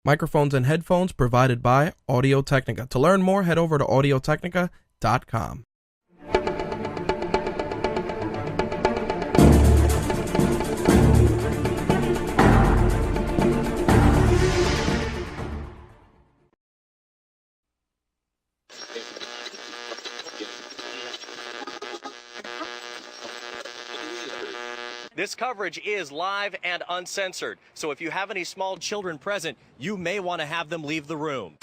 Microphones and headphones provided by Audio-Technica. To learn more, head over to audiotechnica.com. This coverage is live and uncensored, so if you have any small children present, you may want to have them leave the room.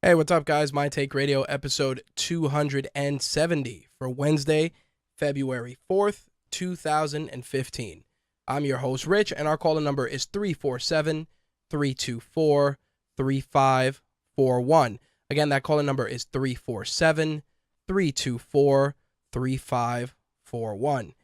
Hey, what's up, guys? My Take Radio, episode 270 for Wednesday, February 4th, 2015. I'm your host, Rich, and our call-in number is 347-324-3541. Again, that call-in number is 347-324-3541.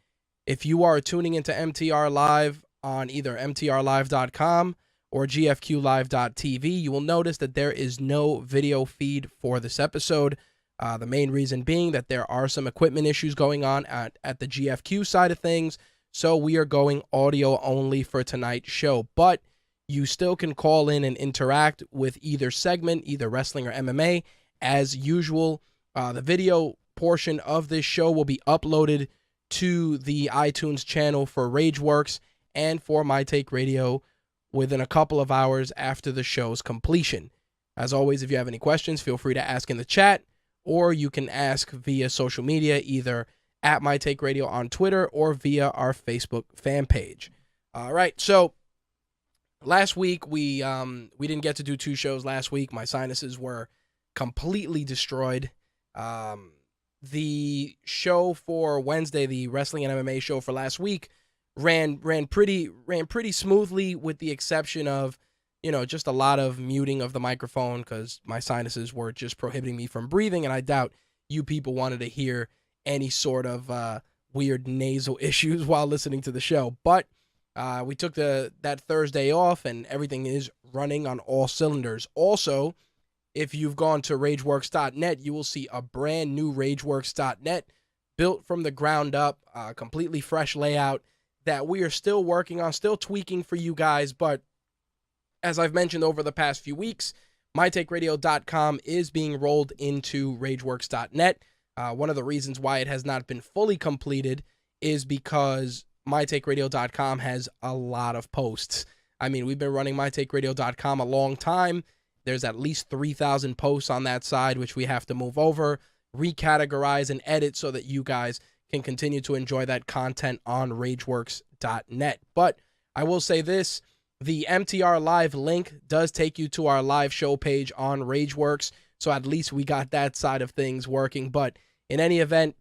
If you are tuning into MTR Live on either mtrlive.com or gfqlive.tv, you will notice that there is no video feed for this episode. The main reason being that there are some equipment issues going on at the GFQ side of things, so we are going audio only for tonight's show. But you still can call in and interact with either segment, either wrestling or MMA. As usual, the video portion of this show will be uploaded to the iTunes channel for Rageworks and for My Take Radio within a couple of hours after the show's completion. As always, if you have any questions, feel free to ask in the chat, or you can ask via social media, either at My Take Radio on Twitter or via our Facebook fan page. All right, so last week we didn't get to do two shows last week. My sinuses were completely destroyed. The show for Wednesday, the wrestling and MMA show for last week, ran pretty smoothly, with the exception of, just a lot of muting of the microphone because my sinuses were just prohibiting me from breathing, and I doubt you people wanted to hear any sort of weird nasal issues while listening to the show. But we took that Thursday off, and everything is running on all cylinders. Also, if you've gone to rageworks.net, you will see a brand new rageworks.net built from the ground up, completely fresh layout that we are still working on, still tweaking for you guys. But as I've mentioned over the past few weeks, mytakeradio.com is being rolled into rageworks.net. One of the reasons why it has not been fully completed is because mytakeradio.com has a lot of posts. I mean, we've been running mytakeradio.com a long time. There's at least 3,000 posts on that side, which we have to move over, recategorize, and edit so that you guys can continue to enjoy that content on rageworks.net. But I will say this, the MTR Live link does take you to our live show page on Rageworks, so at least we got that side of things working. But in any event,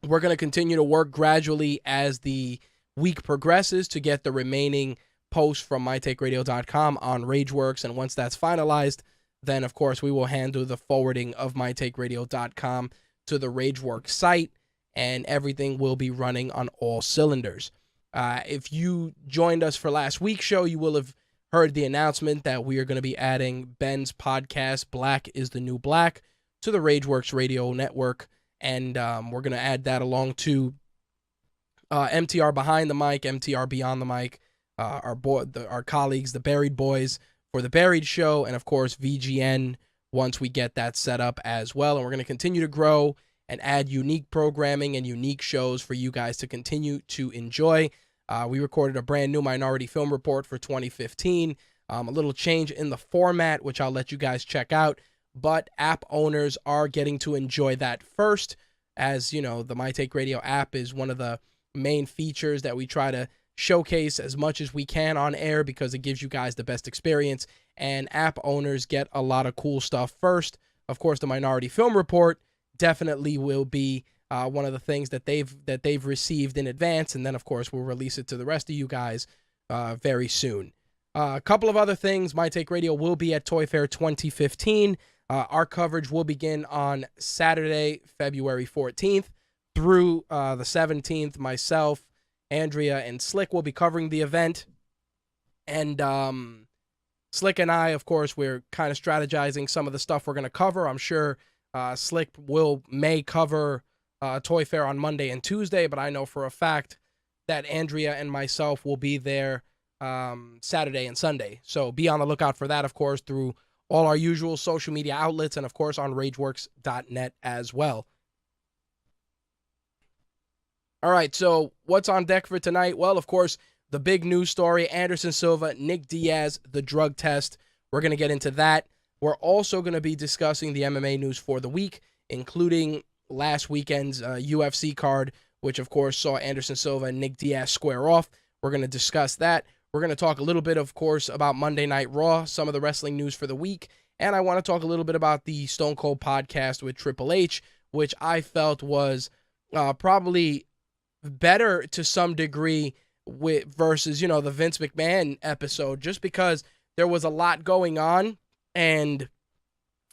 we're going to continue to work gradually as the week progresses to get the remaining posts from mytakeradio.com on Rageworks, and once that's finalized, then of course we will handle the forwarding of mytakeradio.com to the Rageworks site, and everything will be running on all cylinders. If you joined us for last week's show, you will have heard the announcement that we are going to be adding Ben's podcast, Black is the New Black, to the Rageworks Radio Network, and we're going to add that along to MTR Behind the Mic, MTR Beyond the Mic, our colleagues, the Buried Boys, for the Buried Show, and of course VGN once we get that set up as well. And we're going to continue to grow and add unique programming and unique shows for you guys to continue to enjoy. We recorded a brand new Minority Film Report for 2015, a little change in the format, which I'll let you guys check out. but app owners are getting to enjoy that first. As you know, the My Take Radio app is one of the main features that we try to showcase as much as we can on air because it gives you guys the best experience, and app owners get a lot of cool stuff first. Of course, the Minority Film Report definitely will be one of the things that they've received in advance, and then of course we'll release it to the rest of you guys very soon. A couple of other things. My Take Radio will be at Toy Fair 2015. Our coverage will begin on Saturday, February 14th through the 17th. Myself, Andrea, and Slick will be covering the event. And Slick and I, of course, we're kind of strategizing some of the stuff we're going to cover. I'm sure Slick may cover Toy Fair on Monday and Tuesday, but I know for a fact that Andrea and myself will be there Saturday and Sunday. So be on the lookout for that, of course, through all our usual social media outlets and, of course, on rageworks.net as well. All right, so what's on deck for tonight? Well, of course, the big news story, Anderson Silva, Nick Diaz, the drug test. We're going to get into that. We're also going to be discussing the MMA news for the week, including last weekend's UFC card, which, of course, saw Anderson Silva and Nick Diaz square off. We're going to discuss that. We're going to talk a little bit, of course, about Monday Night Raw, some of the wrestling news for the week, and I want to talk a little bit about the Stone Cold podcast with Triple H, which I felt was probably better to some degree versus, the Vince McMahon episode, just because there was a lot going on, and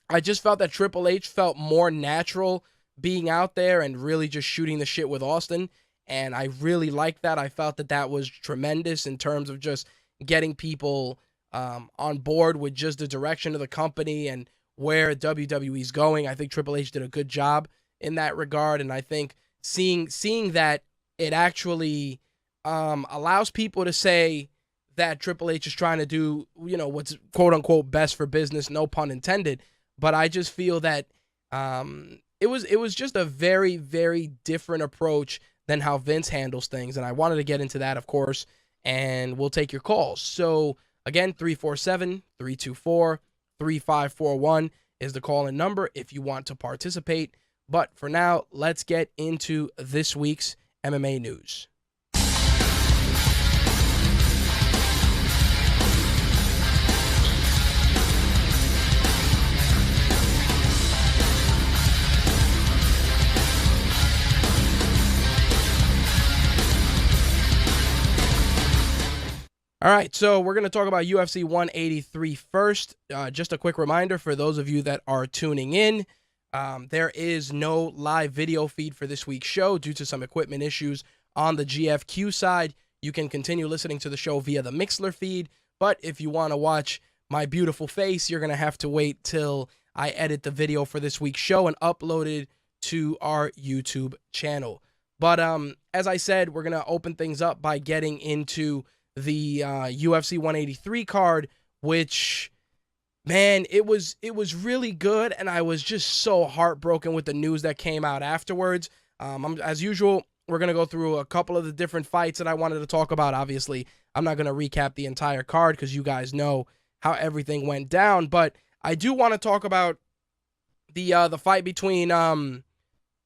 I just felt that Triple H felt more natural being out there and really just shooting the shit with Austin. And I really liked that. I felt that was tremendous in terms of just getting people on board with just the direction of the company and where WWE's going. I think Triple H did a good job in that regard. And I think seeing that it actually allows people to say that Triple H is trying to do, what's quote unquote best for business, no pun intended. But I just feel that it was just a very, very different approach than how Vince handles things. And I wanted to get into that, of course, and we'll take your calls. So, again, 347-324-3541 is the call-in number if you want to participate. But for now, let's get into this week's MMA news. All right, so we're going to talk about UFC 183 first. Just a quick reminder for those of you that are tuning in, there is no live video feed for this week's show due to some equipment issues on the GFQ side. You can continue listening to the show via the Mixlr feed, but if you want to watch my beautiful face, you're going to have to wait till I edit the video for this week's show and upload it to our YouTube channel. But as I said, we're going to open things up by getting into the UFC 183 card, which, man, it was really good, and I was just so heartbroken with the news that came out afterwards. As usual, we're going to go through a couple of the different fights that I wanted to talk about. Obviously, I'm not going to recap the entire card because you guys know how everything went down, but I do want to talk about the fight between John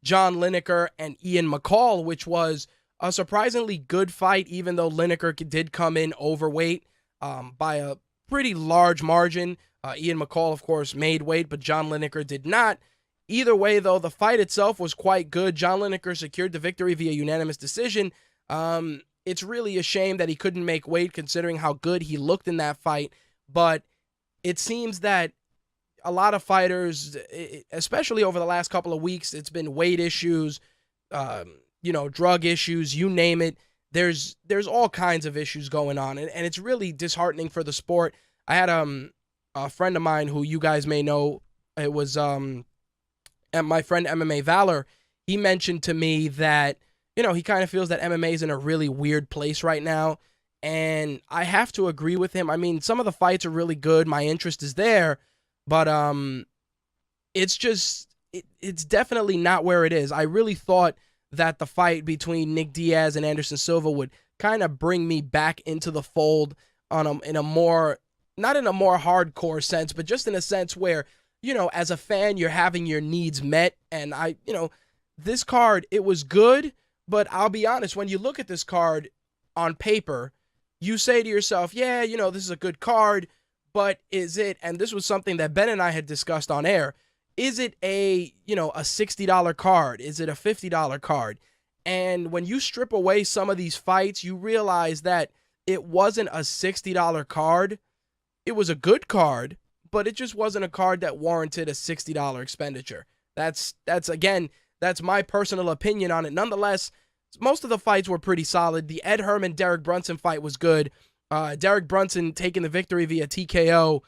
Lineker and Ian McCall, which was a surprisingly good fight, even though Lineker did come in overweight by a pretty large margin. Ian McCall, of course, made weight, but John Lineker did not. Either way, though, the fight itself was quite good. John Lineker secured the victory via unanimous decision. It's really a shame that he couldn't make weight considering how good he looked in that fight, but it seems that a lot of fighters, especially over the last couple of weeks, it's been weight issues, drug issues, you name it. There's all kinds of issues going on, and it's really disheartening for the sport. I had a friend of mine who you guys may know. It was my friend MMA Valor. He mentioned to me that, he kind of feels that MMA is in a really weird place right now, and I have to agree with him. I mean, some of the fights are really good. My interest is there, but it's definitely not where it is. I really thought that the fight between Nick Diaz and Anderson Silva would kind of bring me back into the fold not in a more hardcore sense, but just in a sense where as a fan, you're having your needs met. And this card, it was good, but I'll be honest, when you look at this card on paper, you say to yourself, yeah, this is a good card, but is it, and this was something that Ben and I had discussed on air, is it a $60 card? Is it a $50 card? And when you strip away some of these fights, you realize that it wasn't a $60 card. It was a good card, but it just wasn't a card that warranted a $60 expenditure. That's my personal opinion on it. Nonetheless, most of the fights were pretty solid. The Ed Herman-Derek Brunson fight was good. Derek Brunson taking the victory via TKO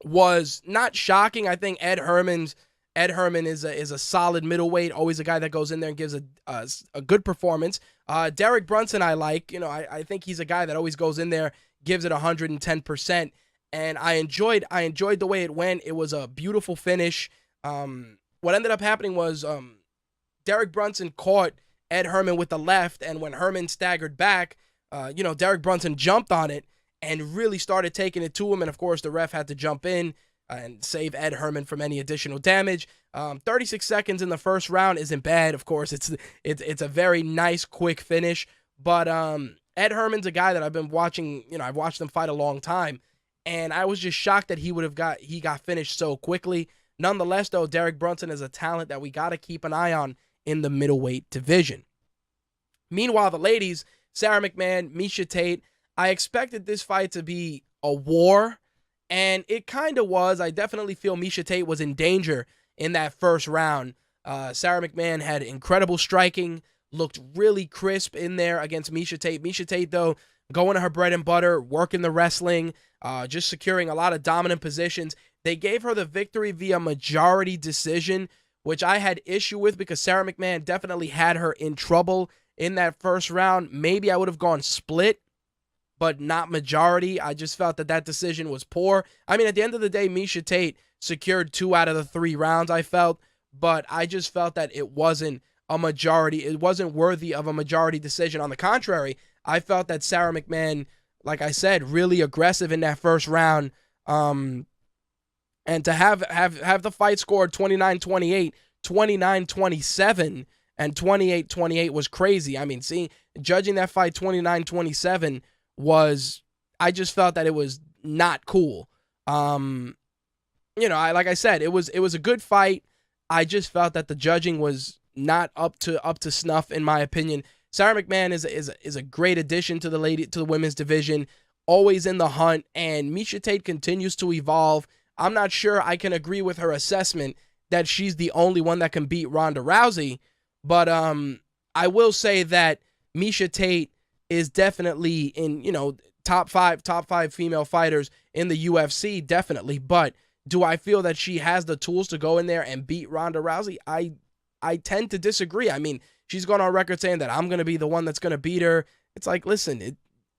was not shocking. I think Ed Herman is a solid middleweight, always a guy that goes in there and gives a good performance. Derek Brunson I like. I think he's a guy that always goes in there, gives it 110%, and I enjoyed the way it went. It was a beautiful finish. What ended up happening was Derek Brunson caught Ed Herman with the left, and when Herman staggered back, Derek Brunson jumped on it and really started taking it to him, and of course the ref had to jump in and save Ed Herman from any additional damage. 36 seconds in the first round isn't bad. Of course, it's a very nice, quick finish, but Ed Herman's a guy that I've been watching. I've watched him fight a long time, and I was just shocked that he got finished so quickly. Nonetheless, though, Derek Brunson is a talent that we got to keep an eye on in the middleweight division. Meanwhile, the ladies, Sarah McMahon, Miesha Tate, I expected this fight to be a war, and it kind of was. I definitely feel Miesha Tate was in danger in that first round. Sarah McMahon had incredible striking, looked really crisp in there against Miesha Tate. Miesha Tate, though, going to her bread and butter, working the wrestling, just securing a lot of dominant positions. They gave her the victory via majority decision, which I had issue with because Sarah McMahon definitely had her in trouble in that first round. Maybe I would have gone split, but not majority. I just felt that decision was poor. I mean, at the end of the day, Miesha Tate secured 2 out of the 3 rounds, I felt, but I just felt that it wasn't a majority. It wasn't worthy of a majority decision. On the contrary, I felt that Sarah McMahon, like I said, really aggressive in that first round. And to have the fight scored 29-28, 29-27, and 28-28 was crazy. I mean, judging that fight 29-27 I just felt that it was not cool. Like I said, it was a good fight. I just felt that the judging was not up to snuff, in my opinion. Sarah McMahon is a great addition to the women's division, always in the hunt, and Miesha Tate continues to evolve. I'm not sure I can agree with her assessment that she's the only one that can beat Ronda Rousey, but I will say that Miesha Tate is definitely in, top five female fighters in the UFC, definitely. But do I feel that she has the tools to go in there and beat Ronda Rousey? I tend to disagree. I mean, she's gone on record saying that I'm going to be the one that's going to beat her. It's like, listen,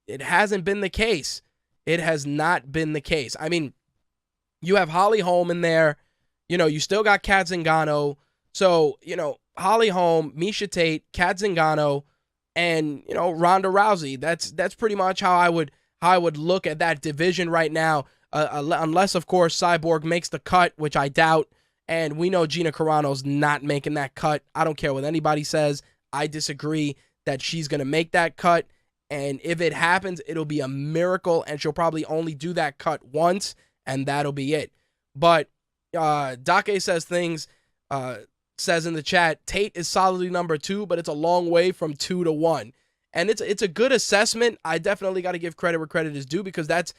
it hasn't been the case. It has not been the case. I mean, you have Holly Holm in there. You still got Kat Zingano. So, Holly Holm, Miesha Tate, Kat Zingano, and, Ronda Rousey. That's pretty much how I would look at that division right now. Unless, of course, Cyborg makes the cut, which I doubt. And we know Gina Carano's not making that cut. I don't care what anybody says. I disagree that she's going to make that cut. And if it happens, it'll be a miracle. And she'll probably only do that cut once, and that'll be it. But Dake says says in the chat, Tate is solidly number 2, but it's a long way from 2 to 1. And it's a good assessment. I definitely got to give credit where credit is due, because that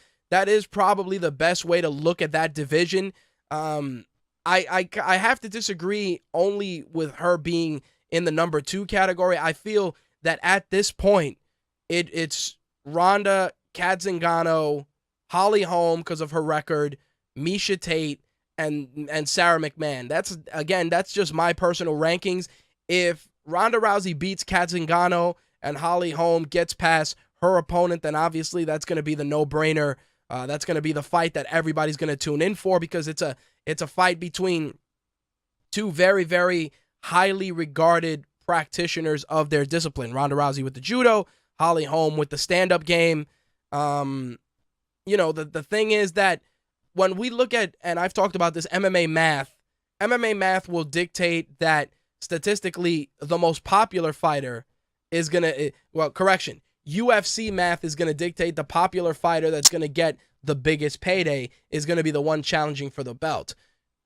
is probably the best way to look at that division. I have to disagree only with her being in the number 2 category. I feel that at this point, it's Ronda, Kat Zingano, Holly Holm because of her record, Miesha Tate, and Sarah McMahon. That's just my personal rankings. If Ronda Rousey beats Kat Zingano and Holly Holm gets past her opponent, then obviously that's going to be the no-brainer. That's going to be the fight that everybody's going to tune in for, because it's a fight between 2 very, very highly regarded practitioners of their discipline. Ronda Rousey with the judo, Holly Holm with the stand-up game. The thing is that when we look at, and I've talked about this, MMA math will dictate that statistically the most popular fighter is going to, well, correction, UFC math is going to dictate the popular fighter that's going to get the biggest payday is going to be the one challenging for the belt.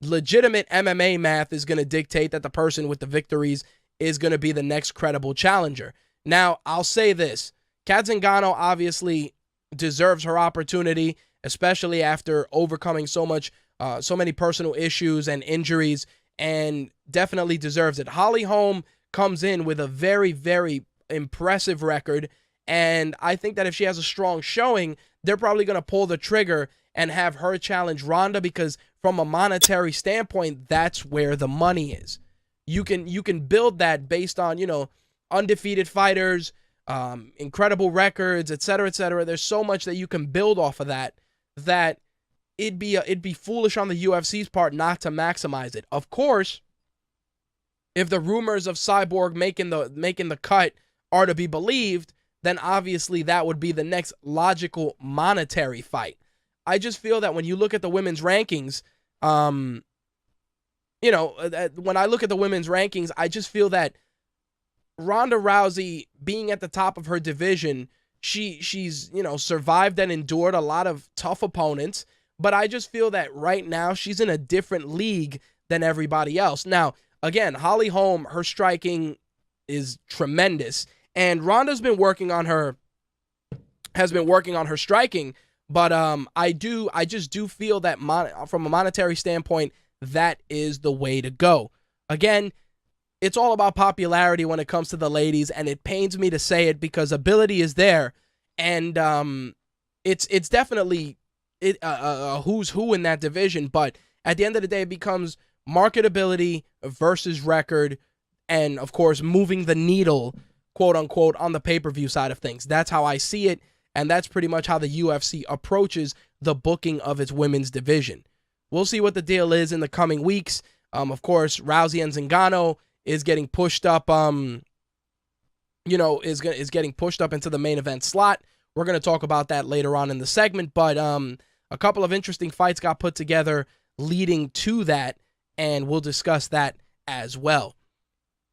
Legitimate MMA math is going to dictate that the person with the victories is going to be the next credible challenger. Now, I'll say this. Kat Zingano obviously deserves her opportunity, especially after overcoming so many personal issues and injuries, and definitely deserves it. Holly Holm comes in with a very, very impressive record, and I think that if she has a strong showing, they're probably going to pull the trigger and have her challenge Ronda, because from a monetary standpoint, that's where the money is. You can build that based on, undefeated fighters, incredible records, et cetera, et cetera. There's so much that you can build off of that it'd be foolish on the UFC's part not to maximize it. Of course, if the rumors of Cyborg making the cut are to be believed, then obviously that would be the next logical monetary fight. I just feel that when you look at the women's rankings, when I look at the women's rankings, I just feel that Ronda Rousey, being at the top of her division, she's survived and endured a lot of tough opponents, but I just feel that right now she's in a different league than everybody else. Now, again, Holly Holm, her striking is tremendous, and Ronda's been working on her striking, but I just do feel that from a monetary standpoint, that is the way to go. Again, it's all about popularity when it comes to the ladies, and it pains me to say it because ability is there, and it's definitely a who's who in that division. But at the end of the day, it becomes marketability versus record, and of course, moving the needle, quote unquote, on the pay-per-view side of things. That's how I see it, and that's pretty much how the UFC approaches the booking of its women's division. We'll see what the deal is in the coming weeks. Of course, Rousey and Zingano is getting pushed up, is getting pushed up into the main event slot. We're going to talk about that later on in the segment, but a couple of interesting fights got put together leading to that, and we'll discuss that as well.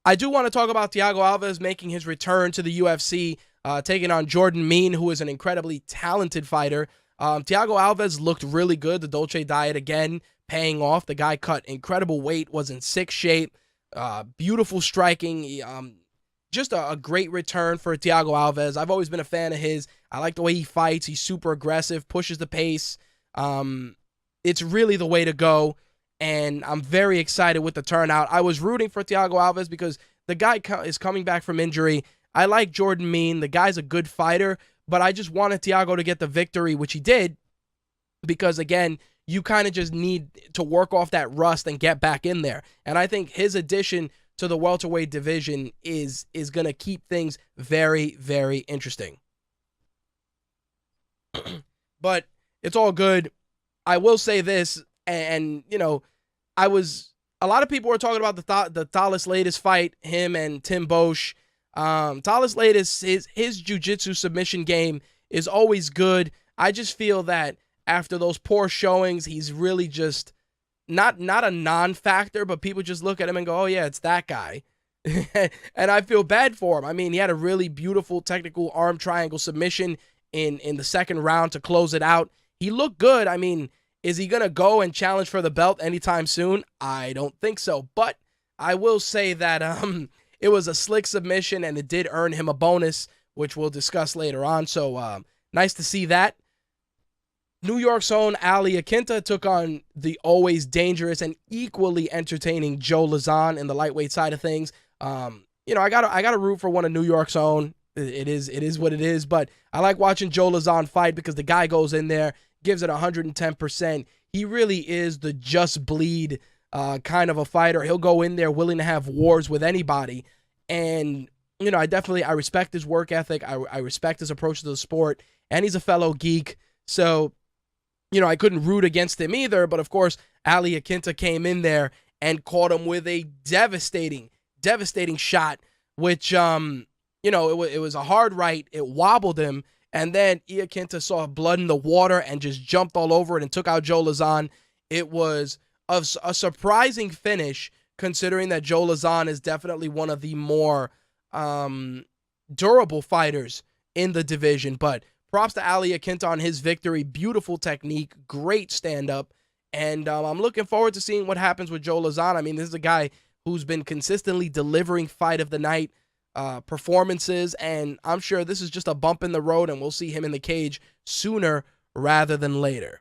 I do want to talk about Thiago Alves making his return to the UFC, taking on Jordan Mein, who is an incredibly talented fighter. Thiago Alves looked really good. The Dolce diet, again, paying off. The guy cut incredible weight, was in sick shape. Beautiful striking, just a great return for Thiago Alves. I've always been a fan of his. I like the way he fights. He's super aggressive, pushes the pace. It's really the way to go, and I'm very excited with the turnout. I was rooting for Thiago Alves because the guy is coming back from injury. I like Jordan Mein. The guy's a good fighter, but I just wanted Thiago to get the victory, which he did, because, again, you kind of just need to work off that rust and get back in there. And I think his addition to the welterweight division is going to keep things very, very interesting. But it's all good. I will say this, and a lot of people were talking about the Thales latest fight, him and Tim Bosch. Thales latest, his jiu-jitsu submission game is always good. I just feel that after those poor showings, he's really just not a non-factor, but people just look at him and go, oh, yeah, it's that guy. And I feel bad for him. I mean, he had a really beautiful technical arm triangle submission in the second round to close it out. He looked good. I mean, is he going to go and challenge for the belt anytime soon? I don't think so. But I will say that it was a slick submission, and it did earn him a bonus, which we'll discuss later on. So nice to see that. New York's own Iaquinta took on the always dangerous and equally entertaining Joe Lazan in the lightweight side of things. I gotta root for one of New York's own. It is what it is, but I like watching Joe Lazan fight because the guy goes in there, gives it 110%. He really is the just bleed kind of a fighter. He'll go in there willing to have wars with anybody, and I respect his work ethic. I respect his approach to the sport, and he's a fellow geek. So, I couldn't root against him either, but of course, Iaquinta came in there and caught him with a devastating shot, which, it was a hard right. It wobbled him, And then Iaquinta saw blood in the water and just jumped all over it and took out Joe Lazan. It was a surprising finish, considering that Joe Lazan is definitely one of the more durable fighters in the division. But props to Ali Iaquinta on his victory. Beautiful technique, great stand-up. And I'm looking forward to seeing what happens with Joe Lazan. I mean, this is a guy who's been consistently delivering fight of the night performances, and I'm sure this is just a bump in the road, and we'll see him in the cage sooner rather than later.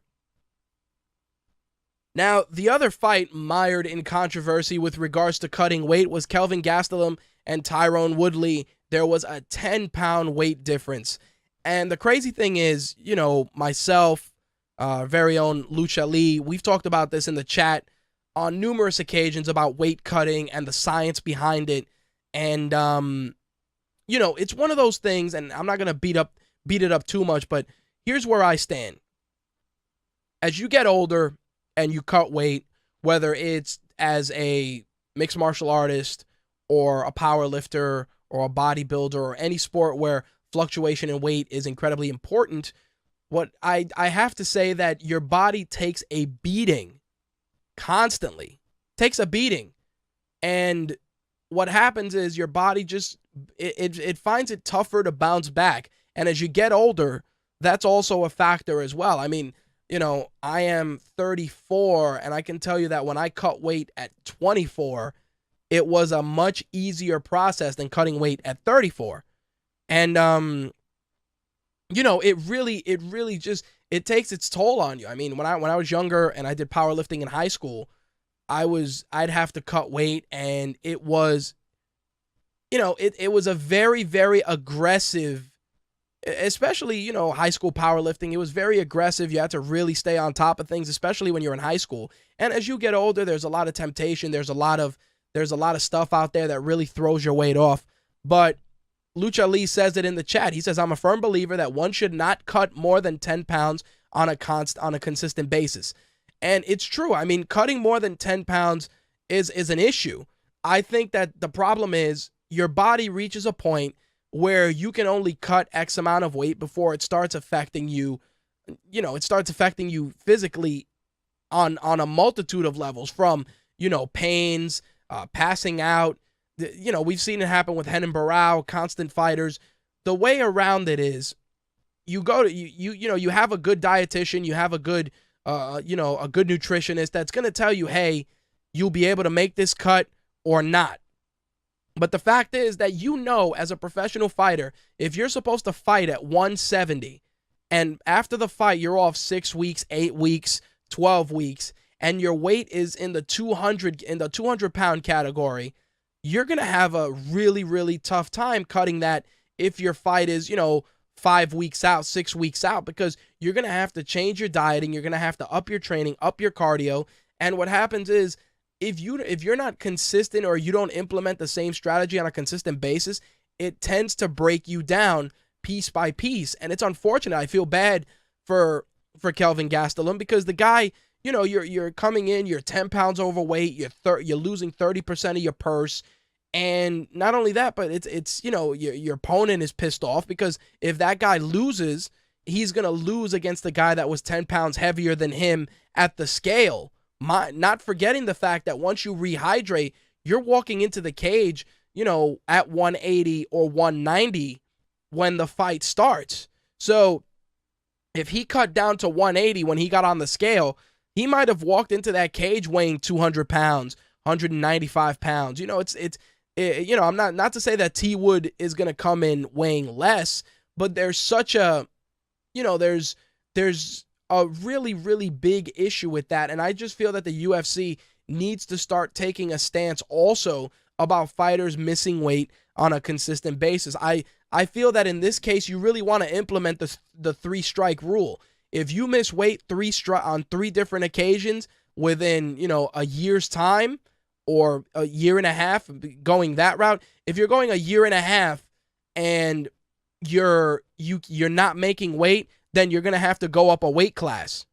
Now, the other fight mired in controversy with regards to cutting weight was Kelvin Gastelum and Tyron Woodley. There was a 10-pound weight difference. And the crazy thing is, you know, myself, very own Lucha Lee, we've talked about this in the chat on numerous occasions about weight cutting and the science behind it. And, you know, it's one of those things, and I'm not going to beat it up too much, but here's where I stand. As you get older and you cut weight, whether it's as a mixed martial artist or a power lifter or a bodybuilder or any sport where fluctuation in weight is incredibly important, what I have to say that your body takes a beating constantly, takes a beating. And what happens is your body just, it finds it tougher to bounce back. And as you get older, that's also a factor as well. I mean, you know, I am 34, and I can tell you that when I cut weight at 24, it was a much easier process than cutting weight at 34. And, you know, it really just, it takes its toll on you. I mean, when I was younger and I did powerlifting in high school, I'd have to cut weight, and it was, you know, it was a very, very aggressive, especially, you know, high school powerlifting. It was very aggressive. You had to really stay on top of things, especially when you're in high school. And as you get older, there's a lot of temptation. There's a lot of stuff out there that really throws your weight off. But Lucha Lee says it in the chat. He says, "I'm a firm believer that one should not cut more than 10 pounds on a consistent basis." And it's true. I mean, cutting more than 10 pounds is an issue. I think that the problem is your body reaches a point where you can only cut X amount of weight before it starts affecting you. You know, it starts affecting you physically on a multitude of levels, from, you know, pains, passing out. You know, we've seen it happen with Renan Barão, constant fighters. The way around it is you go to, you know, you have a good dietitian, you have a good, you know, a good nutritionist that's going to tell you, hey, you'll be able to make this cut or not. But the fact is that, you know, as a professional fighter, if you're supposed to fight at 170 and after the fight you're off 6 weeks, 8 weeks, 12 weeks, and your weight is in the 200-pound category, you're going to have a really, really tough time cutting that if your fight is, you know, 5 weeks out, 6 weeks out, because you're going to have to change your dieting. You're going to have to up your training, up your cardio. And what happens is, if you're not consistent, or you don't implement the same strategy on a consistent basis, it tends to break you down piece by piece. And it's unfortunate. I feel bad for Kelvin Gastelum, because the guy, you know, you're coming in, you're 10 pounds overweight, you're losing 30% of your purse. And not only that, but it's you know, your opponent is pissed off, because if that guy loses, he's going to lose against the guy that was 10 pounds heavier than him at the scale. Not forgetting the fact that once you rehydrate, you're walking into the cage, you know, at 180 or 190 when the fight starts. So if he cut down to 180 when he got on the scale, he might have walked into that cage weighing 200 pounds, 195 pounds. You know, you know, I'm not to say that T Wood is going to come in weighing less, but there's such a, you know, there's a really, really big issue with that. And I just feel that the UFC needs to start taking a stance also about fighters missing weight on a consistent basis. I feel that in this case, you really want to implement the 3-strike rule. If you miss weight on 3 different occasions within, you know, a year's time, or a year and a half, going that route, if you're going a year and a half and you're not making weight, then you're going to have to go up a weight class.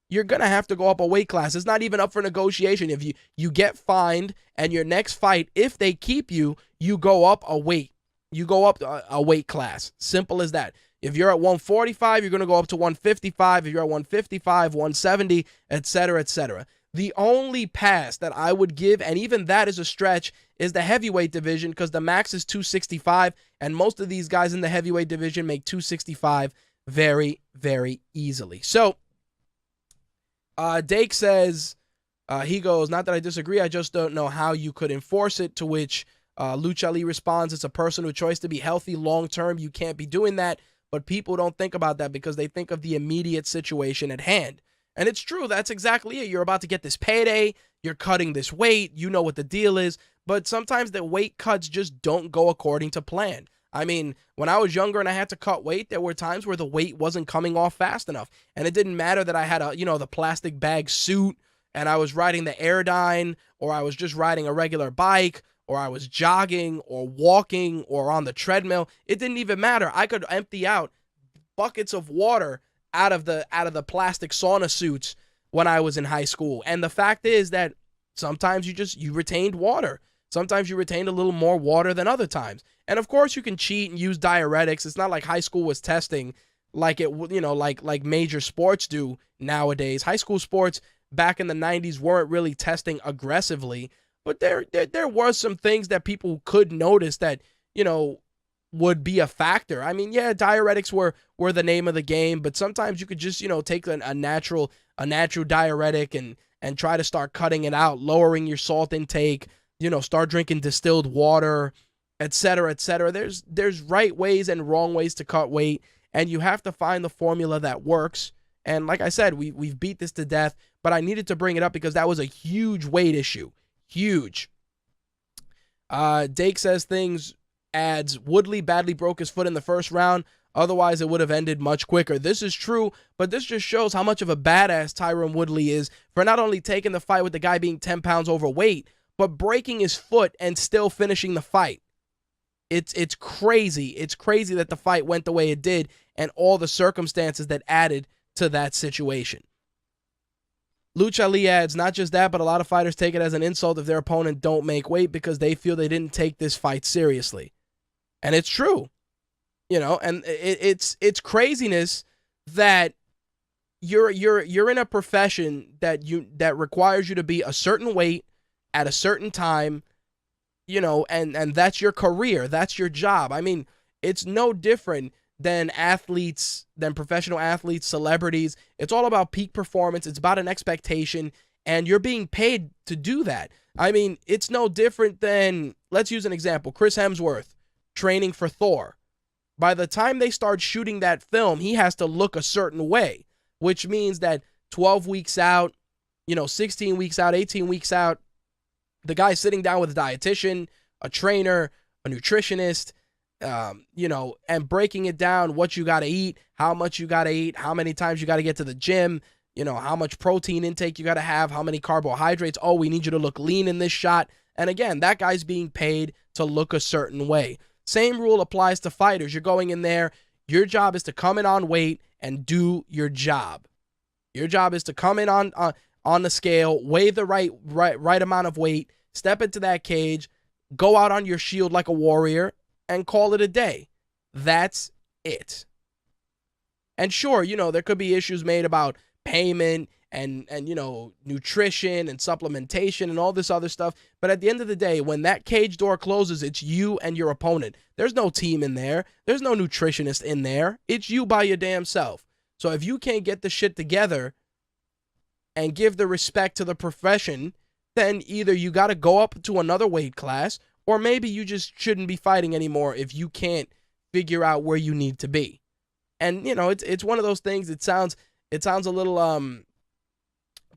You're going to have to go up a weight class. It's not even up for negotiation. If you get fined, and your next fight, if they keep you, you go up a weight. You go up a weight class. Simple as that. If you're at 145, you're going to go up to 155. If you're at 155, 170, etc., etc. The only pass that I would give, and even that is a stretch, is the heavyweight division, because the max is 265, and most of these guys in the heavyweight division make 265 very, very easily. So, Dake says, he goes, not that I disagree, I just don't know how you could enforce it, to which Lucha Ali responds, it's a personal choice to be healthy long-term. You can't be doing that, but people don't think about that because they think of the immediate situation at hand. And it's true, that's exactly it. You're about to get this payday, you're cutting this weight, you know what the deal is, but sometimes the weight cuts just don't go according to plan. I mean, when I was younger and I had to cut weight, there were times where the weight wasn't coming off fast enough. And it didn't matter that I had the plastic bag suit and I was riding the Airdyne, or I was just riding a regular bike, or I was jogging or walking or on the treadmill. It didn't even matter. I could empty out buckets of water out of the plastic sauna suits when I was in high school. And the fact is that sometimes you retained water. Sometimes you retained a little more water than other times. And of course you can cheat and use diuretics. It's not like high school was testing like like major sports do nowadays. High school sports back in the 90s weren't really testing aggressively, but there were some things that people could notice that, would be a factor. I mean, yeah, diuretics were the name of the game, but sometimes you could just, take a natural diuretic and try to start cutting it out, lowering your salt intake, start drinking distilled water, etc., etc. There's right ways and wrong ways to cut weight, and you have to find the formula that works. And like I said, we've beat this to death, but I needed to bring it up because that was a huge weight issue. Huge. Dake says adds, Woodley badly broke his foot in the first round. Otherwise, it would have ended much quicker. This is true, but this just shows how much of a badass Tyron Woodley is for not only taking the fight with the guy being 10 pounds overweight, but breaking his foot and still finishing the fight. It's crazy. It's crazy that the fight went the way it did and all the circumstances that added to that situation. Lucha Ali adds, not just that, but a lot of fighters take it as an insult if their opponent don't make weight because they feel they didn't take this fight seriously. And it's true. And it's craziness that you're in a profession that requires you to be a certain weight at a certain time, and that's your career, that's your job. I mean, it's no different than professional athletes, celebrities. It's all about peak performance. It's about an expectation, and you're being paid to do that. I mean, it's no different than, let's use an example, Chris Hemsworth training for Thor. By the time they start shooting that film, he has to look a certain way, which means that 12 weeks out, 16 weeks out, 18 weeks out, the guy's sitting down with a dietitian, a trainer, a nutritionist, and breaking it down, what you got to eat, how much you got to eat, how many times you got to get to the gym, how much protein intake you got to have, how many carbohydrates. Oh, we need you to look lean in this shot. And again, that guy's being paid to look a certain way. Same rule applies to fighters. You're going in there. Your job is to come in on weight and do your job. Your job is to come in on the scale, weigh the right amount of weight, step into that cage, go out on your shield like a warrior, and call it a day. That's it. And sure, there could be issues made about payment and nutrition and supplementation and all this other stuff. But at the end of the day, when that cage door closes, it's you and your opponent. There's no team in there. There's no nutritionist in there. It's you by your damn self. So if you can't get the shit together and give the respect to the profession, then either you got to go up to another weight class, or maybe you just shouldn't be fighting anymore if you can't figure out where you need to be. And, it's one of those things. It sounds a little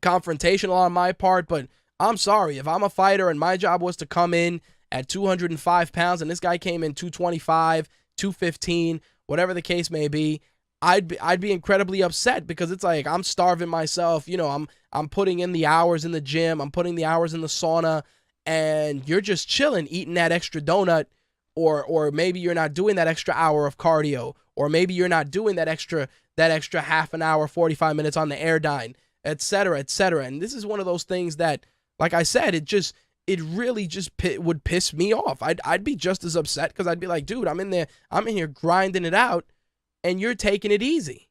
confrontational on my part, but I'm sorry. If I'm a fighter and my job was to come in at 205 pounds and this guy came in 225, 215, whatever the case may be, I'd be incredibly upset because it's like I'm starving myself. I'm putting in the hours in the gym. I'm putting the hours in the sauna, and you're just chilling, eating that extra donut, or maybe you're not doing that extra hour of cardio, or maybe you're not doing that extra half an hour, 45 minutes on the Airdyne, etc., etc. And this is one of those things that, like I said, it really just would piss me off. I'd be just as upset because I'd be like, dude, I'm in here grinding it out, and you're taking it easy.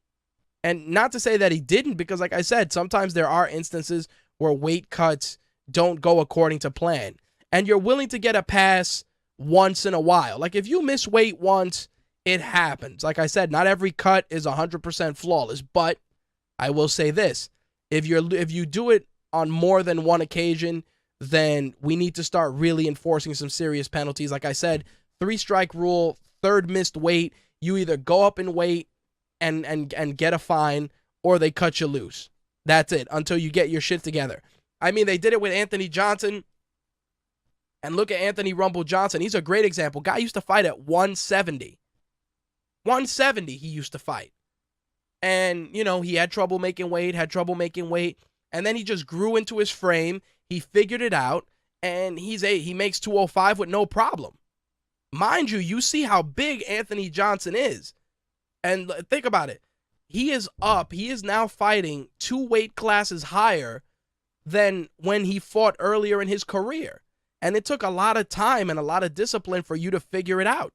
And not to say that he didn't, because like I said, sometimes there are instances where weight cuts don't go according to plan. And you're willing to get a pass once in a while. Like if you miss weight once, it happens. Like I said, not every cut is 100% flawless, but I will say this. If you do it on more than one occasion, then we need to start really enforcing some serious penalties. Like I said, 3-strike rule, third missed weight, you either go up in weight and get a fine, or they cut you loose. That's it, until you get your shit together. I mean, they did it with Anthony Johnson. And look at Anthony Rumble Johnson. He's a great example. Guy used to fight at 170. 170 he used to fight. And, you know, he had trouble making weight. And then he just grew into his frame. He figured it out. And he makes 205 with no problem. Mind you, you see how big Anthony Johnson is. And think about it. He is up. He is now fighting 2 weight classes higher than when he fought earlier in his career. And it took a lot of time and a lot of discipline for you to figure it out.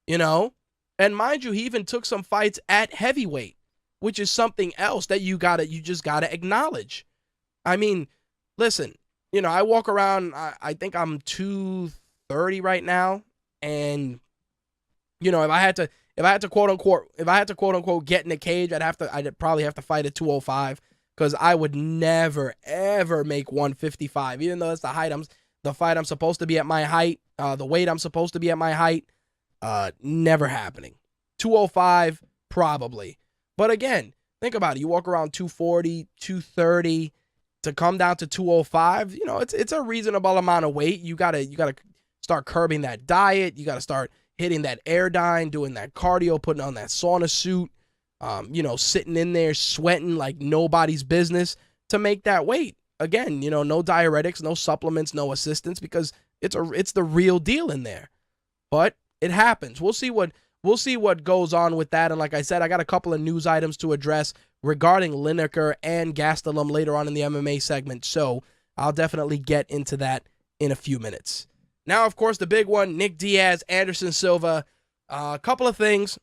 You know? And mind you, he even took some fights at heavyweight, which is something else that you just gotta acknowledge. I mean, listen, you know, I walk around, I think I'm 230 right now. And, you know, if I had to quote unquote get in a cage, I'd probably have to fight at 205. Because I would never, ever make 155, even though that's the fight I'm supposed to be at my height, the weight I'm supposed to be at my height. Never happening. 205, probably. But again, think about it. You walk around 240, 230, to come down to 205. You know, it's a reasonable amount of weight. You gotta start curbing that diet. You gotta start hitting that Airdyne, doing that cardio, putting on that sauna suit. You know, sitting in there sweating like nobody's business to make that weight. Again, you know, no diuretics, no supplements, no assistance, because it's the real deal in there. But it happens. We'll see what goes on with that. And like I said, I got a couple of news items to address regarding Lineker and Gastelum later on in the MMA segment. So I'll definitely get into that in a few minutes. Now, of course, the big one, Nick Diaz, Anderson Silva. A couple of things.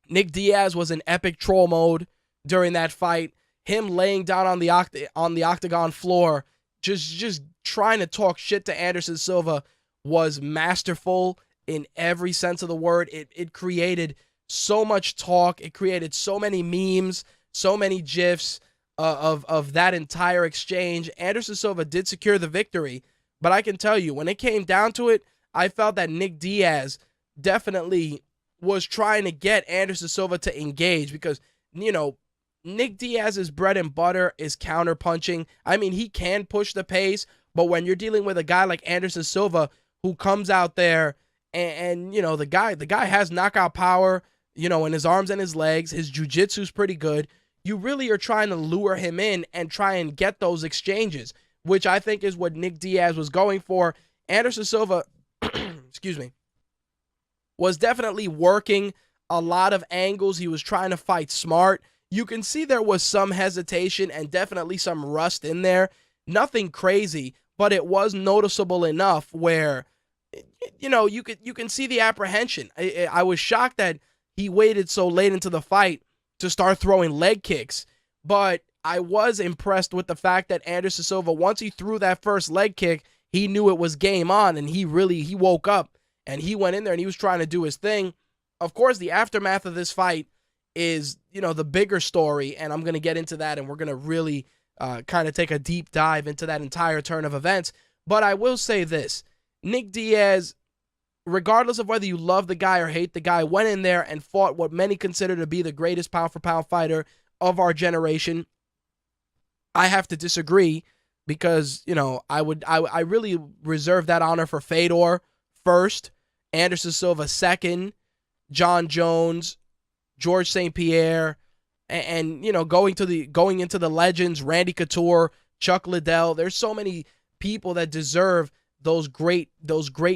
Nick Diaz was in epic troll mode during that fight. Him laying down on the octagon floor, just trying to talk shit to Anderson Silva was masterful in every sense of the word. It created so much talk. It created so many memes, so many GIFs of that entire exchange. Anderson Silva did secure the victory, but I can tell you, when it came down to it, I felt that Nick Diaz definitely was trying to get Anderson Silva to engage, because, you know, Nick Diaz's bread and butter is counterpunching. I mean, he can push the pace, but when you're dealing with a guy like Anderson Silva who comes out there and you know, the guy has knockout power, you know, in his arms and his legs, his jiu-jitsu's pretty good. You really are trying to lure him in and try and get those exchanges, which I think is what Nick Diaz was going for. Anderson Silva, excuse me, was definitely working a lot of angles. He was trying to fight smart. You can see there was some hesitation and definitely some rust in there. Nothing crazy, but it was noticeable enough where, you know, you can see the apprehension. I was shocked that he waited so late into the fight to start throwing leg kicks, but I was impressed with the fact that Anderson Silva, once he threw that first leg kick, he knew it was game on, and he woke up. And he went in there and he was trying to do his thing. Of course, the aftermath of this fight is, you know, the bigger story. And I'm going to get into that. And we're going to really kind of take a deep dive into that entire turn of events. But I will say this. Nick Diaz, regardless of whether you love the guy or hate the guy, went in there and fought what many consider to be the greatest pound-for-pound fighter of our generation. I have to disagree because, you know, I really reserve that honor for Fedor first, Anderson Silva second, John Jones, George St. Pierre, and you know, going into the legends, Randy Couture, Chuck Liddell. There's so many people that deserve those great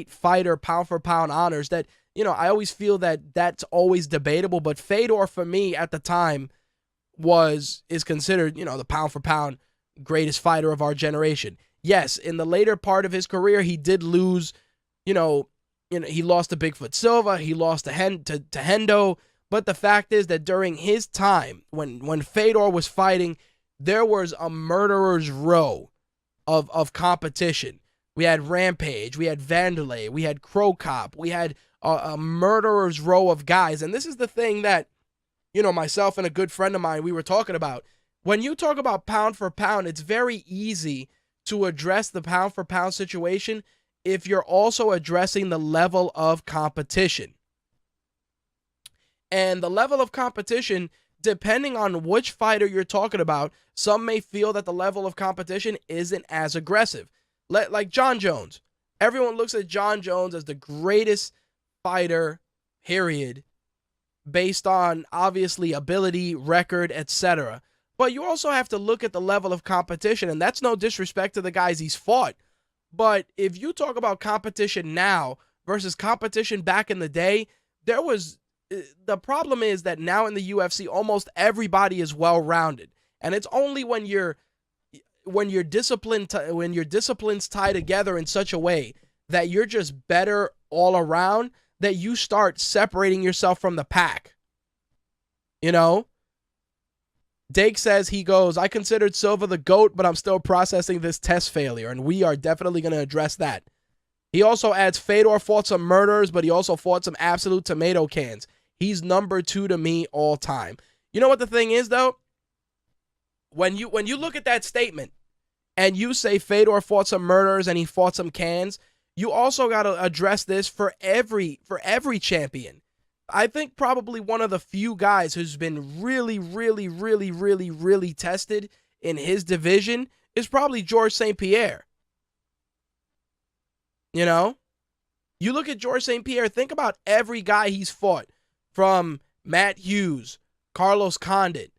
fighter pound for pound honors that, you know, I always feel that that's always debatable, but Fedor for me at the time is considered, you know, the pound for pound greatest fighter of our generation. Yes, in the later part of his career, he did lose, you know, he lost to Bigfoot Silva, he lost to Hendo, but the fact is that during his time, when Fedor was fighting, there was a murderer's row of competition. We had Rampage, we had Vanderlei, we had Crow Cop, we had a murderer's row of guys. And this is the thing that, myself and a good friend of mine, we were talking about. When you talk about pound for pound, it's very easy to address the pound for pound situation if you're also addressing the level of competition. And the level of competition, depending on which fighter you're talking about, some may feel that the level of competition isn't as aggressive. Like John Jones. Everyone looks at John Jones as the greatest fighter, period, based on, obviously, ability, record, etc. But you also have to look at the level of competition, and that's no disrespect to the guys he's fought. But if you talk about competition now versus competition back in the day, the problem is that now in the UFC, almost everybody is well-rounded. And it's only when your disciplines tie together in such a way that you're just better all around that you start separating yourself from the pack. Dake says, he goes, I considered Silva the GOAT, but I'm still processing this test failure, and we are definitely going to address that. He also adds, Fedor fought some murderers, but he also fought some absolute tomato cans. He's number 2 to me all time. You know what the thing is, though? When you look at that statement and you say Fedor fought some murderers and he fought some cans, you also got to address this for every champion. I think probably one of the few guys who's been really, really, really, really, really tested in his division is probably Georges St-Pierre. You look at Georges St-Pierre, think about every guy he's fought, from Matt Hughes, Carlos Condit,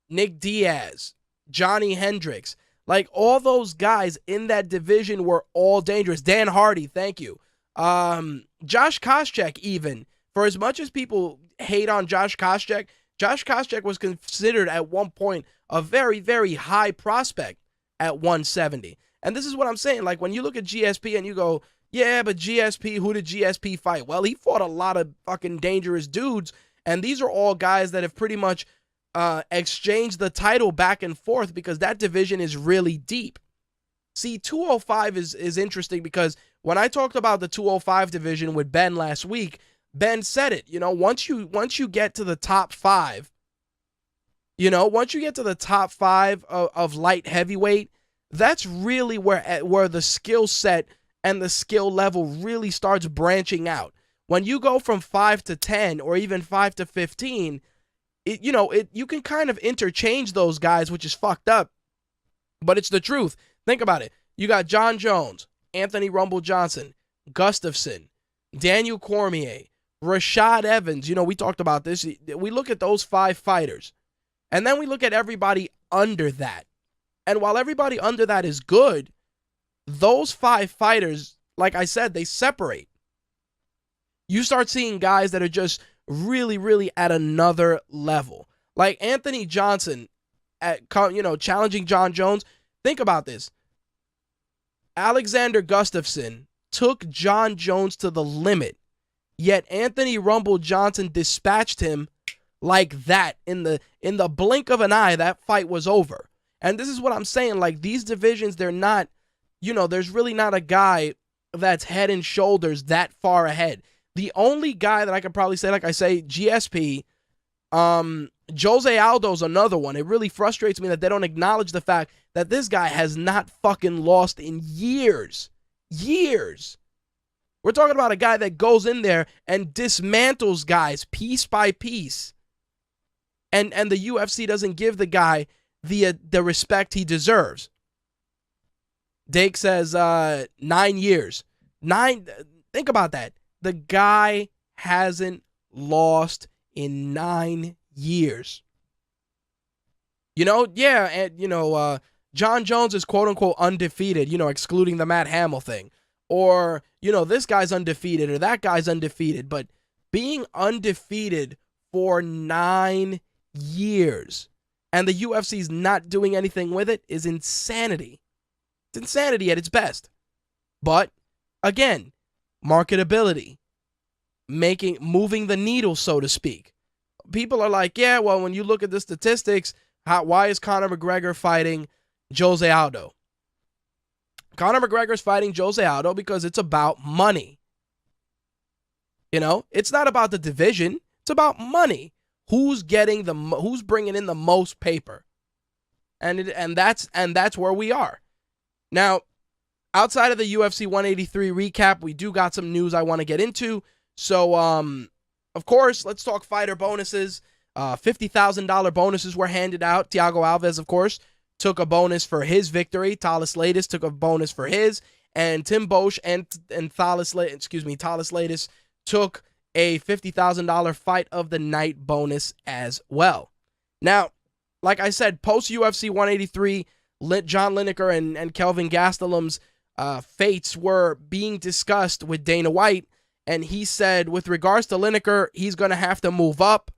Nick Diaz, Johnny Hendricks. Like, all those guys in that division were all dangerous. Dan Hardy, thank you. Josh Koscheck, even. For as much as people hate on Josh Koscheck was considered at one point a very, very high prospect at 170. And this is what I'm saying. Like, when you look at GSP and you go, yeah, but GSP, who did GSP fight? Well, he fought a lot of fucking dangerous dudes, and these are all guys that have pretty much exchanged the title back and forth because that division is really deep. See, 205 is interesting because when I talked about the 205 division with Ben last week, Ben said it. Once you get to the top 5, once you get to the top 5 of light heavyweight, that's really where the skill set and the skill level really starts branching out. When you go from 5 to 10 or even 5 to 15, you can kind of interchange those guys, which is fucked up, but it's the truth. Think about it. You got John Jones, Anthony Rumble Johnson, Gustafsson, Daniel Cormier, Rashad Evans. We talked about this. We look at those 5 fighters, and then we look at everybody under that. And while everybody under that is good, those 5 fighters, like I said, they separate. You start seeing guys that are just really, really at another level. Like Anthony Johnson, challenging John Jones. Think about this. Alexander Gustafsson took John Jones to the limit, yet Anthony Rumble Johnson dispatched him like that. In the blink of an eye, that fight was over. And this is what I'm saying. Like, these divisions, they're not, there's really not a guy that's head and shoulders that far ahead. The only guy that I could probably say, like I say, GSP, Jose Aldo's another one. It really frustrates me that they don't acknowledge the fact that this guy has not fucking lost in years. Years. We're talking about a guy that goes in there and dismantles guys piece by piece. And the UFC doesn't give the guy the respect he deserves. Dake says 9 years. Think about that. The guy hasn't lost in 9 years. John Jones is quote-unquote undefeated, excluding the Matt Hamill thing. Or, this guy's undefeated or that guy's undefeated. But being undefeated for 9 years and the UFC's not doing anything with it is insanity. It's insanity at its best. But Again, marketability, moving the needle, so to speak. People are like, yeah, well, when you look at the statistics, why is Conor McGregor fighting Jose Aldo? Conor McGregor's fighting Jose Aldo because it's about money. You know, it's not about the division. It's about money. Who's bringing in the most paper? And that's where we are. Now, outside of the UFC 183 recap, we do got some news I want to get into. So, of course, let's talk fighter bonuses. $50,000 bonuses were handed out. Thiago Alves, of course, took a bonus for his victory. Thales Latis took a bonus for his. And Tim Bosch and Thales Latis took a $50,000 fight of the night bonus as well. Now, like I said, post UFC 183, John Lineker and Kelvin Gastelum's fates were being discussed with Dana White, and he said with regards to Lineker, he's going to have to move up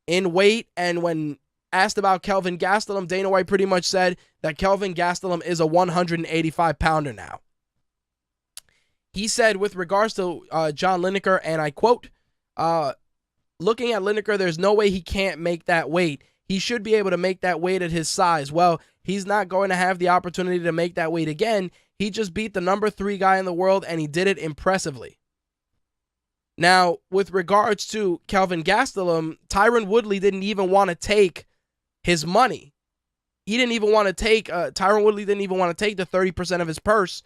in weight. And when asked about Kelvin Gastelum, Dana White pretty much said that Kelvin Gastelum is a 185-pounder now. He said with regards to John Lineker, and I quote, looking at Lineker, there's no way he can't make that weight. He should be able to make that weight at his size. Well, he's not going to have the opportunity to make that weight again. He just beat the number 3 guy in the world, and he did it impressively. Now, with regards to Kelvin Gastelum, Tyron Woodley didn't even want to take his money. He didn't even want to take, Tyron Woodley didn't even want to take the 30% of his purse.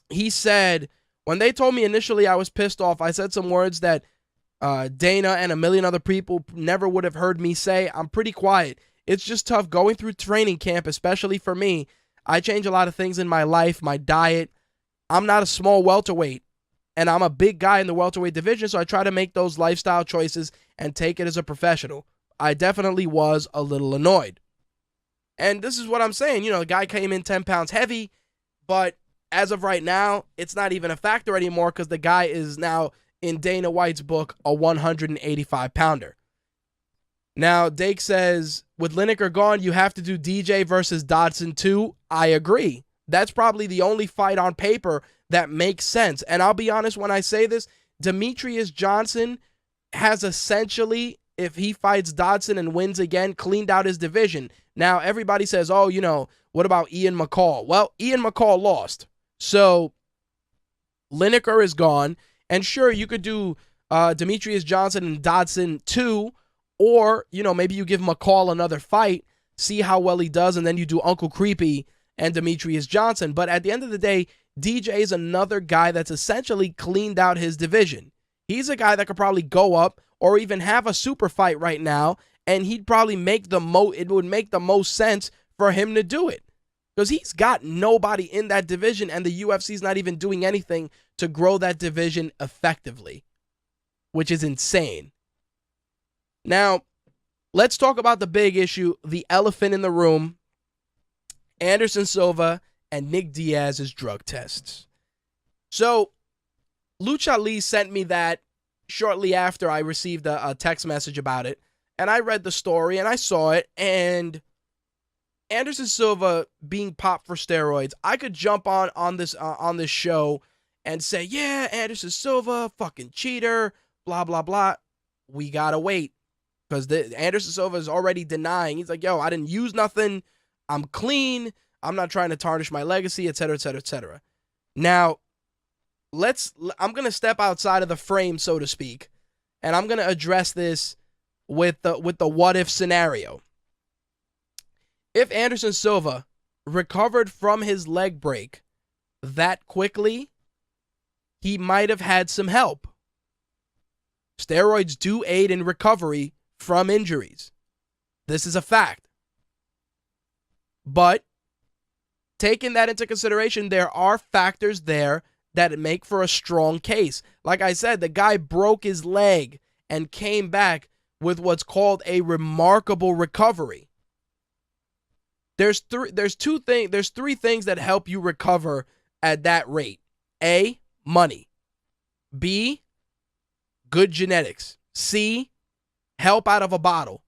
He said, when they told me initially I was pissed off, I said some words that Dana and a million other people never would have heard me say. I'm pretty quiet. It's just tough going through training camp, especially for me. I change a lot of things in my life, my diet. I'm not a small welterweight, and I'm a big guy in the welterweight division, so I try to make those lifestyle choices and take it as a professional. I definitely was a little annoyed. And this is what I'm saying. You know, the guy came in 10 pounds heavy, but as of right now, it's not even a factor anymore because the guy is now, in Dana White's book, a 185-pounder. Now, Dake says, with Lineker gone, you have to do DJ versus Dodson too. I agree. That's probably the only fight on paper that makes sense. And I'll be honest when I say this, Demetrius Johnson has essentially, if he fights Dodson and wins again, cleaned out his division. Now, everybody says, oh, you know, what about Ian McCall? Well, Ian McCall lost. So, Lineker is gone. And sure, you could do Demetrius Johnson and Dodson too, or, you know, maybe you give McCall another fight, see how well he does, and then you do Uncle Creepy and Demetrius Johnson. But at the end of the day, DJ is another guy that's essentially cleaned out his division. He's a guy that could probably go up or even have a super fight right now, and he'd probably it would make the most sense for him to do it. Because he's got nobody in that division, and the UFC's not even doing anything to grow that division effectively, which is insane. Now, let's talk about the big issue, the elephant in the room, Anderson Silva and Nick Diaz's drug tests. So, Lucha Lee sent me that shortly after I received a text message about it, and I read the story, and I saw it, and Anderson Silva being popped for steroids, I could jump on this show and say, yeah, Anderson Silva, fucking cheater, blah, blah, blah. We gotta wait. Because Anderson Silva is already denying. He's like, yo, I didn't use nothing. I'm clean. I'm not trying to tarnish my legacy, etc., etc., etc. Now, I'm going to step outside of the frame, so to speak, and I'm going to address this with the what-if scenario. If Anderson Silva recovered from his leg break that quickly, he might have had some help. Steroids do aid in recovery from injuries. This is a fact. But taking that into consideration, there are factors there that make for a strong case. Like I said, the guy broke his leg and came back with what's called a remarkable recovery. There's three things that help you recover at that rate. A, money. B, good genetics. C, help out of a bottle.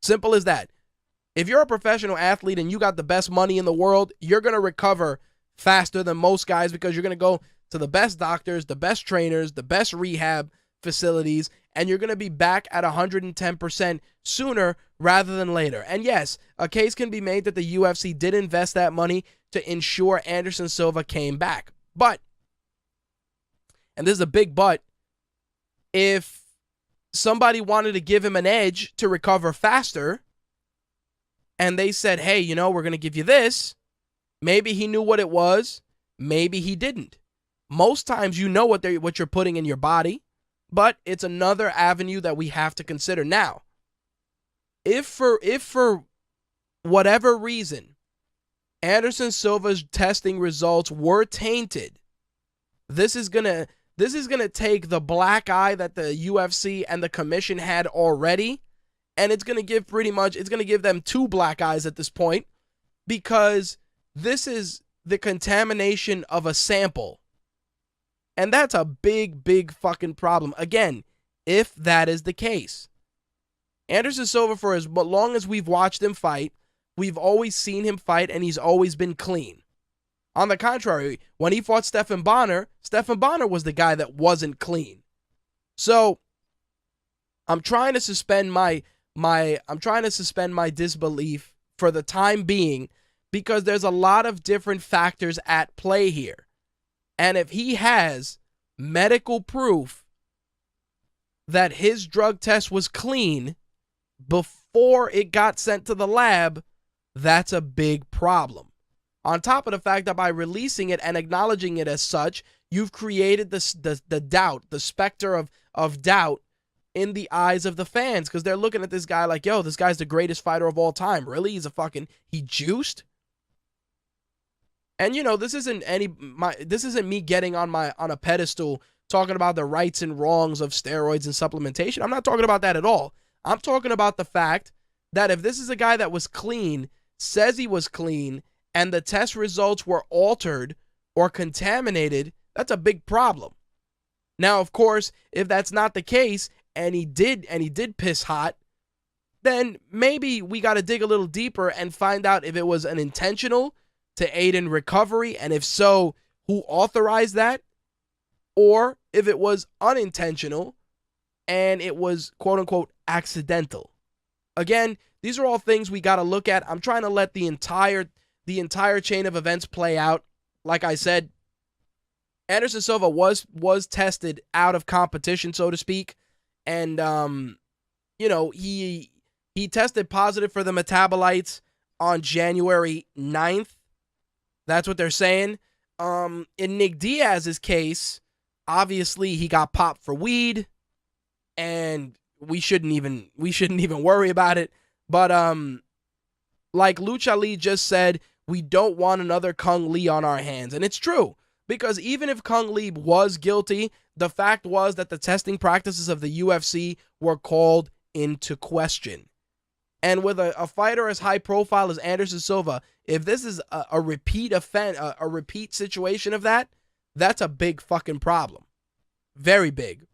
Simple as that. If you're a professional athlete and you got the best money in the world, you're going to recover faster than most guys because you're going to go to the best doctors, the best trainers, the best rehab facilities, and you're going to be back at 110% sooner rather than later. And yes, a case can be made that the UFC did invest that money to ensure Anderson Silva came back. But, and this is a big but, if somebody wanted to give him an edge to recover faster, and they said, hey, you know, we're going to give you this, maybe he knew what it was, maybe he didn't. Most times you know what you're putting in your body, but it's another avenue that we have to consider. Now, if for whatever reason Anderson Silva's testing results were tainted, this is gonna take the black eye that the UFC and the commission had already, and it's gonna give them two black eyes at this point, because this is the contamination of a sample. And that's a big, big fucking problem. Again, if that is the case. Anderson Silva, for as long as we've watched him fight, we've always seen him fight, and he's always been clean. On the contrary, when he fought Stephan Bonner was the guy that wasn't clean. So, I'm trying to suspend my disbelief for the time being, because there's a lot of different factors at play here. And if he has medical proof that his drug test was clean before it got sent to the lab, that's a big problem. On top of the fact that by releasing it and acknowledging it as such, you've created the doubt, the specter of doubt in the eyes of the fans, because they're looking at this guy like, yo, this guy's the greatest fighter of all time. Really? He juiced? And, you know, this isn't me getting on a pedestal talking about the rights and wrongs of steroids and supplementation. I'm not talking about that at all. I'm talking about the fact that if this is a guy that was clean, says he was clean, and the test results were altered or contaminated, that's a big problem. Now, of course, if that's not the case, and he did piss hot, then maybe we got to dig a little deeper and find out if it was an intentional to aid in recovery, and if so, who authorized that, or if it was unintentional and it was quote-unquote accidental. Again, these are all things we got to look at. I'm trying to let the entire chain of events play out. Like I said, Anderson Silva was tested out of competition, so to speak, and you know, he tested positive for the metabolites on January 9th. That's what they're saying. In Nick Diaz's case, obviously he got popped for weed, and we shouldn't even worry about it. But like Lucha Lee just said, we don't want another Kung Lee on our hands, and it's true, because even if Kung Lee was guilty, the fact was that the testing practices of the UFC were called into question. And with a fighter as high profile as Anderson Silva, if this is a repeat offense, a repeat situation of that, that's a big fucking problem. Very big.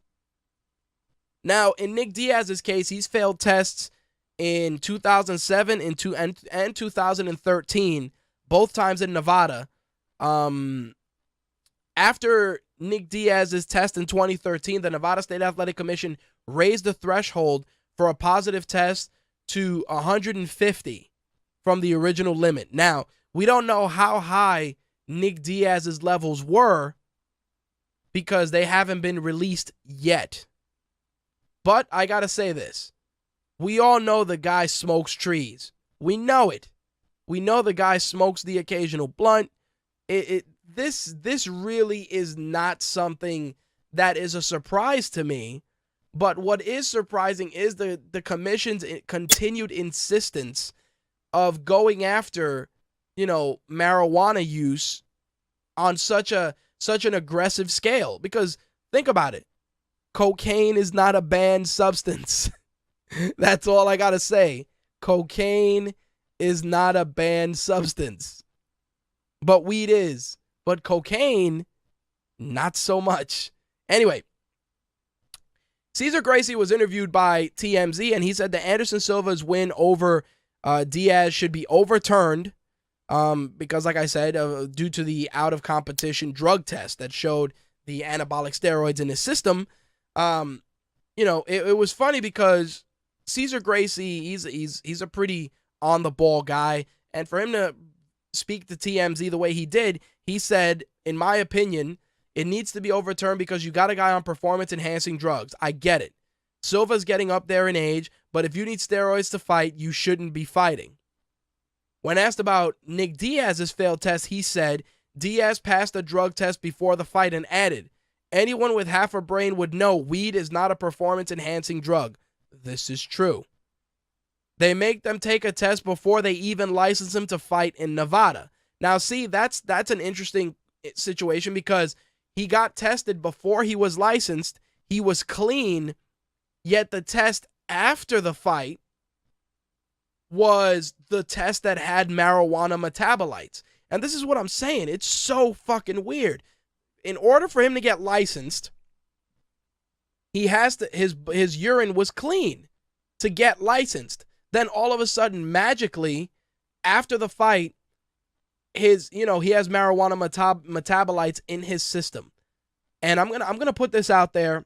Now, in Nick Diaz's case, he's failed tests in 2007 and 2013, both times in Nevada. After Nick Diaz's test in 2013, the Nevada State Athletic Commission raised the threshold for a positive test to 150 from the original limit. Now, we don't know how high Nick Diaz's levels were because they haven't been released yet. But I gotta say this. We all know the guy smokes trees. We know it. We know the guy smokes the occasional blunt. This really is not something that is a surprise to me. But what is surprising is the commission's continued insistence of going after, you know, marijuana use on such an aggressive scale. Because think about it. Cocaine is not a banned substance. That's all I gotta say. Cocaine is not a banned substance. But weed is. But cocaine, not so much. Anyway, Cesar Gracie was interviewed by TMZ, and he said that Anderson Silva's win over Diaz should be overturned because like I said, due to the out of competition drug test that showed the anabolic steroids in his system, it was funny because Cesar Gracie, he's a pretty on the ball guy, and for him to speak to TMZ the way he did, he said, in my opinion, it needs to be overturned because you got a guy on performance enhancing drugs. I get it. Silva's getting up there in age, but if you need steroids to fight, you shouldn't be fighting. When asked about Nick Diaz's failed test, he said, Diaz passed a drug test before the fight and added, anyone with half a brain would know weed is not a performance-enhancing drug. This is true. They make them take a test before they even license him to fight in Nevada. Now, see, that's an interesting situation because he got tested before he was licensed. He was clean, yet the test after the fight was the test that had marijuana metabolites. And this is what I'm saying. It's so fucking weird. In order for him to get licensed, he has to, his urine was clean to get licensed. Then all of a sudden, magically, after the fight, he has marijuana metabolites in his system. And I'm gonna put this out there,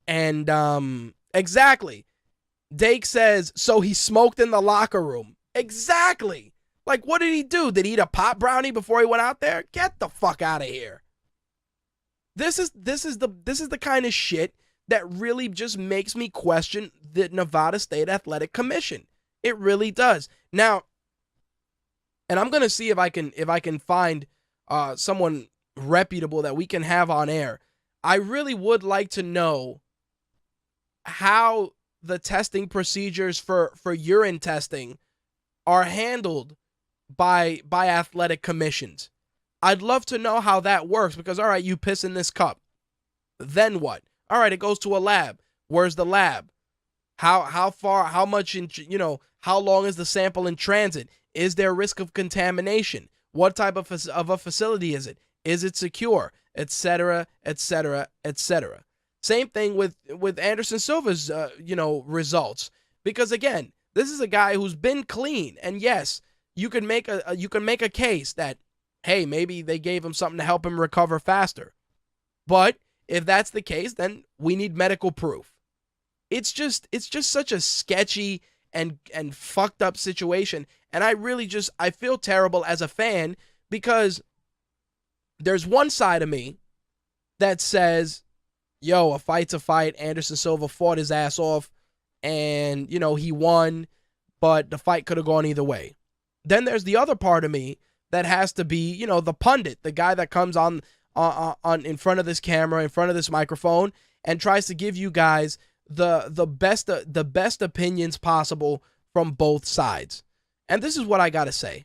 and exactly. Dake says, so he smoked in the locker room. Exactly. Like, what did he do? Did he eat a pot brownie before he went out there? Get the fuck out of here. This is the kind of shit that really just makes me question the Nevada State Athletic Commission. It really does. Now, and I'm gonna see if I can find someone reputable that we can have on air. I really would like to know how the testing procedures for urine testing are handled by athletic commissions. I'd love to know how that works because, all right, you piss in this cup. Then what? All right, it goes to a lab. Where's the lab? How far, how much, how long is the sample in transit? Is there risk of contamination? What type of a facility is it? Is it secure? Etc., etc., etc. Same thing with Anderson Silva's, results. Because again, this is a guy who's been clean, and yes, you can make a case that, hey, maybe they gave him something to help him recover faster. But if that's the case, then we need medical proof. It's just such a sketchy and fucked up situation, and I feel terrible as a fan because there's one side of me that says, yo, a fight's a fight. Anderson Silva fought his ass off and, he won, but the fight could have gone either way. Then there's the other part of me that has to be, the pundit, the guy that comes on in front of this camera, in front of this microphone, and tries to give you guys the best opinions possible from both sides. And this is what I got to say.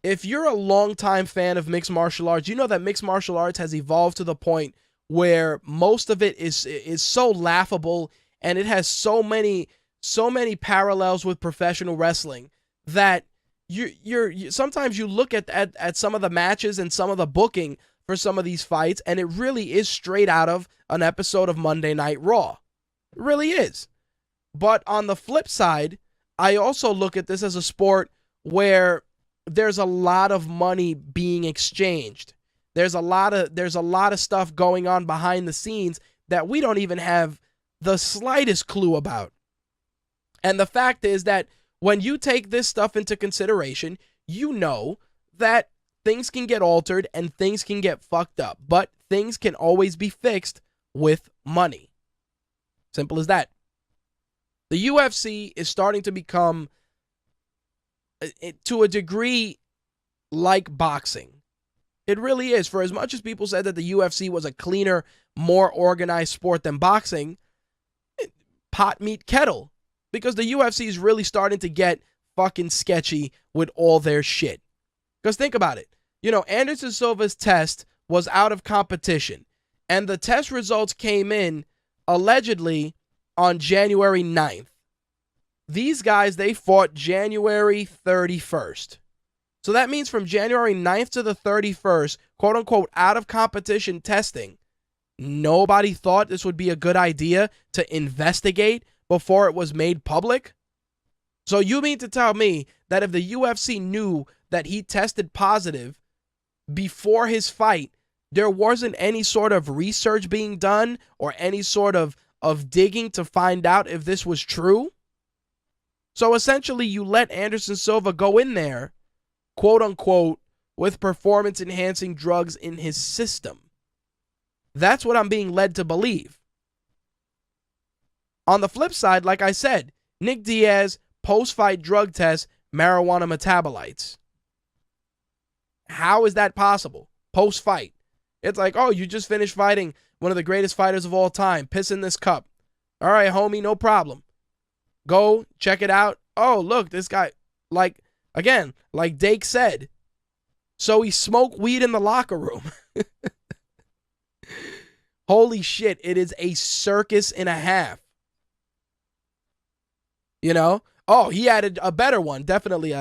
If you're a longtime fan of mixed martial arts, you know that mixed martial arts has evolved to the point where most of it is so laughable, and it has so many parallels with professional wrestling that you sometimes you look at some of the matches and some of the booking for some of these fights, and it really is straight out of an episode of Monday Night Raw. It really is. But on the flip side, I also look at this as a sport where there's a lot of money being exchanged. There's a lot of stuff going on behind the scenes that we don't even have the slightest clue about. And the fact is that when you take this stuff into consideration, you know that things can get altered and things can get fucked up, but things can always be fixed with money. Simple as that. The UFC is starting to become, to a degree, like boxing. It really is. For as much as people said that the UFC was a cleaner, more organized sport than boxing, pot meet kettle. Because the UFC is really starting to get fucking sketchy with all their shit. Because think about it. Anderson Silva's test was out of competition. And the test results came in, allegedly, on January 9th. These guys, they fought January 31st. So that means from January 9th to the 31st, quote unquote, out of competition testing, nobody thought this would be a good idea to investigate before it was made public? So you mean to tell me that if the UFC knew that he tested positive before his fight, there wasn't any sort of research being done or any sort of digging to find out if this was true? So essentially, you let Anderson Silva go in there, quote unquote, with performance-enhancing drugs in his system. That's what I'm being led to believe. On the flip side, like I said, Nick Diaz, post-fight drug test, marijuana metabolites. How is that possible? Post-fight. It's like, oh, you just finished fighting one of the greatest fighters of all time. Piss in this cup. All right, homie, no problem. Go, check it out. Oh, look, this guy, like, again, like Dake said, so he smoked weed in the locker room. Holy shit, it is a circus and a half. You know? Oh, he added a better one, definitely.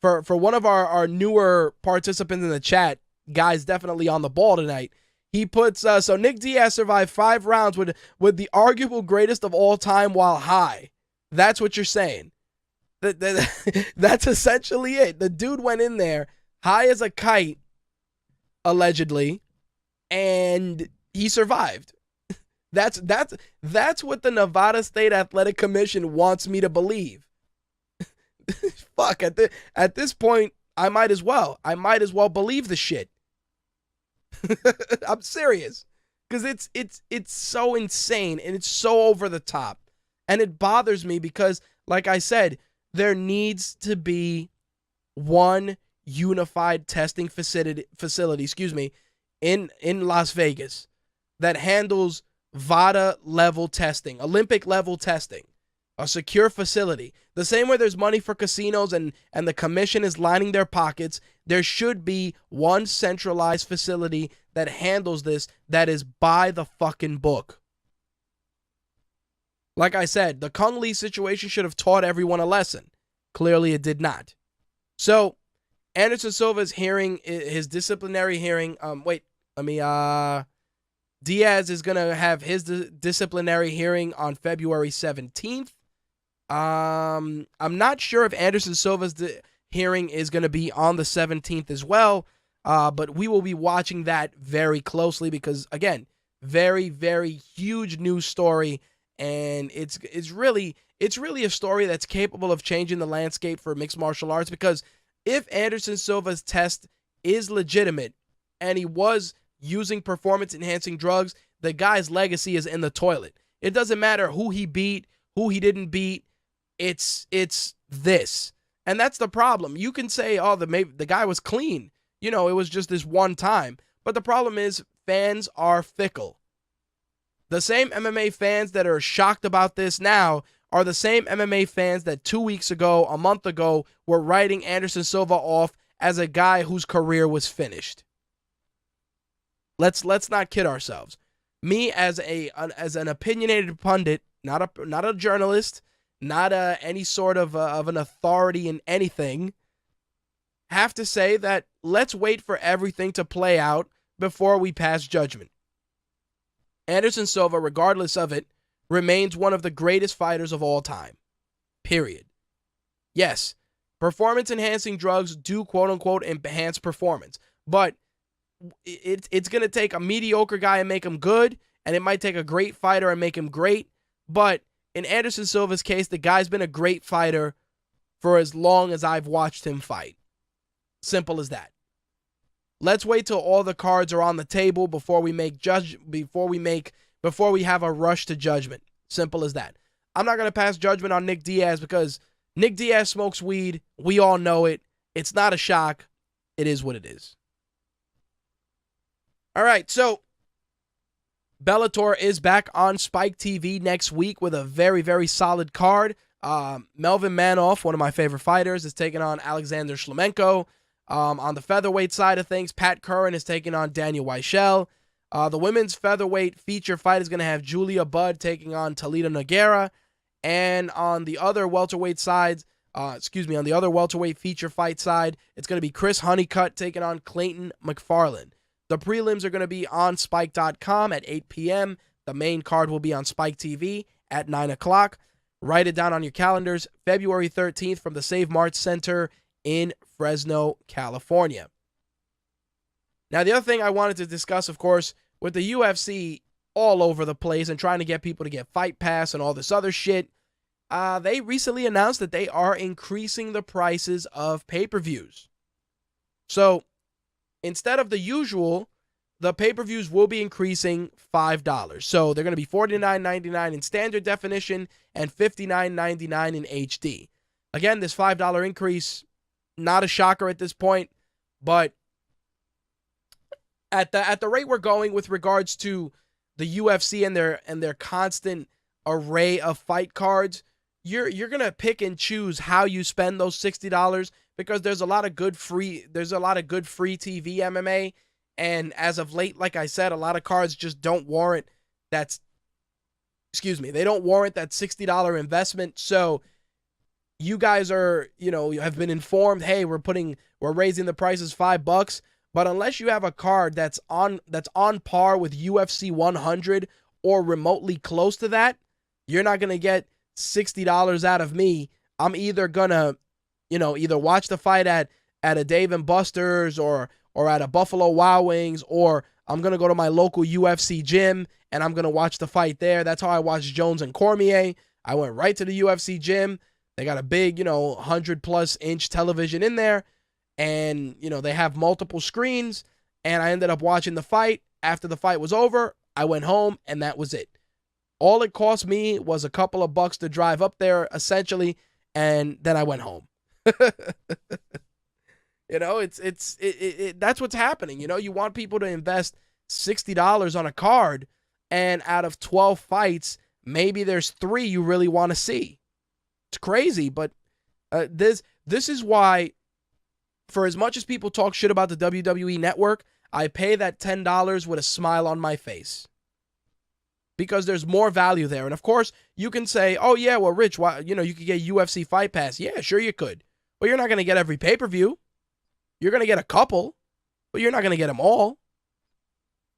For one of our newer participants in the chat, guys definitely on the ball tonight, he puts, so Nick Diaz survived 5 rounds with the arguable greatest of all time while high. That's what you're saying. That's essentially it. The dude went in there high as a kite, allegedly, and he survived. That's what the Nevada State Athletic Commission wants me to believe. Fuck, at this point, I might as well believe the shit. I'm serious. Because it's so insane and it's so over the top. And it bothers me because, like I said, there needs to be one unified testing facility, in Las Vegas that handles VADA level testing, Olympic level testing, a secure facility. The same way there's money for casinos and the commission is lining their pockets, there should be one centralized facility that handles this that is by the fucking book. Like I said, the Kung Lee situation should have taught everyone a lesson. Clearly it did not. So, Anderson Silva's hearing, his disciplinary hearing, Diaz is going to have his disciplinary hearing on February 17th. I'm not sure if Anderson Silva's hearing is going to be on the 17th as well, but we will be watching that very closely because, again, very, very huge news story, and it's really a story that's capable of changing the landscape for mixed martial arts because if Anderson Silva's test is legitimate and he was using performance-enhancing drugs, the guy's legacy is in the toilet. It doesn't matter who he beat, who he didn't beat. It's this. And that's the problem. You can say, oh, the guy was clean. You know, it was just this one time. But the problem is fans are fickle. The same MMA fans that are shocked about this now are the same MMA fans that 2 weeks ago, a month ago, were writing Anderson Silva off as a guy whose career was finished. Let's not kid ourselves. Me as an opinionated pundit, not a journalist, not any sort of an authority in anything, have to say that let's wait for everything to play out before we pass judgment. Anderson Silva, regardless of it, remains one of the greatest fighters of all time. Period. Yes, performance-enhancing drugs do quote-unquote enhance performance, but it's going to take a mediocre guy and make him good, and it might take a great fighter and make him great, but in Anderson Silva's case, the guy's been a great fighter for as long as I've watched him fight. Simple as that. Let's wait till all the cards are on the table before we have a rush to judgment. Simple as that. I'm not going to pass judgment on Nick Diaz because Nick Diaz smokes weed. We all know it. It's not a shock. It is what it is. All right, so Bellator is back on Spike TV next week with a very, very solid card. Melvin Manoff, one of my favorite fighters, is taking on Alexander Shlemenko. On the featherweight side of things, Pat Curran is taking on Daniel Weichel. The women's featherweight feature fight is going to have Julia Budd taking on Talita Nogueira. And on the other welterweight sides, on the other welterweight feature fight side, it's going to be Chris Honeycutt taking on Clayton McFarland. The prelims are going to be on Spike.com at 8 p.m. The main card will be on Spike TV at 9 o'clock. Write it down on your calendars. February 13th from the Save Mart Center in Fresno, California. Now, the other thing I wanted to discuss, of course, with the UFC all over the place and trying to get people to get Fight Pass and all this other shit, they recently announced that they are increasing the prices of pay-per-views. So, instead of the usual, the pay-per-views will be increasing $5. So, they're going to be $49.99 in standard definition and $59.99 in HD. Again, this $5 increase, not a shocker at this point, but at the rate we're going with regards to the UFC and their constant array of fight cards, you're gonna pick and choose how you spend those $60 because there's a lot of good free TV MMA, and as of late, like I said, a lot of cards just don't warrant they don't warrant that $60 investment. So you guys are, have been informed, hey, we're raising the prices $5, but unless you have a card that's on par with UFC 100 or remotely close to that, you're not gonna get $60 out of me. I'm either gonna, either watch the fight at a Dave and Buster's or at a Buffalo Wild Wings, or I'm gonna go to my local UFC gym and I'm gonna watch the fight there. That's how I watched Jones and Cormier. I went right to the UFC gym. They got a big, 100+ inch television in there, and they have multiple screens. And I ended up watching the fight. After the fight was over, I went home, and that was it. All it cost me was a couple of bucks to drive up there, essentially, and then I went home. That's what's happening. You want people to invest $60 on a card, and out of 12 fights, maybe there's 3 you really want to see. It's crazy, but this is why, for as much as people talk shit about the WWE Network, I pay that $10 with a smile on my face. Because there's more value there. And of course, you can say, oh yeah, well, Rich, why, you could get UFC Fight Pass. Yeah, sure you could. But you're not going to get every pay-per-view. You're going to get a couple, but you're not going to get them all.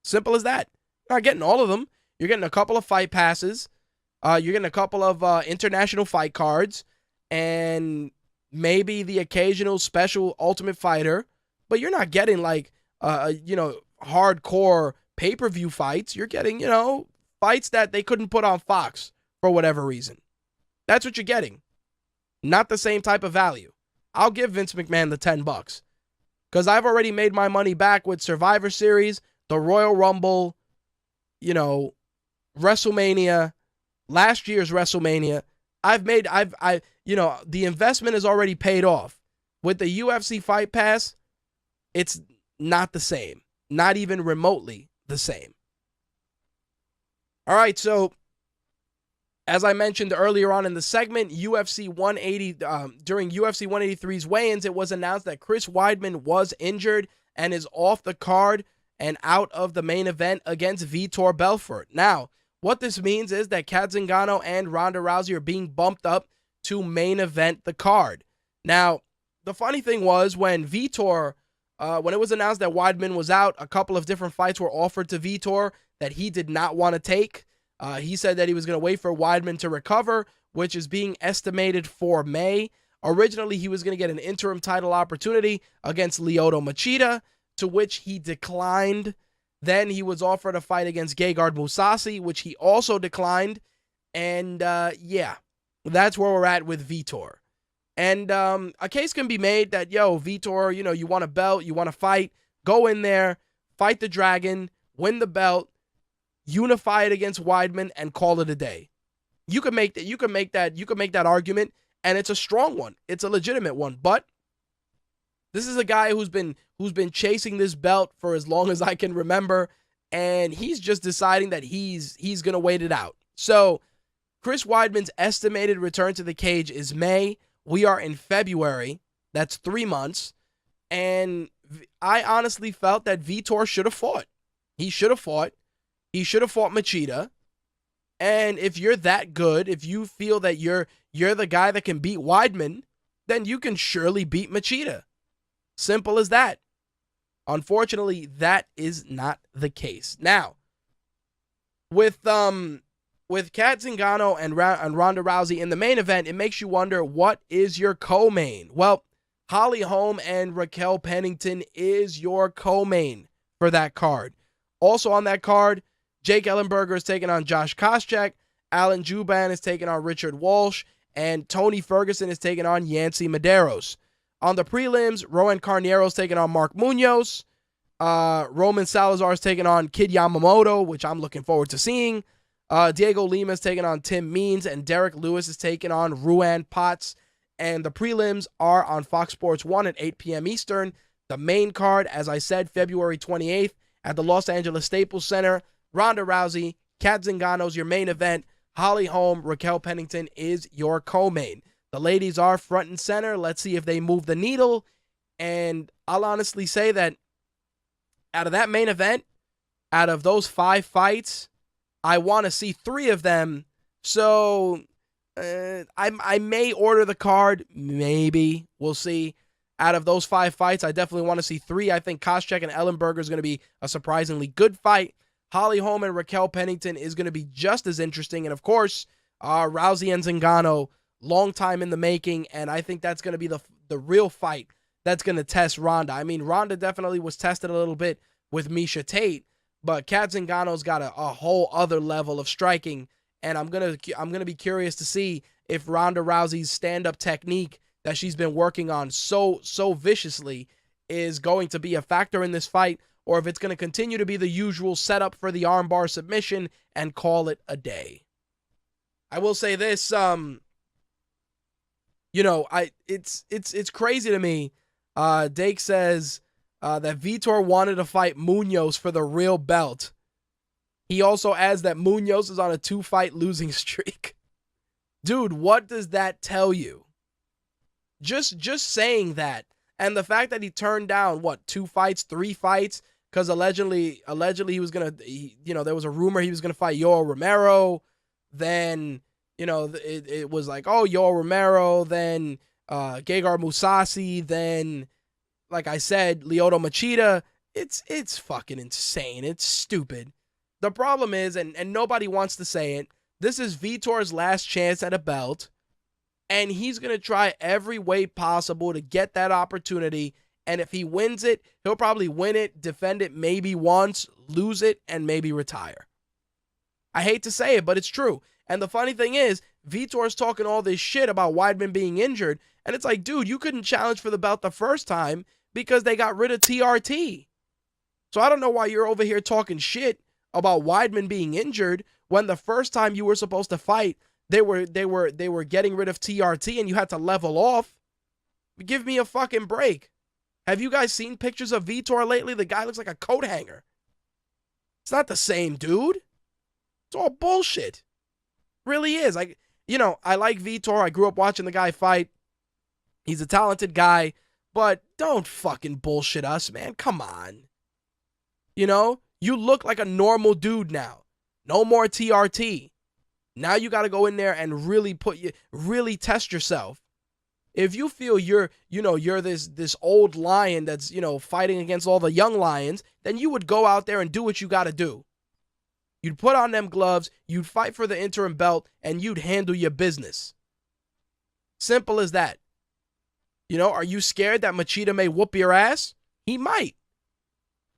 Simple as that. You're not getting all of them. You're getting a couple of Fight Passes. You're getting a couple of international fight cards. And maybe the occasional special Ultimate Fighter. But you're not getting hardcore pay-per-view fights. You're getting, fights that they couldn't put on Fox for whatever reason. That's what you're getting. Not the same type of value. I'll give Vince McMahon the $10 because I've already made my money back with Survivor Series, the Royal Rumble, WrestleMania, last year's WrestleMania. The investment is already paid off. With the UFC Fight Pass, it's not the same. Not even remotely the same. All right, so as I mentioned earlier on in the segment, UFC 180 during UFC 183's weigh-ins, it was announced that Chris Weidman was injured and is off the card and out of the main event against Vitor Belfort. Now, what this means is that Kat Zingano and Ronda Rousey are being bumped up to main event the card. Now, the funny thing was when Vitor, when it was announced that Weidman was out, a couple of different fights were offered to Vitor that he did not want to take. He said that he was going to wait for Weidman to recover, which is being estimated for May. Originally, he was going to get an interim title opportunity against Lyoto Machida, to which he declined. Then he was offered a fight against Gegard Mousasi, which he also declined. And that's where we're at with Vitor. And a case can be made that, Vitor, you want a belt, you want to fight, go in there, fight the dragon, win the belt, unify it against Weidman, and call it a day. You can make that argument, and it's a strong one. It's a legitimate one. But this is a guy who's been chasing this belt for as long as I can remember, and he's just deciding that he's gonna wait it out. So Chris Weidman's estimated return to the cage is May. We are in February. That's 3 months. And I honestly felt that Vitor should have fought. He should have fought. He should have fought Machida. And if you're that good, if you feel that you're the guy that can beat Weidman, then you can surely beat Machida. Simple as that. Unfortunately, that is not the case. Now, with with Kat Zingano and Ronda Rousey in the main event, it makes you wonder, what is your co-main? Well, Holly Holm and Raquel Pennington is your co-main for that card. Also on that card, Jake Ellenberger is taking on Josh Koscheck, Alan Juban is taking on Richard Walsh, and Tony Ferguson is taking on Yancy Medeiros. On the prelims, Rowan Carneiro is taking on Mark Munoz. Roman Salazar is taking on Kid Yamamoto, which I'm looking forward to seeing. Diego Lima is taking on Tim Means, and Derek Lewis is taking on Ruan Potts. And the prelims are on Fox Sports 1 at 8 p.m. Eastern. The main card, as I said, February 28th at the Los Angeles Staples Center. Ronda Rousey, Kat Zingano's your main event. Holly Holm, Raquel Pennington is your co-main. The ladies are front and center. Let's see if they move the needle. And I'll honestly say that out of that main event, out of those 5 fights, I want to see 3 of them. So I may order the card. Maybe. We'll see. Out of those 5 fights, I definitely want to see 3. I think Koscheck and Ellenberger is going to be a surprisingly good fight. Holly Holm and Raquel Pennington is going to be just as interesting. And, of course, Rousey and Zingano, long time in the making. And I think that's going to be the real fight that's going to test Ronda. I mean, Ronda definitely was tested a little bit with Miesha Tate. But Kat Zingano's got a whole other level of striking. And I'm gonna be curious to see if Ronda Rousey's stand-up technique that she's been working on so viciously is going to be a factor in this fight, or if it's going to continue to be the usual setup for the armbar submission and call it a day. I will say this, it's crazy to me. Dake says that Vitor wanted to fight Munoz for the real belt. He also adds that Munoz is on a 2-fight losing streak. Dude, what does that tell you? Just saying that, and the fact that he turned down 2 fights, 3 fights, because allegedly he was gonna, there was a rumor he was gonna fight Yoel Romero. Then it was like, oh, Yoel Romero, then Gegard Mousasi, then, like I said, Lyoto Machida. It's fucking insane. It's stupid. The problem is, and nobody wants to say it, this is Vitor's last chance at a belt, and he's going to try every way possible to get that opportunity, and if he wins it, he'll probably win it, defend it maybe once, lose it, and maybe retire. I hate to say it, but it's true. And the funny thing is, Vitor's talking all this shit about Weidman being injured, and it's like, dude, you couldn't challenge for the belt the first time because they got rid of TRT. So I don't know why you're over here talking shit about Weidman being injured when the first time you were supposed to fight, they were getting rid of TRT and you had to level off. Give me a fucking break. Have you guys seen pictures of Vitor lately? The guy looks like a coat hanger. It's not the same dude. It's all bullshit. Really is. I like Vitor. I grew up watching the guy fight. He's a talented guy, but don't fucking bullshit us, man. Come on. You look like a normal dude now. No more TRT. Now you got to go in there and really test yourself. If you feel you're this old lion that's, fighting against all the young lions, then you would go out there and do what you got to do. You'd put on them gloves, you'd fight for the interim belt, and you'd handle your business. Simple as that. Are you scared that Machida may whoop your ass? He might.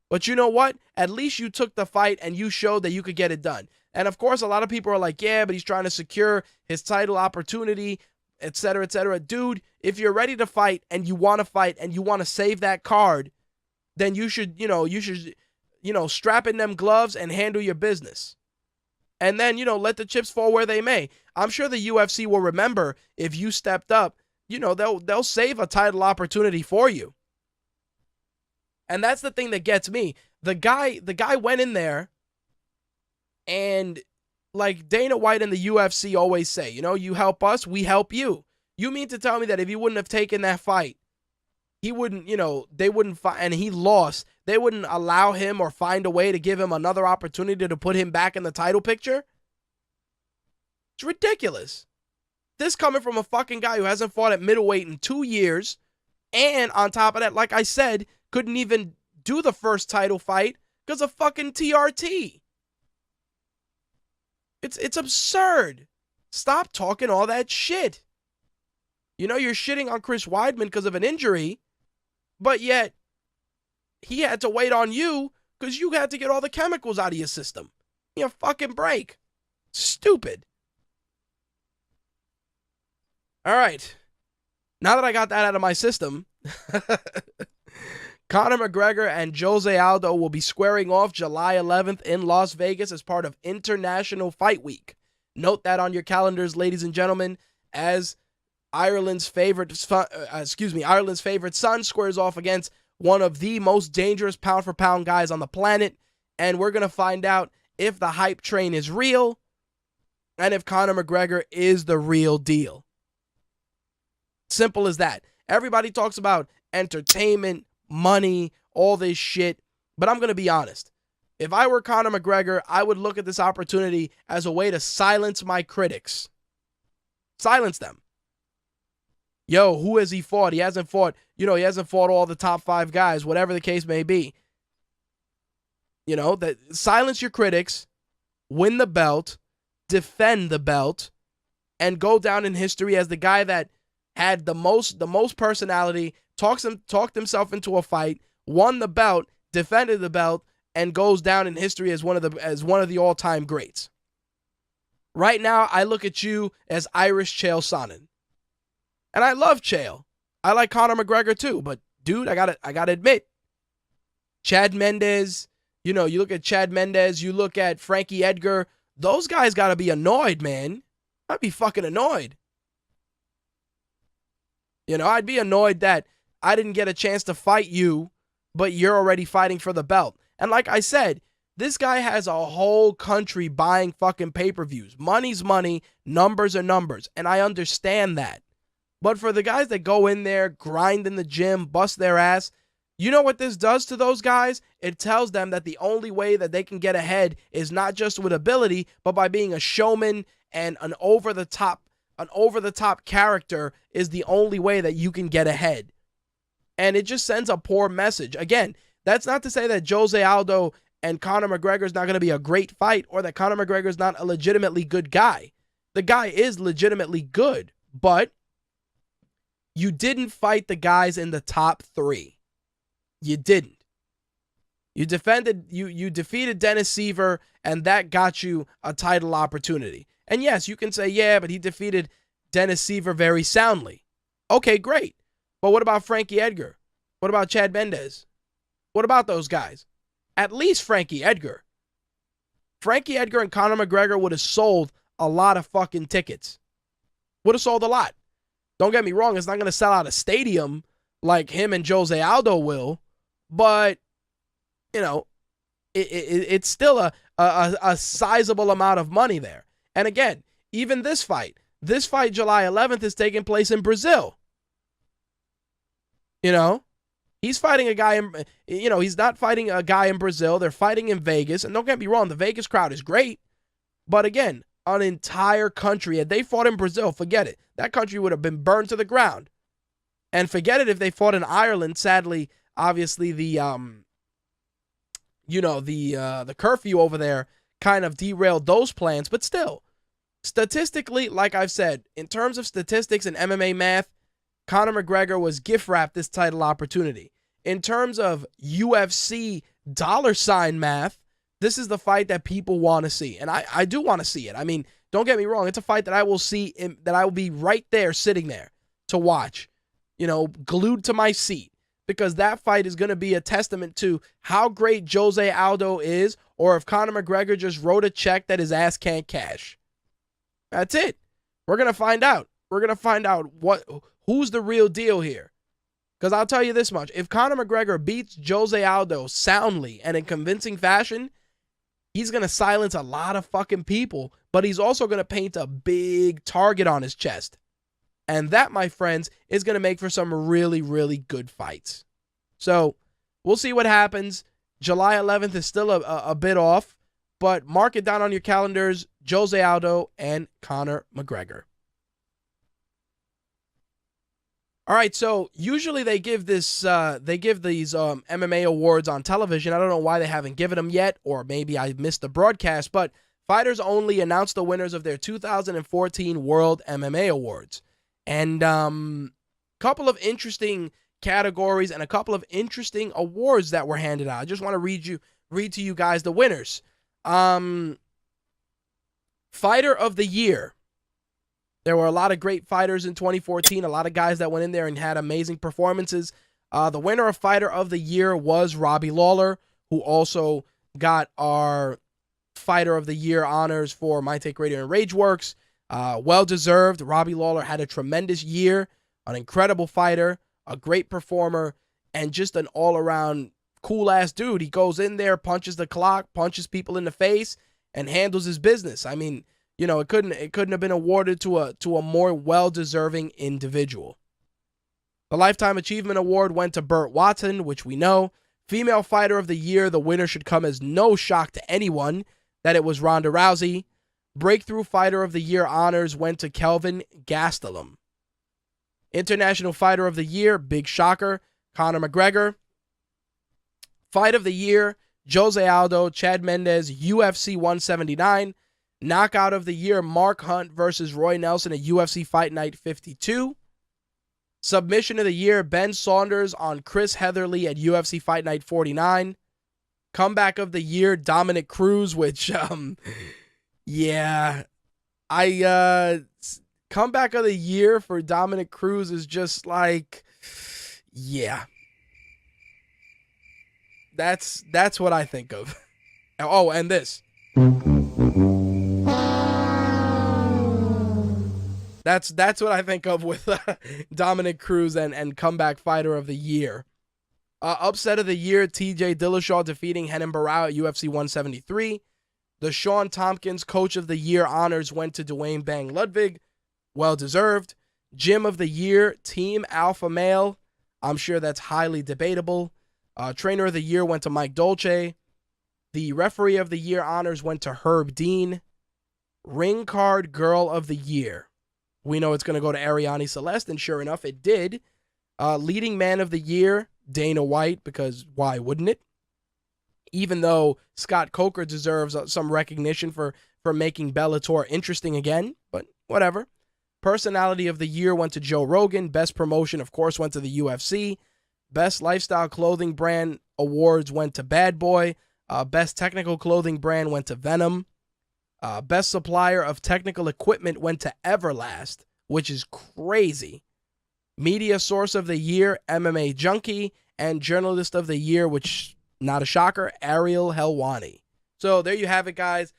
But you know what? At least you took the fight and you showed that you could get it done. And of course, a lot of people are like, yeah, but he's trying to secure his title opportunity, etc., etc. Dude, if you're ready to fight and you want to save that card, then you should strap in them gloves and handle your business. And then, let the chips fall where they may. I'm sure the UFC will remember if you stepped up, they'll save a title opportunity for you. And that's the thing that gets me. The guy went in there, and like Dana White and the UFC always say, you help us, we help you. You mean to tell me that if he wouldn't have taken that fight, he wouldn't, they wouldn't fight, and he lost, they wouldn't allow him or find a way to give him another opportunity to put him back in the title picture? It's ridiculous. This coming from a fucking guy who hasn't fought at middleweight in 2 years, and on top of that, like I said, couldn't even do the first title fight because of fucking TRT. It's absurd. Stop talking all that shit. You know, you're shitting on Chris Weidman because of an injury, but yet he had to wait on you because you had to get all the chemicals out of your system. You fucking break. Stupid. All right. Now that I got that out of my system, Conor McGregor and Jose Aldo will be squaring off July 11th in Las Vegas as part of International Fight Week. Note that on your calendars, ladies and gentlemen, as Ireland's favorite son squares off against one of the most dangerous pound-for-pound guys on the planet, and we're going to find out if the hype train is real and if Conor McGregor is the real deal. Simple as that. Everybody talks about entertainment, money, all this shit, but I'm going to be honest. If I were Conor McGregor, I would look at this opportunity as a way to silence my critics. Silence them. Yo, who has he fought? He hasn't fought all the top 5 guys, whatever the case may be. You know, that silence your critics, win the belt, defend the belt, and go down in history as the guy that had the most personality, talked himself into a fight, won the belt, defended the belt, and goes down in history as one of the all-time greats. Right now, I look at you as Irish Chael Sonnen. And I love Chael. I like Conor McGregor too, but dude, I gotta admit, Chad Mendes, you look at Chad Mendes, you look at Frankie Edgar, those guys gotta be annoyed, man. I'd be fucking annoyed. I'd be annoyed that I didn't get a chance to fight you, but you're already fighting for the belt. And like I said, this guy has a whole country buying fucking pay-per-views. Money's money, numbers are numbers, and I understand that. But for the guys that go in there, grind in the gym, bust their ass, you know what this does to those guys? It tells them that the only way that they can get ahead is not just with ability, but by being a showman and an over-the-top character is the only way that you can get ahead. And it just sends a poor message. Again, that's not to say that Jose Aldo and Conor McGregor is not going to be a great fight or that Conor McGregor is not a legitimately good guy. The guy is legitimately good, but you didn't fight the guys in the top 3. You didn't. You defeated Dennis Siver, and that got you a title opportunity. And yes, you can say, yeah, but he defeated Dennis Siver very soundly. Okay, great. But what about Frankie Edgar? What about Chad Mendes? What about those guys? At least Frankie Edgar. Frankie Edgar and Conor McGregor would have sold a lot of fucking tickets. Would have sold a lot. Don't get me wrong, it's not going to sell out a stadium like him and Jose Aldo will, but, it's still a sizable amount of money there. And again, even this fight July 11th is taking place in Brazil. He's fighting a guy he's not fighting a guy in Brazil. They're fighting in Vegas. And don't get me wrong, the Vegas crowd is great. But again, an entire country, had they fought in Brazil, forget it. That country would have been burned to the ground. And forget it if they fought in Ireland. Sadly, obviously the curfew over there kind of derailed those plans. But still, statistically, like I've said, in terms of statistics and MMA math, Conor McGregor was gift-wrapped this title opportunity. In terms of UFC dollar sign math, this is the fight that people want to see. And I do want to see it. I mean, don't get me wrong. It's a fight that I will see, that I will be right there sitting there to watch, glued to my seat. Because that fight is going to be a testament to how great Jose Aldo is, or if Conor McGregor just wrote a check that his ass can't cash. That's it. We're going to find out. We're going to find out who's the real deal here. Because I'll tell you this much. If Conor McGregor beats Jose Aldo soundly and in convincing fashion, he's going to silence a lot of fucking people, but he's also going to paint a big target on his chest. And that, my friends, is going to make for some really, really good fights. So we'll see what happens. July 11th is still a bit off, but mark it down on your calendars, Jose Aldo and Conor McGregor. All right, so usually they give these MMA awards on television. I don't know why they haven't given them yet, or maybe I missed the broadcast, but Fighters Only announced the winners of their 2014 World MMA Awards. And couple of interesting categories and a couple of interesting awards that were handed out. I just want to read to you guys the winners. Fighter of the Year. There were a lot of great fighters in 2014, a lot of guys that went in there and had amazing performances. The winner of Fighter of the Year was Robbie Lawler, who also got our Fighter of the Year honors for My Take Radio and Rageworks. Well-deserved. Robbie Lawler had a tremendous year, an incredible fighter, a great performer, and just an all-around cool-ass dude. He goes in there, punches the clock, punches people in the face, and handles his business. I mean, you know, it couldn't have been awarded to a more well-deserving individual. The Lifetime Achievement Award went to Burt Watson, which we know. Female Fighter of the Year, the winner should come as no shock to anyone that it was Ronda Rousey. Breakthrough Fighter of the Year honors went to Kelvin Gastelum. International Fighter of the Year, big shocker, Conor McGregor. Fight of the Year, Jose Aldo, Chad Mendes, UFC 179. Knockout of the Year, Mark Hunt versus Roy Nelson at UFC Fight Night 52. Submission of the Year, Ben Saunders on Chris Heatherly at UFC Fight Night 49. Comeback of the Year, Dominic Cruz, which, comeback of the year for Dominic Cruz is just like, yeah. That's what I think of. Oh, and this. That's what I think of with Dominic Cruz and comeback fighter of the year. Upset of the year, TJ Dillashaw defeating Renan Barão at UFC 173. The Sean Tompkins Coach of the Year honors went to Dwayne Bang Ludwig. Well-deserved. Gym of the Year, Team Alpha Male. I'm sure that's highly debatable. Trainer of the Year went to Mike Dolce. The Referee of the Year honors went to Herb Dean. Ring Card Girl of the Year. We know it's going to go to Ariane Celeste, and sure enough, it did. Leading Man of the Year, Dana White, because why wouldn't it? Even though Scott Coker deserves some recognition for making Bellator interesting again, but whatever. Personality of the Year went to Joe Rogan. Best Promotion, of course, went to the UFC. Best Lifestyle Clothing Brand Awards went to Bad Boy. Best Technical Clothing Brand went to Venom. Best Supplier of Technical Equipment went to Everlast, which is crazy. Media Source of the Year, MMA Junkie. And Journalist of the Year, which, not a shocker, Ariel Helwani. So there you have it, guys.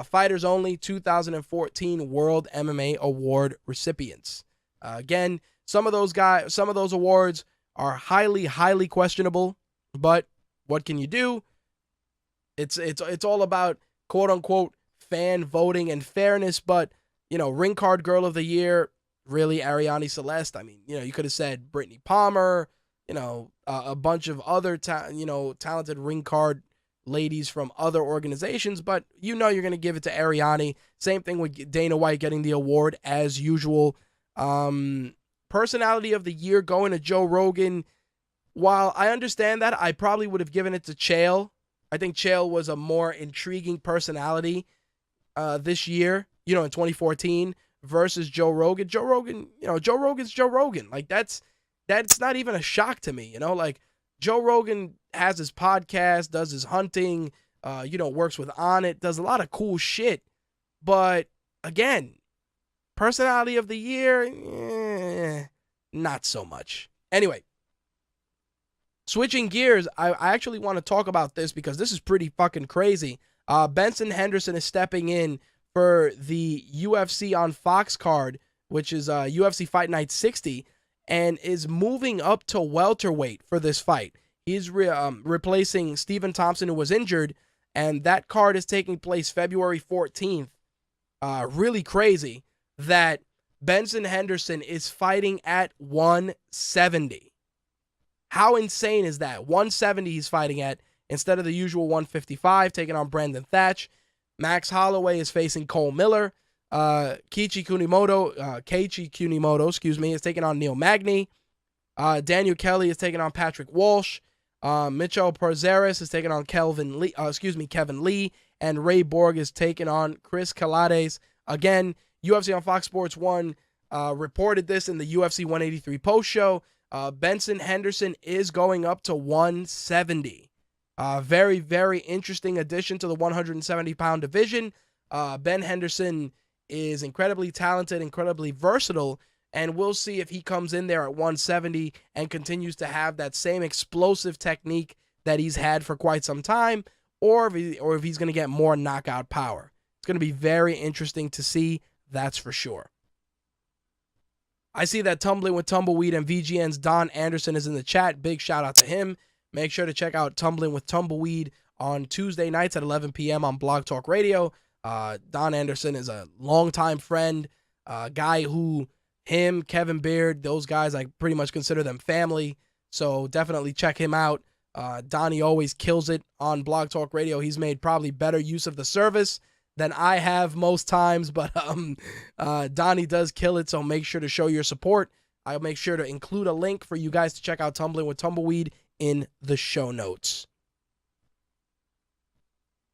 Fighters Only 2014 World MMA Award recipients. Again, some of those awards are highly questionable, but what can you do? It's all about quote unquote fan voting and fairness, but you know, Ring Card Girl of the Year, really Ariane Celeste. I mean, you know, you could have said Brittany Palmer, you know, a bunch of other talented ring card ladies from other organizations, but you know you're going to give it to Ariane. Same thing with Dana White getting the award as usual. Personality of the Year going to Joe Rogan. While I understand that, I probably would have given it to Chael. I think Chael was a more intriguing personality this year, you know, in 2014 versus Joe Rogan. Joe Rogan's Joe Rogan. Like that's not even a shock to me, you know, like Joe Rogan has his podcast, does his hunting, works with On It, does a lot of cool shit. But again, personality of the year, not so much. Anyway, switching gears, I actually want to talk about this because this is pretty fucking crazy. Benson Henderson is stepping in for the UFC on Fox card, which is UFC Fight Night 60, and is moving up to welterweight for this fight. He's replacing Stephen Thompson, who was injured, and that card is taking place February 14th. Really crazy that Benson Henderson is fighting at 170. How insane is that? 170 he's fighting at instead of the usual 155, taking on Brandon Thatch. Max Holloway is facing Cole Miller. Keiichi Kunimoto, is taking on Neil Magny. Daniel Kelly is taking on Patrick Walsh. Mitchell Parzaris is taking on Kevin Lee. and Ray Borg is taking on Chris Calades. Again, UFC on Fox Sports 1 reported this in the UFC 183 post show. Benson Henderson is going up to 170. Very, very interesting addition to the 170-pound division. Ben Henderson is incredibly talented, incredibly versatile, and we'll see if he comes in there at 170 and continues to have that same explosive technique that he's had for quite some time, or if he's going to get more knockout power. It's going to be very interesting to see, that's for sure. I see that Tumbling with Tumbleweed and VGN's Don Anderson is in the chat. Big shout out to him. Make sure to check out Tumbling with Tumbleweed on Tuesday nights at 11 p.m. on Blog Talk Radio. Don Anderson is a longtime friend, guy who him, Kevin Beard, those guys, I pretty much consider them family. So definitely check him out. Donnie always kills it on Blog Talk Radio. He's made probably better use of the service than I have most times, but Donnie does kill it, so make sure to show your support. I'll make sure to include a link for you guys to check out Tumbling with Tumbleweed in the show notes.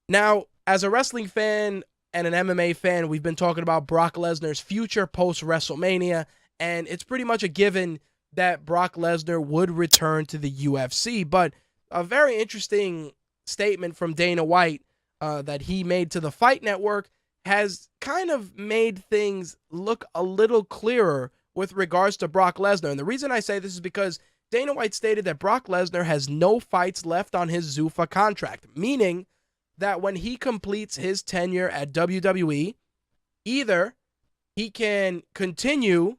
Now, as a wrestling fan and an MMA fan, we've been talking about Brock Lesnar's future post-WrestleMania, and it's pretty much a given that Brock Lesnar would return to the UFC, but a very interesting statement from Dana White that he made to the Fight Network has kind of made things look a little clearer with regards to Brock Lesnar. And the reason I say this is because Dana White stated that Brock Lesnar has no fights left on his Zuffa contract, meaning that when he completes his tenure at WWE, either he can continue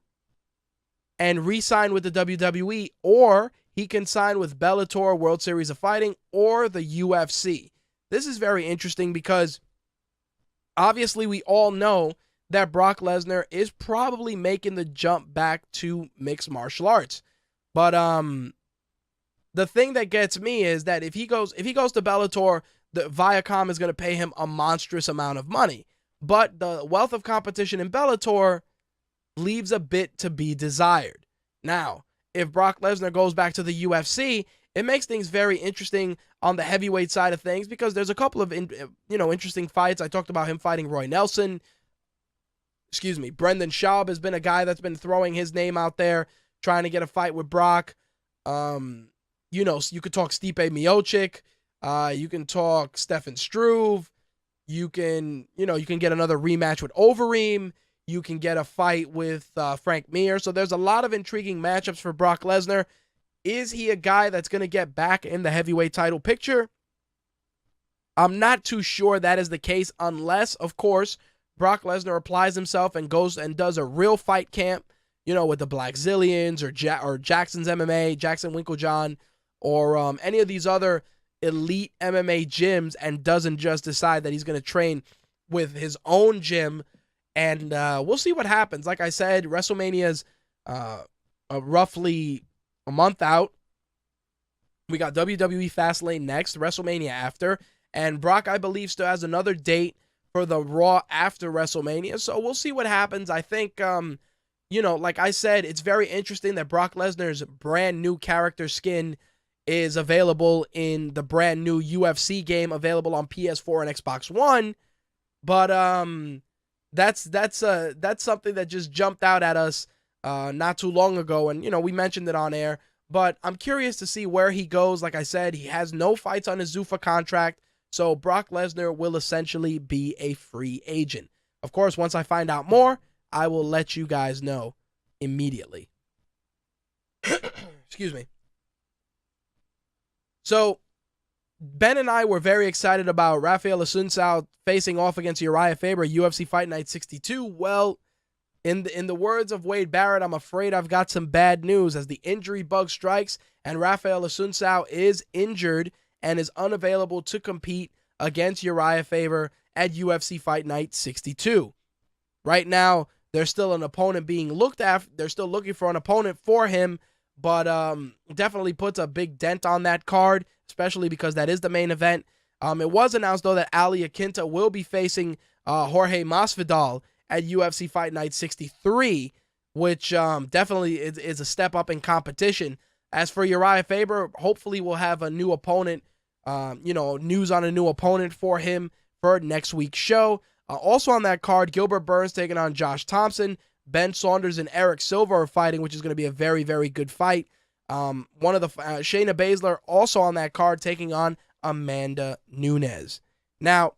and re-sign with the WWE, or he can sign with Bellator, World Series of Fighting, or the UFC. This is very interesting because obviously we all know that Brock Lesnar is probably making the jump back to mixed martial arts. But the thing that gets me is that if he goes to Bellator, the Viacom is going to pay him a monstrous amount of money. But the wealth of competition in Bellator leaves a bit to be desired. Now, if Brock Lesnar goes back to the UFC, it makes things very interesting on the heavyweight side of things because there's a couple of interesting fights. I talked about him fighting Roy Nelson. Brendan Schaub has been a guy that's been throwing his name out there, trying to get a fight with Brock. You could talk Stipe Miocic. You can talk Stefan Struve. You can get another rematch with Overeem. You can get a fight with Frank Mir. So there's a lot of intriguing matchups for Brock Lesnar. Is he a guy that's going to get back in the heavyweight title picture? I'm not too sure that is the case unless, of course, Brock Lesnar applies himself and goes and does a real fight camp, with the Black Zillions or Jackson's MMA, Jackson Winklejohn, or any of these other elite MMA gyms and doesn't just decide that he's going to train with his own gym. And we'll see what happens. Like I said, WrestleMania's roughly a month out. We got WWE Fastlane next, WrestleMania after, and Brock, I believe, still has another date for the Raw after WrestleMania, so we'll see what happens. I think, like I said, it's very interesting that Brock Lesnar's brand new character skin is available in the brand new UFC game available on PS4 and Xbox One, but that's something that just jumped out at us not too long ago, and we mentioned it on air, but I'm curious to see where he goes. Like I said, he has no fights on his Zuffa contract, so Brock Lesnar will essentially be a free agent. Of course, once I find out more, I will let you guys know immediately. Excuse me. So, Ben and I were very excited about Rafael Assunção facing off against Uriah Faber, UFC Fight Night 62. Well, in the words of Wade Barrett, I'm afraid I've got some bad news as the injury bug strikes and Rafael Assunção is injured and is unavailable to compete against Uriah Faber at UFC Fight Night 62. Right now, there's still an opponent being looked at. They're still looking for an opponent for him, but definitely puts a big dent on that card, especially because that is the main event. It was announced, though, that Iaquinta will be facing Jorge Masvidal at UFC Fight Night 63, which definitely is a step up in competition. As for Uriah Faber, hopefully we'll have a new opponent, news on a new opponent for him for next week's show. Also on that card, Gilbert Burns taking on Josh Thompson. Ben Saunders and Eric Silva are fighting, which is going to be a very, very good fight. Shayna Baszler also on that card taking on Amanda Nunes. Now,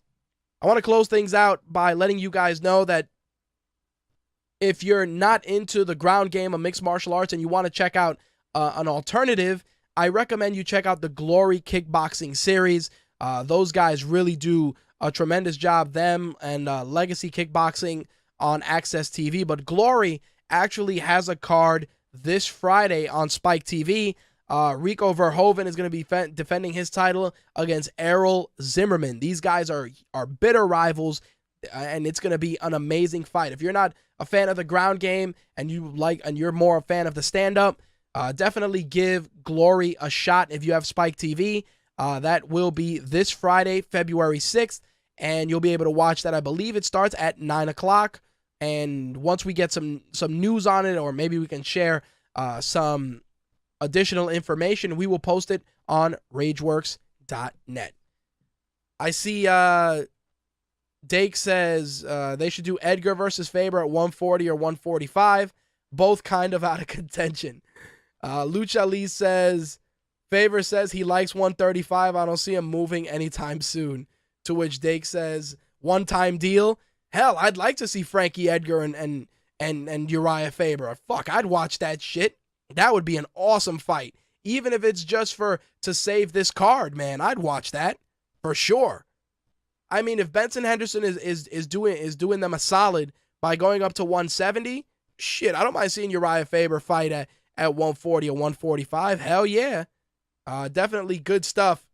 I want to close things out by letting you guys know that if you're not into the ground game of mixed martial arts and you want to check out an alternative, I recommend you check out the Glory Kickboxing series. Those guys really do a tremendous job, them and Legacy Kickboxing on Access TV. But Glory actually has a card this Friday on Spike TV. Rico Verhoeven is going to be defending his title against Errol Zimmerman. These guys are bitter rivals, and it's going to be an amazing fight. If you're not a fan of the ground game and you're more a fan of the stand-up, definitely give Glory a shot if you have Spike TV. That will be this Friday, February 6th, and you'll be able to watch that. I believe it starts at 9 o'clock, and once we get some news on it, or maybe we can share some additional information, we will post it on rageworks.net. I see Dake says they should do Edgar versus Faber at 140 or 145. Both kind of out of contention. Lucha Lee says, Faber says he likes 135. I don't see him moving anytime soon. To which Dake says, one-time deal? Hell, I'd like to see Frankie Edgar and Uriah Faber. Fuck, I'd watch that shit. That would be an awesome fight. Even if it's just to save this card, man, I'd watch that for sure. I mean, if Benson Henderson is doing them a solid by going up to 170, shit, I don't mind seeing Uriah Faber fight at 140 or 145. Hell yeah. Definitely good stuff.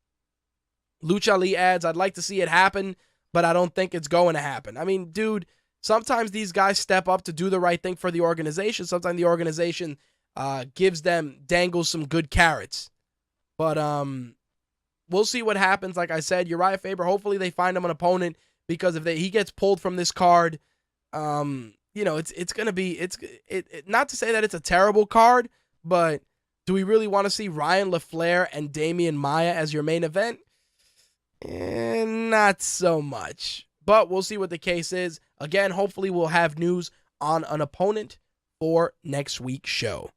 Lucha Lee adds, I'd like to see it happen, but I don't think it's going to happen. I mean, dude, sometimes these guys step up to do the right thing for the organization. Sometimes the organization dangles some good carrots. But we'll see what happens. Like I said, Uriah Faber, hopefully they find him an opponent, because if he gets pulled from this card, it's going to be, not to say that it's a terrible card, but do we really want to see Ryan LaFleur and Damian Maia as your main event? Not so much. But we'll see what the case is. Again, hopefully we'll have news on an opponent for next week's show.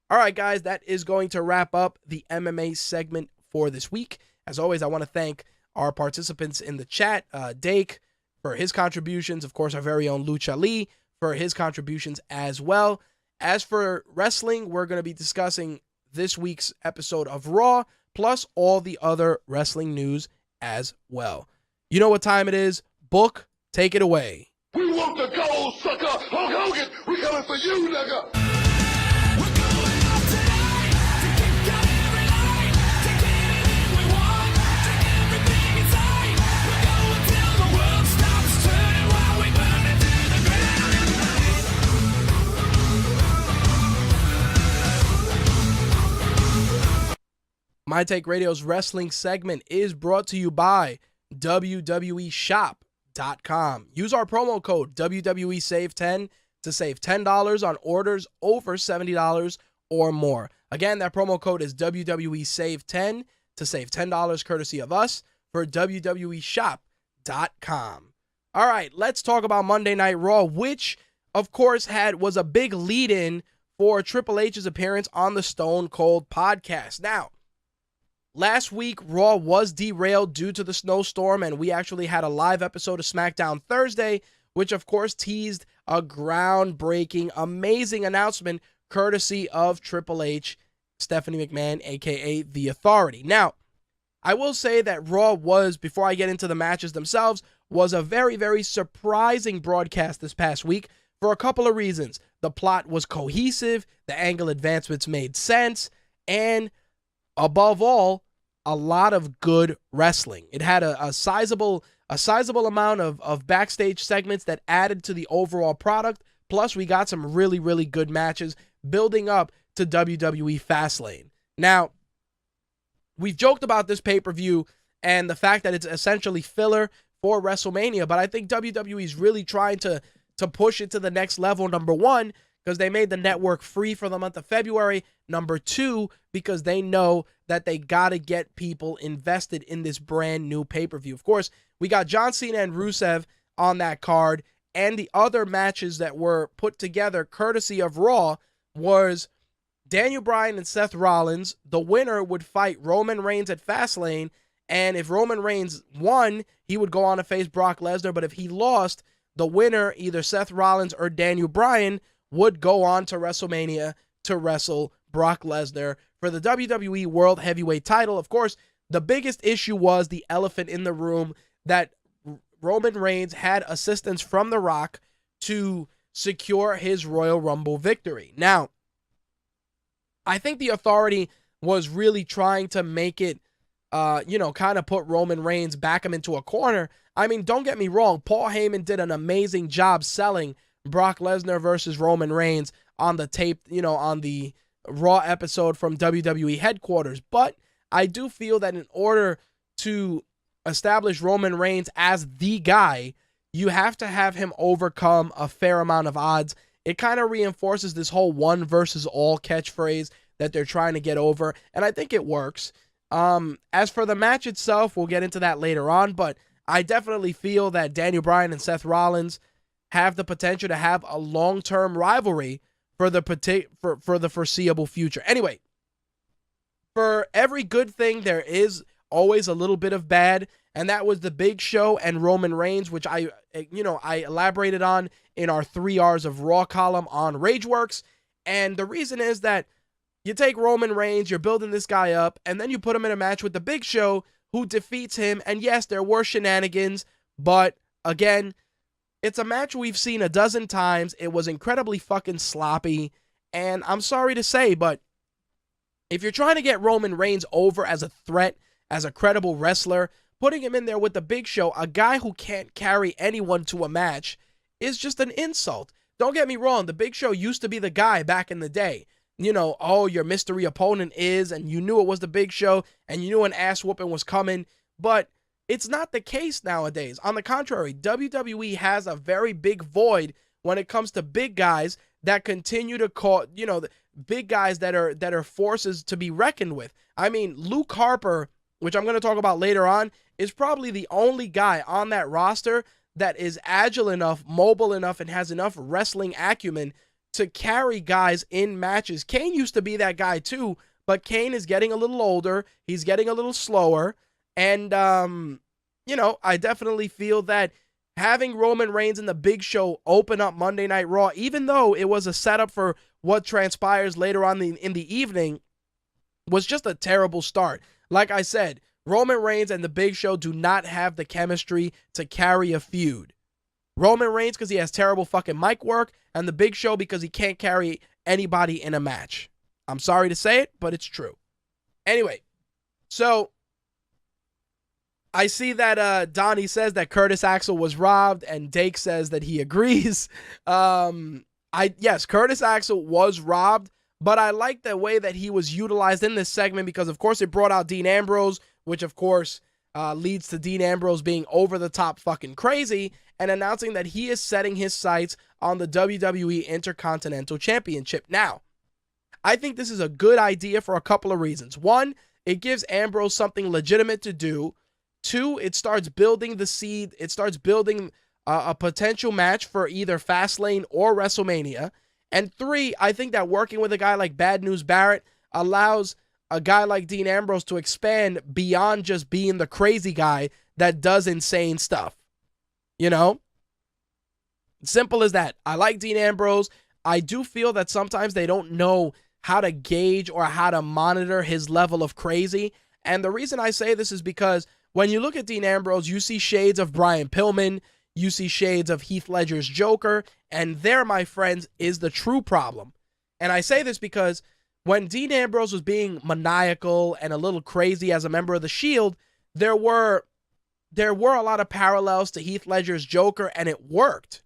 All right, guys, that is going to wrap up the MMA segment for this week. As always, I want to thank our participants in the chat. Dake for his contributions. Of course, our very own Lucha Lee for his contributions as well. As for wrestling, we're going to be discussing this week's episode of Raw, plus all the other wrestling news as well. You know what time it is. Book, take it away. We want the gold, sucker! Hulk Hogan, we coming for you, nigga! My Take Radio's wrestling segment is brought to you by WWE Shop.com. Use our promo code WWESAVE10 to save $10 on orders over $70 or more. Again, that promo code is WWESAVE10 to save $10 courtesy of us for WWE Shop.com. All right, let's talk about Monday Night Raw, which, of course, was a big lead-in for Triple H's appearance on the Stone Cold podcast. Now, last week, Raw was derailed due to the snowstorm, and we actually had a live episode of SmackDown Thursday, which, of course, teased a groundbreaking, amazing announcement courtesy of Triple H, Stephanie McMahon, a.k.a. The Authority. Now, I will say that Raw was, before I get into the matches themselves, was a very, very surprising broadcast this past week for a couple of reasons. The plot was cohesive, the angle advancements made sense, and above all, a lot of good wrestling. It had a sizable amount of backstage segments that added to the overall product. Plus, we got some really, really good matches building up to WWE Fastlane. Now, we've joked about this pay-per-view and the fact that it's essentially filler for WrestleMania, but I think WWE is really trying to push it to the next level, number one, because they made the network free for the month of February. Number 2, because they know that they got to get people invested in this brand new pay-per-view. Of course, we got John Cena and Rusev on that card, and the other matches that were put together courtesy of Raw was Daniel Bryan and Seth Rollins. The winner would fight Roman Reigns at Fastlane, and if Roman Reigns won, he would go on to face Brock Lesnar, but if he lost, the winner, either Seth Rollins or Daniel Bryan, would go on to WrestleMania to wrestle Brock Lesnar for the WWE World Heavyweight title. Of course, the biggest issue was the elephant in the room that Roman Reigns had assistance from The Rock to secure his Royal Rumble victory. Now, I think the Authority was really trying to make it, kind of put Roman Reigns, back him into a corner. I mean, don't get me wrong. Paul Heyman did an amazing job selling Brock Lesnar versus Roman Reigns on the tape, on the Raw episode from WWE headquarters. But I do feel that in order to establish Roman Reigns as the guy, you have to have him overcome a fair amount of odds. It kind of reinforces this whole one versus all catchphrase that they're trying to get over, and I think it works. As for the match itself, we'll get into that later on, but I definitely feel that Daniel Bryan and Seth Rollins have the potential to have a long-term rivalry for the foreseeable future. Anyway, for every good thing, there is always a little bit of bad, and that was the Big Show and Roman Reigns, which I elaborated on in our 3 hours of Raw column on Rageworks. And the reason is that you take Roman Reigns, you're building this guy up, and then you put him in a match with the Big Show, who defeats him. And yes, there were shenanigans, but again, it's a match we've seen a dozen times. It was incredibly fucking sloppy, and I'm sorry to say, but if you're trying to get Roman Reigns over as a threat, as a credible wrestler, putting him in there with the Big Show, a guy who can't carry anyone to a match, is just an insult. Don't get me wrong, the Big Show used to be the guy back in the day. Your mystery opponent is, and you knew it was the Big Show, and you knew an ass whooping was coming, but it's not the case nowadays. On the contrary, WWE has a very big void when it comes to big guys that continue to call, the big guys that are forces to be reckoned with. I mean, Luke Harper, which I'm going to talk about later on, is probably the only guy on that roster that is agile enough, mobile enough, and has enough wrestling acumen to carry guys in matches. Kane used to be that guy too, but Kane is getting a little older. He's getting a little slower. And, I definitely feel that having Roman Reigns and the Big Show open up Monday Night Raw, even though it was a setup for what transpires later on in the evening, was just a terrible start. Like I said, Roman Reigns and the Big Show do not have the chemistry to carry a feud. Roman Reigns because he has terrible fucking mic work, and the Big Show because he can't carry anybody in a match. I'm sorry to say it, but it's true. Anyway, so I see that Donnie says that Curtis Axel was robbed, and Dake says that he agrees. Yes, Curtis Axel was robbed, but I like the way that he was utilized in this segment because, of course, it brought out Dean Ambrose, which, of course, leads to Dean Ambrose being over the top fucking crazy and announcing that he is setting his sights on the WWE Intercontinental Championship. Now, I think this is a good idea for a couple of reasons. One, it gives Ambrose something legitimate to do. Two, it starts building the seed. It starts building a potential match for either Fastlane or WrestleMania. And three, I think that working with a guy like Bad News Barrett allows a guy like Dean Ambrose to expand beyond just being the crazy guy that does insane stuff. Simple as that. I like Dean Ambrose. I do feel that sometimes they don't know how to gauge or how to monitor his level of crazy. And the reason I say this is because when you look at Dean Ambrose, you see shades of Brian Pillman, you see shades of Heath Ledger's Joker, and there, my friends, is the true problem. And I say this because when Dean Ambrose was being maniacal and a little crazy as a member of the Shield, there were a lot of parallels to Heath Ledger's Joker, and it worked.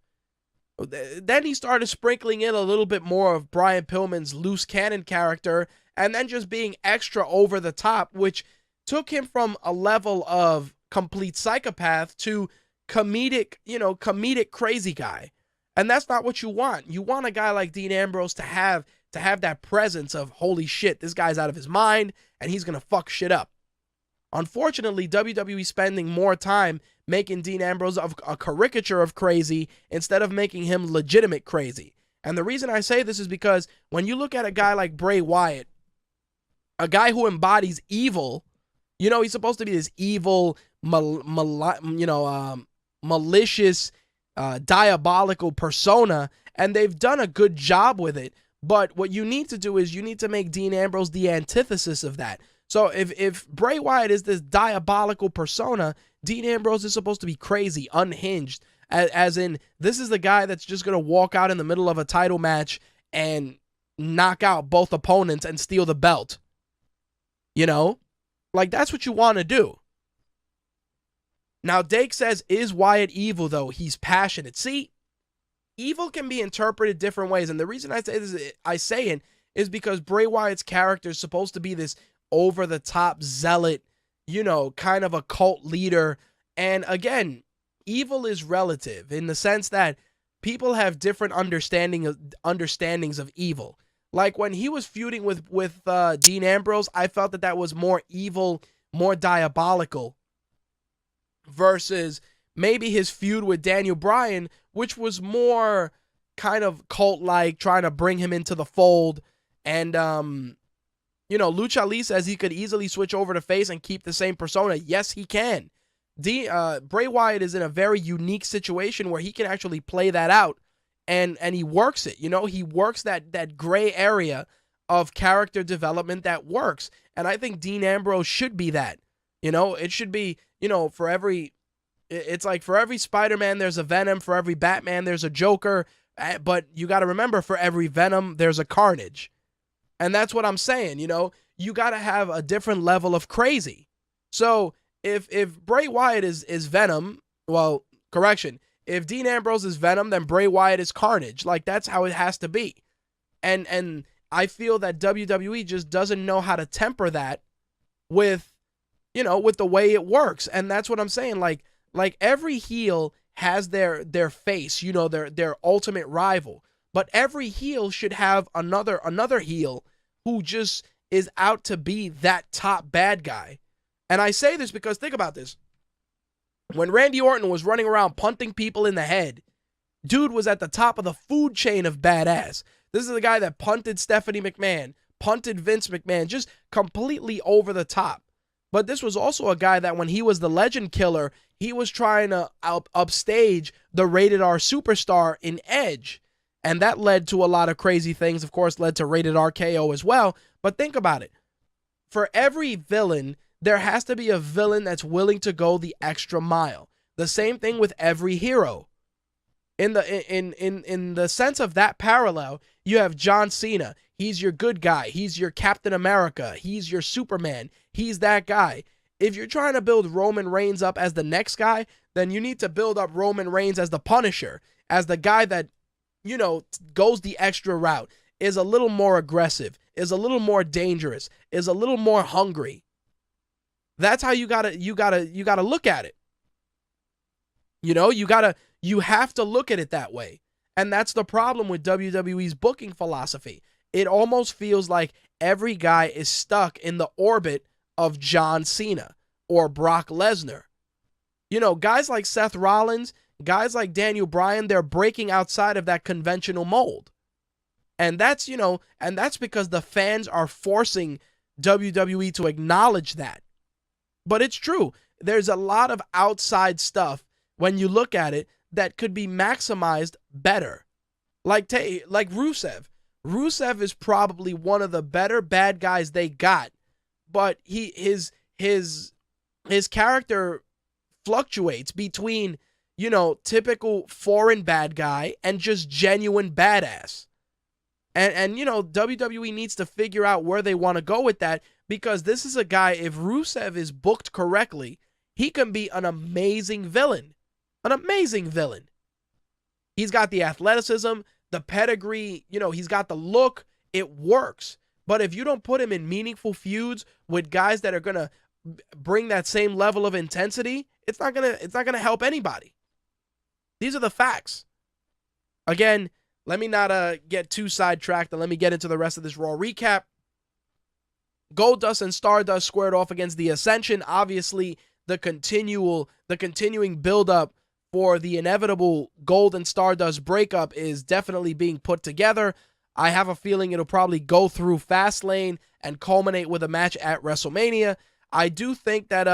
Then he started sprinkling in a little bit more of Brian Pillman's loose cannon character, and then just being extra over the top, which took him from a level of complete psychopath to comedic crazy guy. And that's not what you want. You want a guy like Dean Ambrose to have that presence of, holy shit, this guy's out of his mind and he's going to fuck shit up. Unfortunately, WWE spending more time making Dean Ambrose a caricature of crazy instead of making him legitimate crazy. And the reason I say this is because when you look at a guy like Bray Wyatt, a guy who embodies evil, he's supposed to be this evil, malicious, diabolical persona, and they've done a good job with it. But what you need to do is you need to make Dean Ambrose the antithesis of that. So if Bray Wyatt is this diabolical persona, Dean Ambrose is supposed to be crazy, unhinged, as in this is the guy that's just going to walk out in the middle of a title match and knock out both opponents and steal the belt. Like that's what you want to do. Now, Dake says, is Wyatt evil, though? He's passionate. See, evil can be interpreted different ways. And the reason I say it is because Bray Wyatt's character is supposed to be this over-the-top zealot, kind of a cult leader. And again, evil is relative in the sense that people have different understandings of evil. Like when he was feuding with Dean Ambrose, I felt that was more evil, more diabolical, versus maybe his feud with Daniel Bryan, which was more kind of cult-like, trying to bring him into the fold. And, Lucha Ali says he could easily switch over to face and keep the same persona. Yes, he can. Bray Wyatt is in a very unique situation where he can actually play that out, and he works it. He works that gray area of character development that works. And I think Dean Ambrose should be that. It should be, it's like for every Spider-Man, there's a Venom. For every Batman, there's a Joker. But you got to remember, for every Venom, there's a Carnage. And that's what I'm saying, you got to have a different level of crazy. So if Bray Wyatt is Venom, well, correction, if Dean Ambrose is Venom, then Bray Wyatt is Carnage. Like, that's how it has to be. And I feel that WWE just doesn't know how to temper that with, with the way it works. And that's what I'm saying. Like every heel has their face, their ultimate rival. But every heel should have another heel who just is out to be that top bad guy. And I say this because think about this. When Randy Orton was running around punting people in the head, dude was at the top of the food chain of badass. This is the guy that punted Stephanie McMahon, punted Vince McMahon, just completely over the top. But this was also a guy that when he was the legend killer, he was trying to upstage the rated R superstar in Edge. And that led to a lot of crazy things, of course, led to rated R KO as well. But think about it. For every villain, there has to be a villain that's willing to go the extra mile. The same thing with every hero. In the sense of that parallel, you have John Cena. He's your good guy. He's your Captain America. He's your Superman. He's that guy. If you're trying to build Roman Reigns up as the next guy, then you need to build up Roman Reigns as the Punisher, as the guy that, goes the extra route, is a little more aggressive, is a little more dangerous, is a little more hungry. That's how you gotta look at it. You have to look at it that way. And that's the problem with WWE's booking philosophy. It almost feels like every guy is stuck in the orbit of John Cena or Brock Lesnar. Guys like Seth Rollins, guys like Daniel Bryan, they're breaking outside of that conventional mold. And that's because the fans are forcing WWE to acknowledge that. But it's true. There's a lot of outside stuff when you look at it that could be maximized better. Like Rusev. Rusev is probably one of the better bad guys they got, but his character fluctuates between, typical foreign bad guy and just genuine badass. And WWE needs to figure out where they want to go with that, because this is a guy, if Rusev is booked correctly, he can be an amazing villain. An amazing villain. He's got the athleticism, the pedigree, he's got the look. It works. But if you don't put him in meaningful feuds with guys that are going to bring that same level of intensity, it's not going to help anybody. These are the facts. Again, let me not get too sidetracked and let me get into the rest of this Raw recap. Goldust and Stardust squared off against the Ascension. Obviously, the continuing build-up for the inevitable Gold and Stardust breakup is definitely being put together. I have a feeling it'll probably go through Fastlane and culminate with a match at WrestleMania. I do think that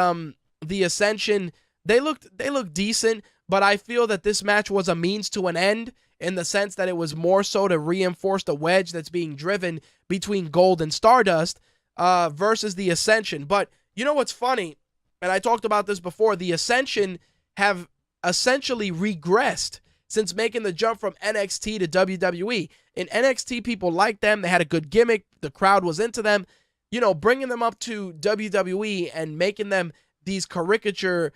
the Ascension, they looked decent, but I feel that this match was a means to an end in the sense that it was more so to reinforce the wedge that's being driven between Gold and Stardust versus the Ascension. But you know what's funny? And I talked about this before. The Ascension have essentially regressed since making the jump from NXT to WWE. In NXT, people liked them. They had a good gimmick. The crowd was into them. You know, bringing them up to WWE and making them this caricature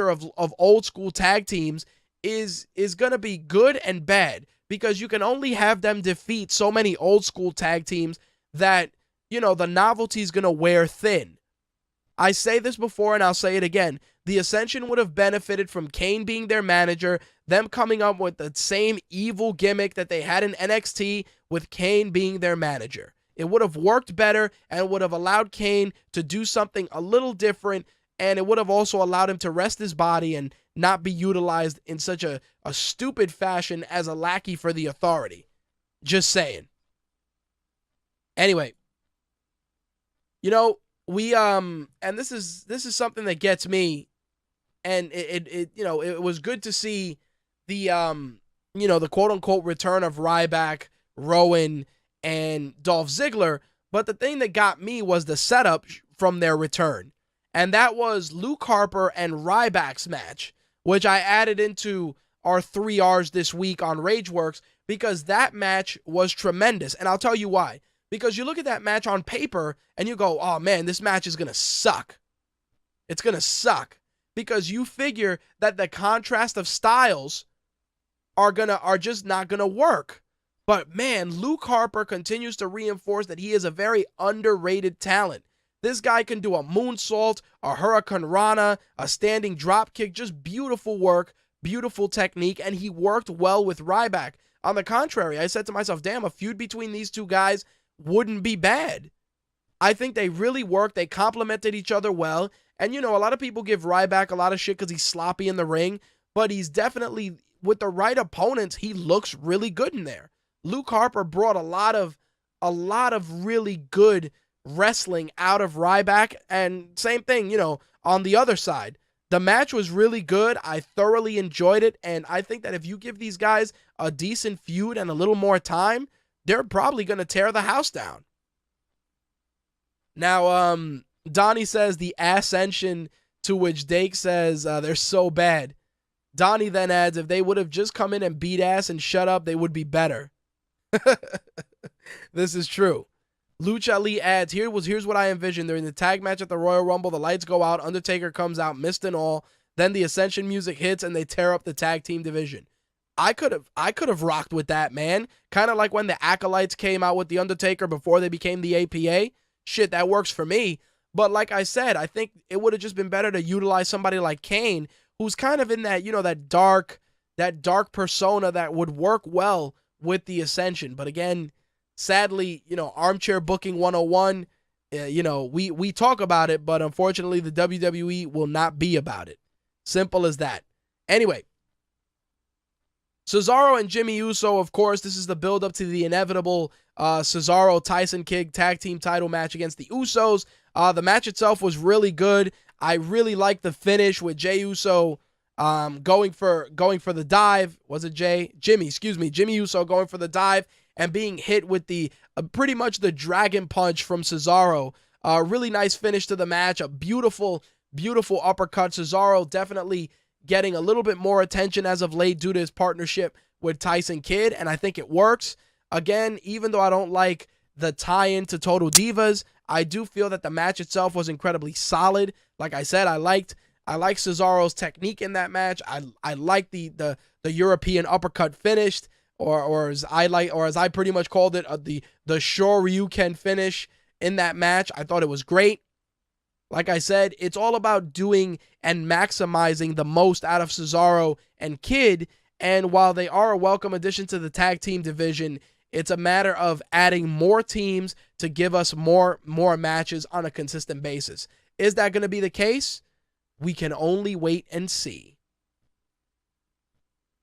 of old school tag teams is going to be good and bad, because you can only have them defeat so many old school tag teams that, you know, the novelty is going to wear thin. I say this before and I'll say it again. The Ascension would have benefited from Kane being their manager, them coming up with the same evil gimmick that they had in NXT with Kane being their manager. It would have worked better and would have allowed Kane to do something a little different, and it would have also allowed him to rest his body and not be utilized in such a stupid fashion as a lackey for the Authority. Just saying. Anyway, you know, we and this is something that gets me, and it was good to see the the quote unquote return of Ryback, Rowan, and Dolph Ziggler, but the thing that got me was the setup from their return, and that was Luke Harper and Ryback's match, which I added into our 3Rs this week on Rageworks, because that match was tremendous, and I'll tell you why. Because you look at that match on paper and you go, oh man, this match is going to suck. It's going to suck. Because you figure that the contrast of styles are just not going to work. But man, Luke Harper continues to reinforce that he is a very underrated talent. This guy can do a moonsault, a Hurricane Rana, a standing drop kick, just beautiful work, beautiful technique, and he worked well with Ryback. On the contrary, I said to myself, damn, a feud between these two guys wouldn't be bad. I think they really worked. They complemented each other well. And, you know, a lot of people give Ryback a lot of shit because he's sloppy in the ring, but he's definitely, with the right opponents, he looks really good in there. Luke Harper brought a lot of really good wrestling out of Ryback, and same thing, you know, on the other side. The match was really good. I thoroughly enjoyed it, and I think that if you give these guys a decent feud and a little more time, they're probably going to tear the house down. Now, Donnie says the Ascension, to which Dake says they're so bad. Donnie then adds, if they would have just come in and beat ass and shut up, they would be better. This is true. Lucha Lee adds, here's what I envisioned. During the tag match at the Royal Rumble, the lights go out, Undertaker comes out, mist and all, then the Ascension music hits and they tear up the tag team division. I could have rocked with that, man. Kind of like when the Acolytes came out with the Undertaker before they became the APA. Shit, that works for me. But like I said, I think it would have just been better to utilize somebody like Kane, who's kind of in that, you know, that dark persona that would work well with the Ascension. But again, sadly, you know, Armchair Booking 101, you know, we talk about it, but unfortunately the WWE will not be about it. Simple as that. Anyway, Cesaro and Jimmy Uso, of course, this is the build-up to the inevitable Cesaro-Tyson Kidd tag team title match against the Usos. The match itself was really good. I really liked the finish with Jey Uso going for the dive. Was it Jey? Jimmy Uso going for the dive and being hit with the pretty much the dragon punch from Cesaro. Really nice finish to the match. A beautiful uppercut. Cesaro definitely getting a little bit more attention as of late due to his partnership with Tyson Kidd, and I think it works. Again, even though I don't like the tie-in to Total Divas, I do feel that the match itself was incredibly solid. Like I said, I liked Cesaro's technique in that match. I like the European uppercut finished, or as I pretty much called it, the Shoryuken finish in that match. I thought it was great. Like I said, it's all about doing and maximizing the most out of Cesaro and Kidd, And while they are a welcome addition to the tag team division, it's a matter of adding more teams to give us more matches on a consistent basis. Is that going to be the case? We can only wait and see.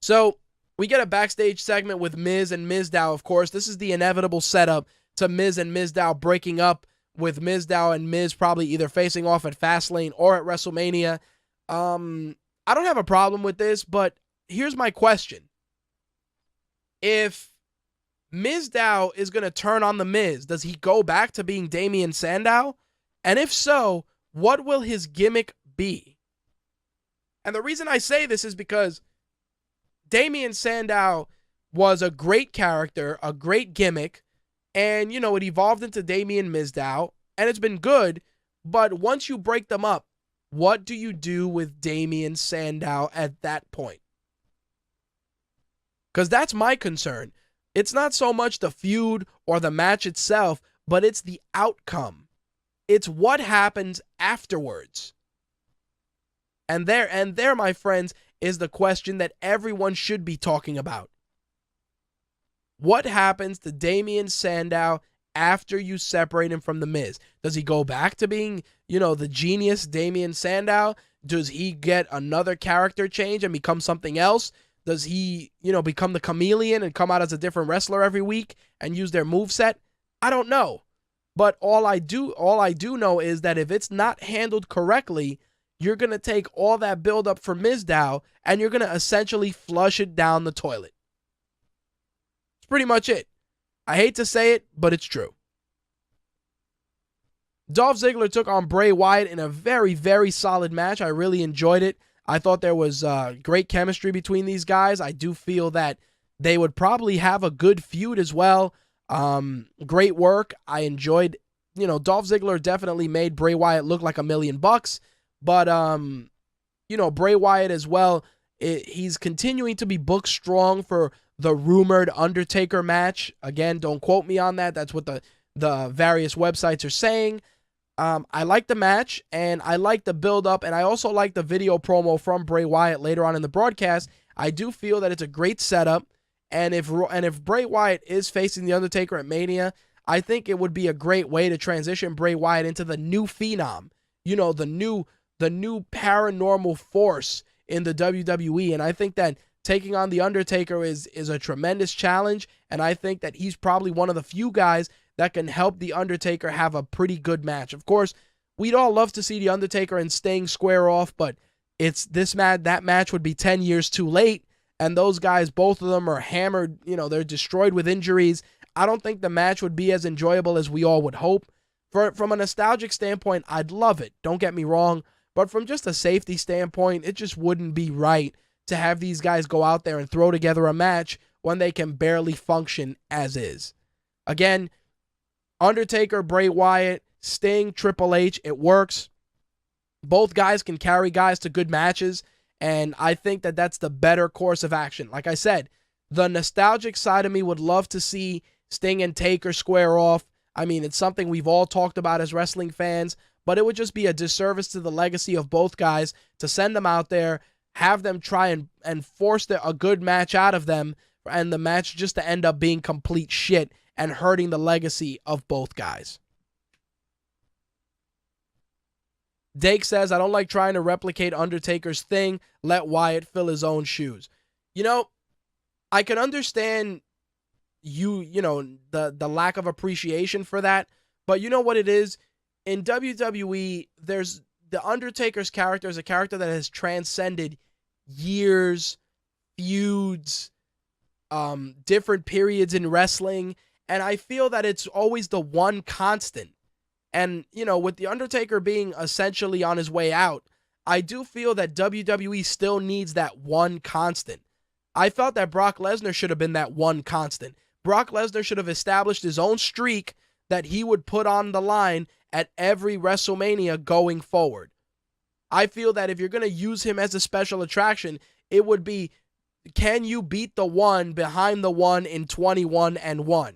So we get a backstage segment with Miz and Mizdow, of course. This is the inevitable setup to Miz and Mizdow breaking up, with Mizdow and Miz probably either facing off at Fastlane or at WrestleMania. I don't have a problem with this, but here's my question. If Mizdow is going to turn on the Miz, does he go back to being Damien Sandow? And if so, what will his gimmick be? And the reason I say this is because Damien Sandow was a great character, a great gimmick, and, you know, it evolved into Damien Mizdow, and it's been good, but once you break them up, what do you do with Damien Sandow at that point? Because that's my concern. It's not so much the feud or the match itself, but it's the outcome. It's what happens afterwards. And there, my friends, is the question that everyone should be talking about. What happens to Damien Sandow after you separate him from The Miz? Does he go back to being, you know, the genius Damien Sandow? Does he get another character change and become something else? Does he, you know, become the chameleon and come out as a different wrestler every week and use their moveset? I don't know. But all I do know is that if it's not handled correctly, you're going to take all that build-up for Mizdow and you're going to essentially flush it down the toilet. It's pretty much it. I hate to say it, but it's true. Dolph Ziggler took on Bray Wyatt in a very, very solid match. I really enjoyed it. I thought there was great chemistry between these guys. I do feel that they would probably have a good feud as well. Great work. I enjoyed, you know, Dolph Ziggler definitely made Bray Wyatt look like $1 million. But, you know, Bray Wyatt as well, he's continuing to be booked strong for the rumored Undertaker match. Again, don't quote me on that. That's what the various websites are saying. I like the match, and I like the build-up, and I also like the video promo from Bray Wyatt later on in the broadcast. I do feel that it's a great setup, and if Bray Wyatt is facing The Undertaker at Mania, I think it would be a great way to transition Bray Wyatt into the new phenom, you know, the new paranormal force in the WWE, and I think that taking on The Undertaker is a tremendous challenge, and I think that he's probably one of the few guys that can help The Undertaker have a pretty good match. Of course, we'd all love to see The Undertaker and Sting square off, but that match would be 10 years too late, and those guys, both of them are hammered, you know, they're destroyed with injuries. I don't think the match would be as enjoyable as we all would hope. From a nostalgic standpoint, I'd love it, don't get me wrong, but from just a safety standpoint, it just wouldn't be right to have these guys go out there and throw together a match when they can barely function as is. Again, Undertaker, Bray Wyatt, Sting, Triple H, it works. Both guys can carry guys to good matches, and I think that that's the better course of action. Like I said, the nostalgic side of me would love to see Sting and Taker square off. I mean, it's something we've all talked about as wrestling fans, but it would just be a disservice to the legacy of both guys to send them out there, have them try and force a good match out of them, and the match just to end up being complete shit and hurting the legacy of both guys. Dake says, I don't like trying to replicate Undertaker's thing. Let Wyatt fill his own shoes. You know, I can understand you know, the lack of appreciation for that, but you know what it is? In WWE, there's the Undertaker's character is a character that has transcended years, feuds, different periods in wrestling, and I feel that it's always the one constant. And, you know, with The Undertaker being essentially on his way out, I do feel that WWE still needs that one constant. I felt that Brock Lesnar should have been that one constant. Brock Lesnar should have established his own streak that he would put on the line at every WrestleMania going forward. I feel that if you're going to use him as a special attraction, it would be, can you beat the one behind the one in 21-1?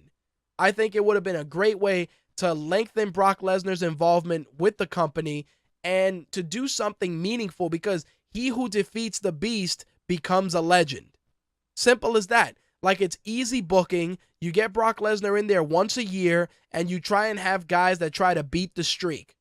I think it would have been a great way to lengthen Brock Lesnar's involvement with the company and to do something meaningful, because he who defeats the beast becomes a legend. Simple as that. Like, it's easy booking. You get Brock Lesnar in there once a year, and you try and have guys that try to beat the streak.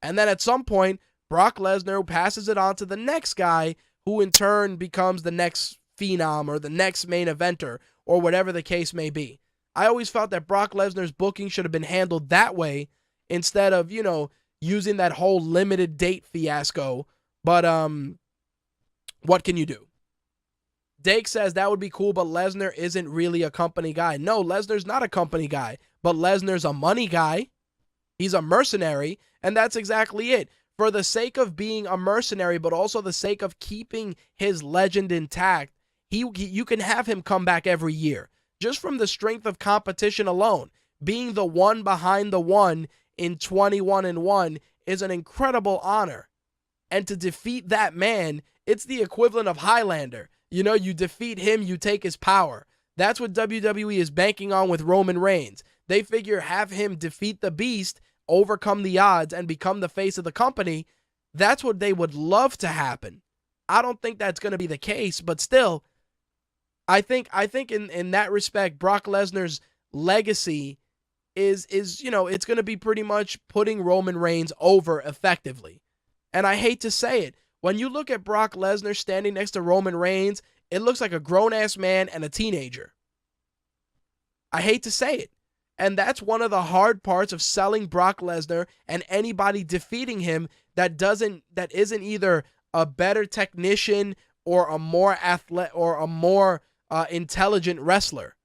And then at some point, Brock Lesnar passes it on to the next guy, who in turn becomes the next phenom or the next main eventer or whatever the case may be. I always felt that Brock Lesnar's booking should have been handled that way instead of, using that whole limited date fiasco. But what can you do? Dake says that would be cool, but Lesnar isn't really a company guy. No, Lesnar's not a company guy, but Lesnar's a money guy. He's a mercenary, and that's exactly it. For the sake of being a mercenary, but also the sake of keeping his legend intact, you can have him come back every year. Just from the strength of competition alone, being the one behind the one in 21-1 is an incredible honor. And to defeat that man, it's the equivalent of Highlander. You defeat him, you take his power. That's what WWE is banking on with Roman Reigns. They figure have him defeat the beast, overcome the odds, and become the face of the company. That's what they would love to happen. I don't think that's going to be the case, but still, I think in that respect, Brock Lesnar's legacy is it's going to be pretty much putting Roman Reigns over effectively. And I hate to say it, when you look at Brock Lesnar standing next to Roman Reigns, it looks like a grown-ass man and a teenager. I hate to say it. And that's one of the hard parts of selling Brock Lesnar and anybody defeating him that isn't either a better technician or a more intelligent wrestler.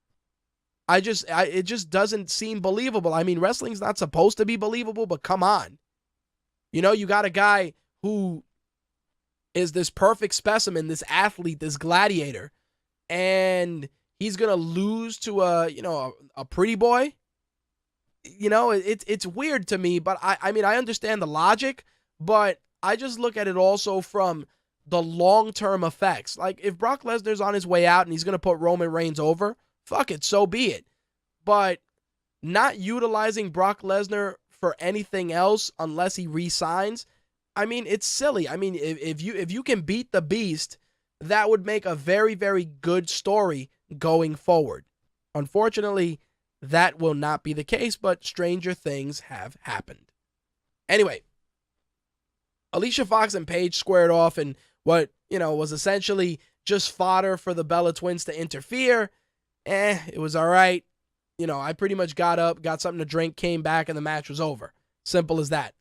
It just doesn't seem believable. I mean, wrestling's not supposed to be believable, but come on. You got a guy who is this perfect specimen, this athlete, this gladiator, and he's going to lose to a pretty boy. It's weird to me, but I mean, I understand the logic, but I just look at it also from the long-term effects. Like, if Brock Lesnar's on his way out and he's going to put Roman Reigns over, fuck it, so be it. But not utilizing Brock Lesnar for anything else unless he re-signs, I mean, it's silly. I mean, if you can beat the beast, that would make a very, very good story going forward. Unfortunately, that will not be the case, but stranger things have happened. Anyway, Alicia Fox and Paige squared off in what, was essentially just fodder for the Bella Twins to interfere. It was all right. I pretty much got up, got something to drink, came back, and the match was over. Simple as that.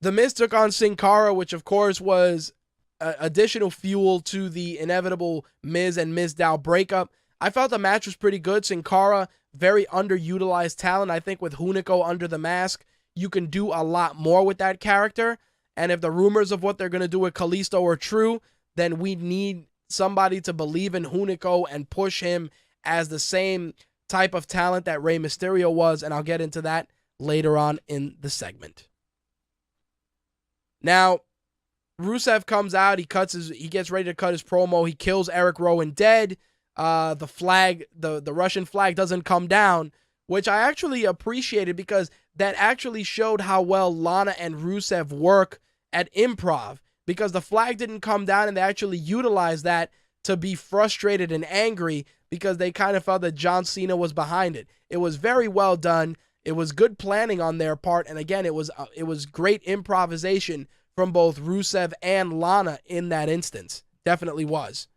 The Miz took on Sin Cara, which of course was additional fuel to the inevitable Miz and Mizdow breakup. I felt the match was pretty good. Sin Cara, very underutilized talent. I think with Hunico under the mask, you can do a lot more with that character. And if the rumors of what they're going to do with Kalisto are true, then we need somebody to believe in Hunico and push him as the same type of talent that Rey Mysterio was. And I'll get into that later on in the segment. Now, Rusev comes out. He gets ready to cut his promo. He kills Eric Rowan dead. The flag, the Russian flag doesn't come down, which I actually appreciated because that actually showed how well Lana and Rusev work at improv, because the flag didn't come down and they actually utilized that to be frustrated and angry because they kind of felt that John Cena was behind it. It was very well done. It was good planning on their part, and again, it was great improvisation from both Rusev and Lana in that instance. Definitely was.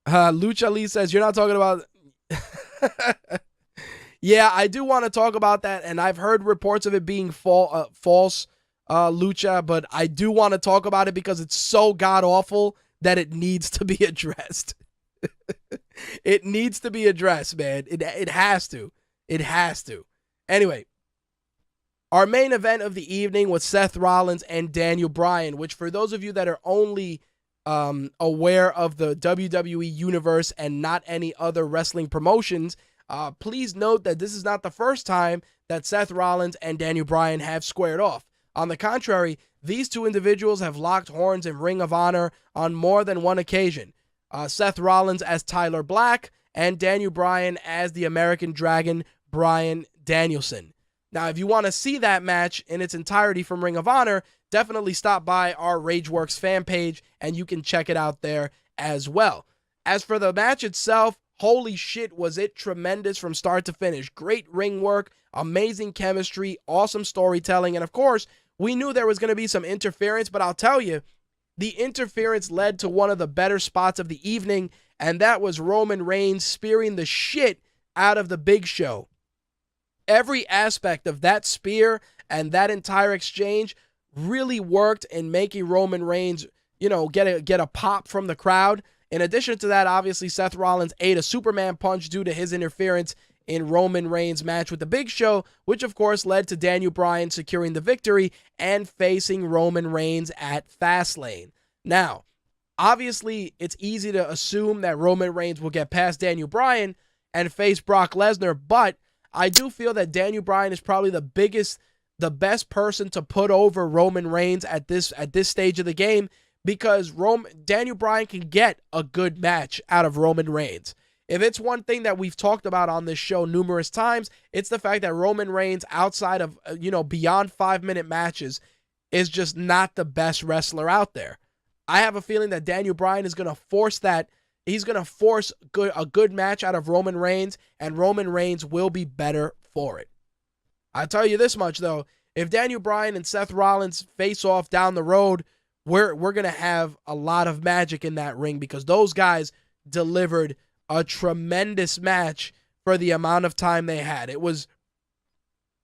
Lucha Lee says, you're not talking about... Yeah, I do want to talk about that, and I've heard reports of it being false, Lucha, but I do want to talk about it because it's so god-awful that it needs to be addressed. It needs to be addressed, man. It has to. It has to. Anyway, our main event of the evening was Seth Rollins and Daniel Bryan, which for those of you that are only aware of the WWE universe and not any other wrestling promotions, please note that this is not the first time that Seth Rollins and Daniel Bryan have squared off. On the contrary, these two individuals have locked horns in Ring of Honor on more than one occasion. Seth Rollins as Tyler Black and Daniel Bryan as the American Dragon, Bryan Danielson. Now, if you want to see that match in its entirety from Ring of Honor, definitely stop by our Rageworks fan page and you can check it out there as well. As for the match itself, holy shit, was it tremendous from start to finish. Great ring work, amazing chemistry, awesome storytelling, and of course, we knew there was going to be some interference, but I'll tell you, the interference led to one of the better spots of the evening, and that was Roman Reigns spearing the shit out of the Big Show. Every aspect of that spear and that entire exchange really worked in making Roman Reigns, get a pop from the crowd. In addition to that, obviously, Seth Rollins ate a Superman punch due to his interference in Roman Reigns' match with the Big Show, which of course led to Daniel Bryan securing the victory and facing Roman Reigns at Fastlane. Now, obviously, it's easy to assume that Roman Reigns will get past Daniel Bryan and face Brock Lesnar, but I do feel that Daniel Bryan is probably the best person to put over Roman Reigns at this stage of the game, because Daniel Bryan can get a good match out of Roman Reigns. If it's one thing that we've talked about on this show numerous times, it's the fact that Roman Reigns, outside of, beyond 5-minute matches, is just not the best wrestler out there. I have a feeling that Daniel Bryan is going to force that. He's going to force a good match out of Roman Reigns, and Roman Reigns will be better for it. I'll tell you this much, though. If Daniel Bryan and Seth Rollins face off down the road, we're going to have a lot of magic in that ring, because those guys delivered a tremendous match for the amount of time they had. It was,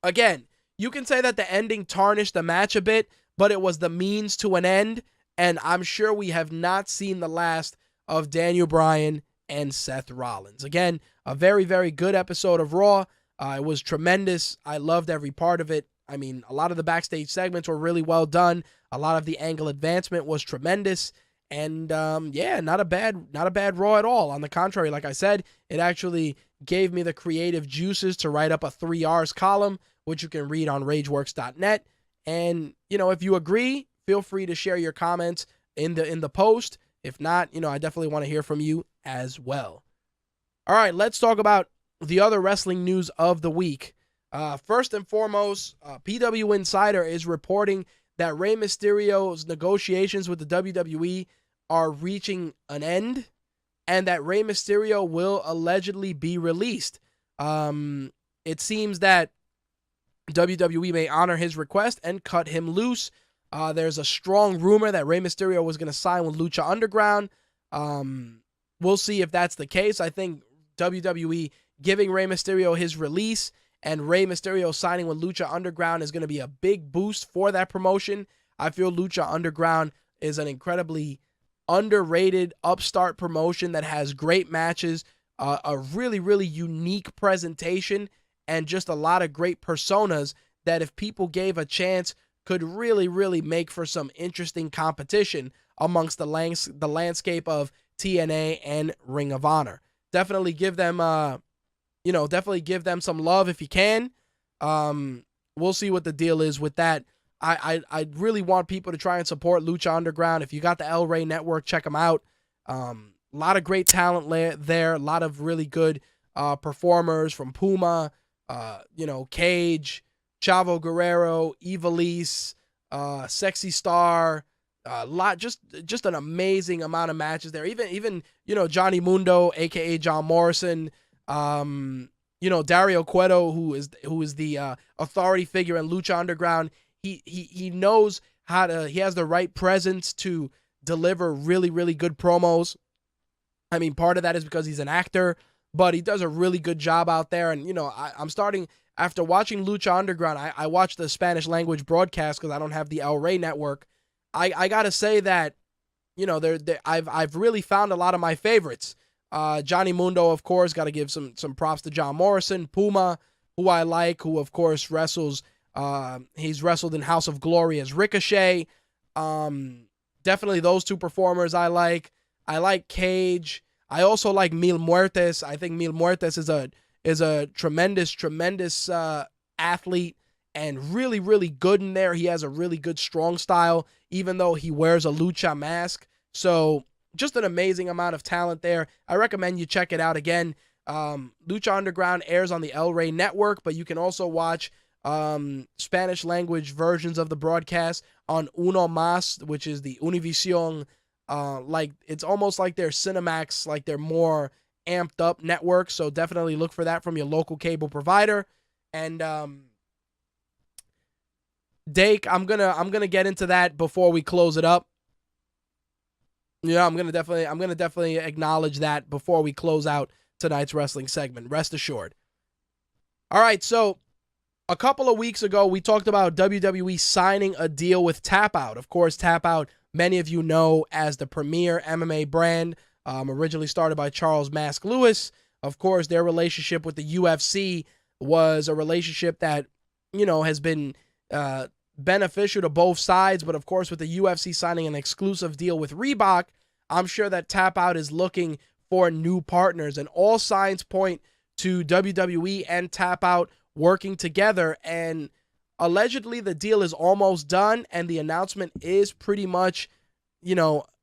again, you can say that the ending tarnished the match a bit, but it was the means to an end, and I'm sure we have not seen the last of Daniel Bryan and Seth Rollins. Again, a very, very good episode of Raw. It was tremendous. I loved every part of it. I mean, a lot of the backstage segments were really well done. A lot of the angle advancement was tremendous. And not a bad Raw at all. On the contrary, like I said, it actually gave me the creative juices to write up a 3 R's column, which you can read on rageworks.net. And, if you agree, feel free to share your comments in the post. If not, I definitely want to hear from you as well. All right, let's talk about the other wrestling news of the week. First and foremost, PW Insider is reporting that Rey Mysterio's negotiations with the WWE are reaching an end, and that Rey Mysterio will allegedly be released. It seems that WWE may honor his request and cut him loose. There's a strong rumor that Rey Mysterio was going to sign with Lucha Underground. We'll see if that's the case. I think WWE giving Rey Mysterio his release and Rey Mysterio signing with Lucha Underground is going to be a big boost for that promotion. I feel Lucha Underground is an incredibly underrated upstart promotion that has great matches, a really, really unique presentation, and just a lot of great personas that, if people gave a chance, could really, really make for some interesting competition amongst the landscape of TNA and Ring of Honor. Definitely give them some love if you can. We'll see what the deal is with that. I really want people to try and support Lucha Underground. If you got the El Rey Network, check them out. A lot of great talent there. A lot of really good performers from Puma, Cage, Chavo Guerrero, Ivelisse, Sexy Star. Just an amazing amount of matches there. Even Johnny Mundo, aka John Morrison. Dario Cueto, who is the authority figure in Lucha Underground. He knows he has the right presence to deliver really, really good promos. I mean, part of that is because he's an actor, but he does a really good job out there. And, I'm starting, after watching Lucha Underground, I watched the Spanish language broadcast because I don't have the El Rey Network. I got to say that, I've really found a lot of my favorites. Johnny Mundo, of course, got to give some props to John Morrison. Puma, who I like, who of course wrestles. He's wrestled in House of Glory as Ricochet. Definitely those two performers I like. I like Cage. I also like Mil Muertes. I think Mil Muertes is a tremendous athlete and really, really good in there. He has a really good strong style, even though he wears a lucha mask. So just an amazing amount of talent there. I recommend you check it out again. Lucha Underground airs on the El Rey Network, but you can also watch Spanish language versions of the broadcast on Uno Más, which is the Univision. Like it's almost like they're Cinemax, like they're more amped up network. So definitely look for that from your local cable provider. And Dake, I'm gonna get into that before we close it up. Yeah, I'm gonna definitely acknowledge that before we close out tonight's wrestling segment. Rest assured. All right, so a couple of weeks ago, we talked about WWE signing a deal with Tap Out. Of course, Tap Out, many of you know as the premier MMA brand, originally started by Charles Mask Lewis. Of course, their relationship with the UFC was a relationship that, has been beneficial to both sides. But of course, with the UFC signing an exclusive deal with Reebok, I'm sure that Tap Out is looking for new partners. And all signs point to WWE and Tap Out working together. And allegedly, the deal is almost done. And the announcement is pretty much,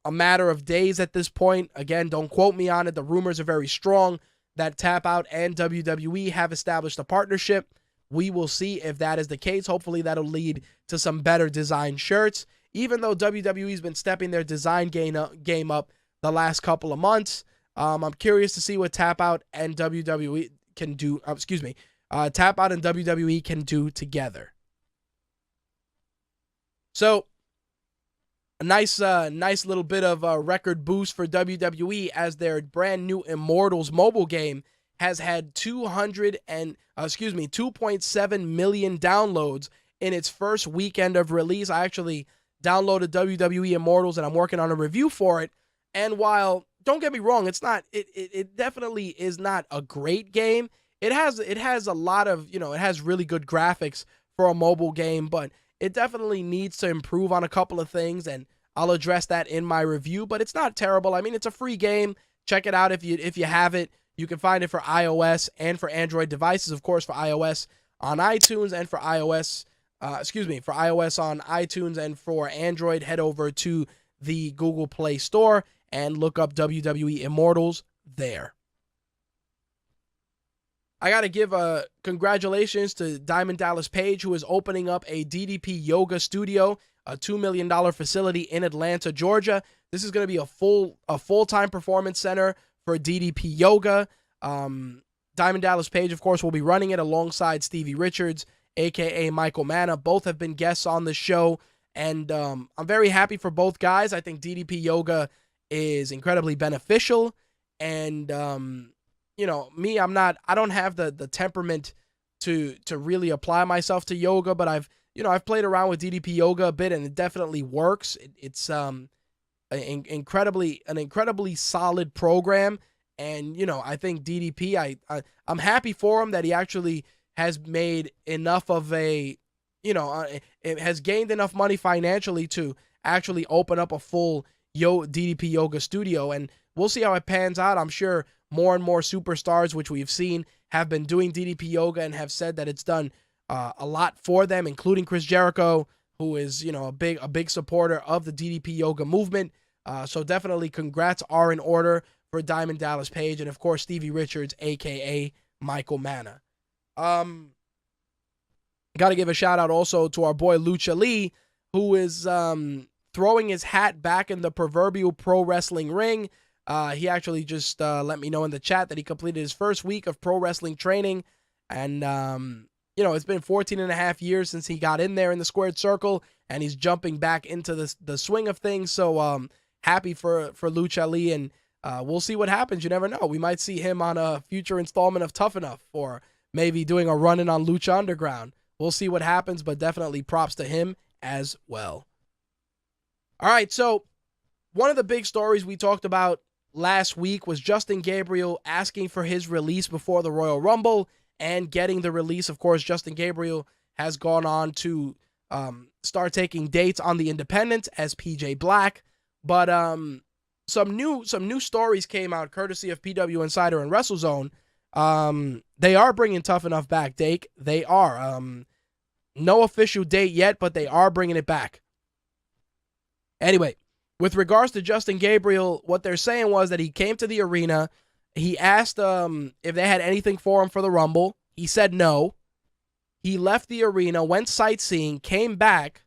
a matter of days at this point. Again, don't quote me on it. The rumors are very strong that Tap Out and WWE have established a partnership. We will see if that is the case. Hopefully that'll lead to some better design shirts. Even though WWE's been stepping their design game up the last couple of months, I'm curious to see what Tap Out and WWE can do. Tap Out and WWE can do together. So a nice little bit of a record boost for WWE as their brand new Immortals mobile game has had 2.7 million downloads in its first weekend of release. I actually downloaded WWE Immortals and I'm working on a review for it. And while, don't get me wrong, it definitely is not a great game. It has a lot of, it has really good graphics for a mobile game, but it definitely needs to improve on a couple of things, and I'll address that in my review. But it's not terrible. I mean, it's a free game. Check it out if you have it. You can find it for iOS and for Android devices. Of course, for iOS on iTunes and for iOS, for iOS on iTunes and for Android, head over to the Google Play Store and look up WWE Immortals there. I got to give congratulations to Diamond Dallas Page, who is opening up a DDP Yoga studio, a $2 million facility in Atlanta, Georgia. This is going to be a full-time performance center for DDP Yoga. Diamond Dallas Page, of course, will be running it alongside Stevie Richards, a.k.a. Michael Manna. Both have been guests on the show, and I'm very happy for both guys. I think DDP Yoga is incredibly beneficial, and me, I don't have the temperament to really apply myself to yoga, but I've played around with DDP Yoga a bit, and it definitely works. It's an incredibly solid program, and I think DDP, I'm happy for him that he actually has made enough of it has gained enough money financially to actually open up a full DDP Yoga studio, and we'll see how it pans out. I'm sure more and more superstars, which we've seen, have been doing DDP Yoga and have said that it's done a lot for them, including Chris Jericho, who is a big supporter of the DDP Yoga movement. So definitely congrats are in order for Diamond Dallas Page, and of course Stevie Richards, aka Michael Manna. Got to give a shout out also to our boy Lucha Lee, who is throwing his hat back in the proverbial pro wrestling ring. He actually just let me know in the chat that he completed his first week of pro wrestling training. And, it's been 14 and a half years since he got in there in the squared circle, and he's jumping back into the swing of things. So happy for Lucha Lee, and we'll see what happens. You never know. We might see him on a future installment of Tough Enough, or maybe doing a run-in on Lucha Underground. We'll see what happens, but definitely props to him as well. All right, so one of the big stories we talked about last week was Justin Gabriel asking for his release before the Royal Rumble and getting the release. Of course, Justin Gabriel has gone on to start taking dates on the Independent as PJ Black, but some new stories came out courtesy of PW Insider and WrestleZone. They are bringing Tough Enough back, Dake. They are. No official date yet, but they are bringing it back. Anyway, with regards to Justin Gabriel, what they're saying was that he came to the arena. He asked if they had anything for him for the Rumble. He said no. he left the arena, went sightseeing, came back,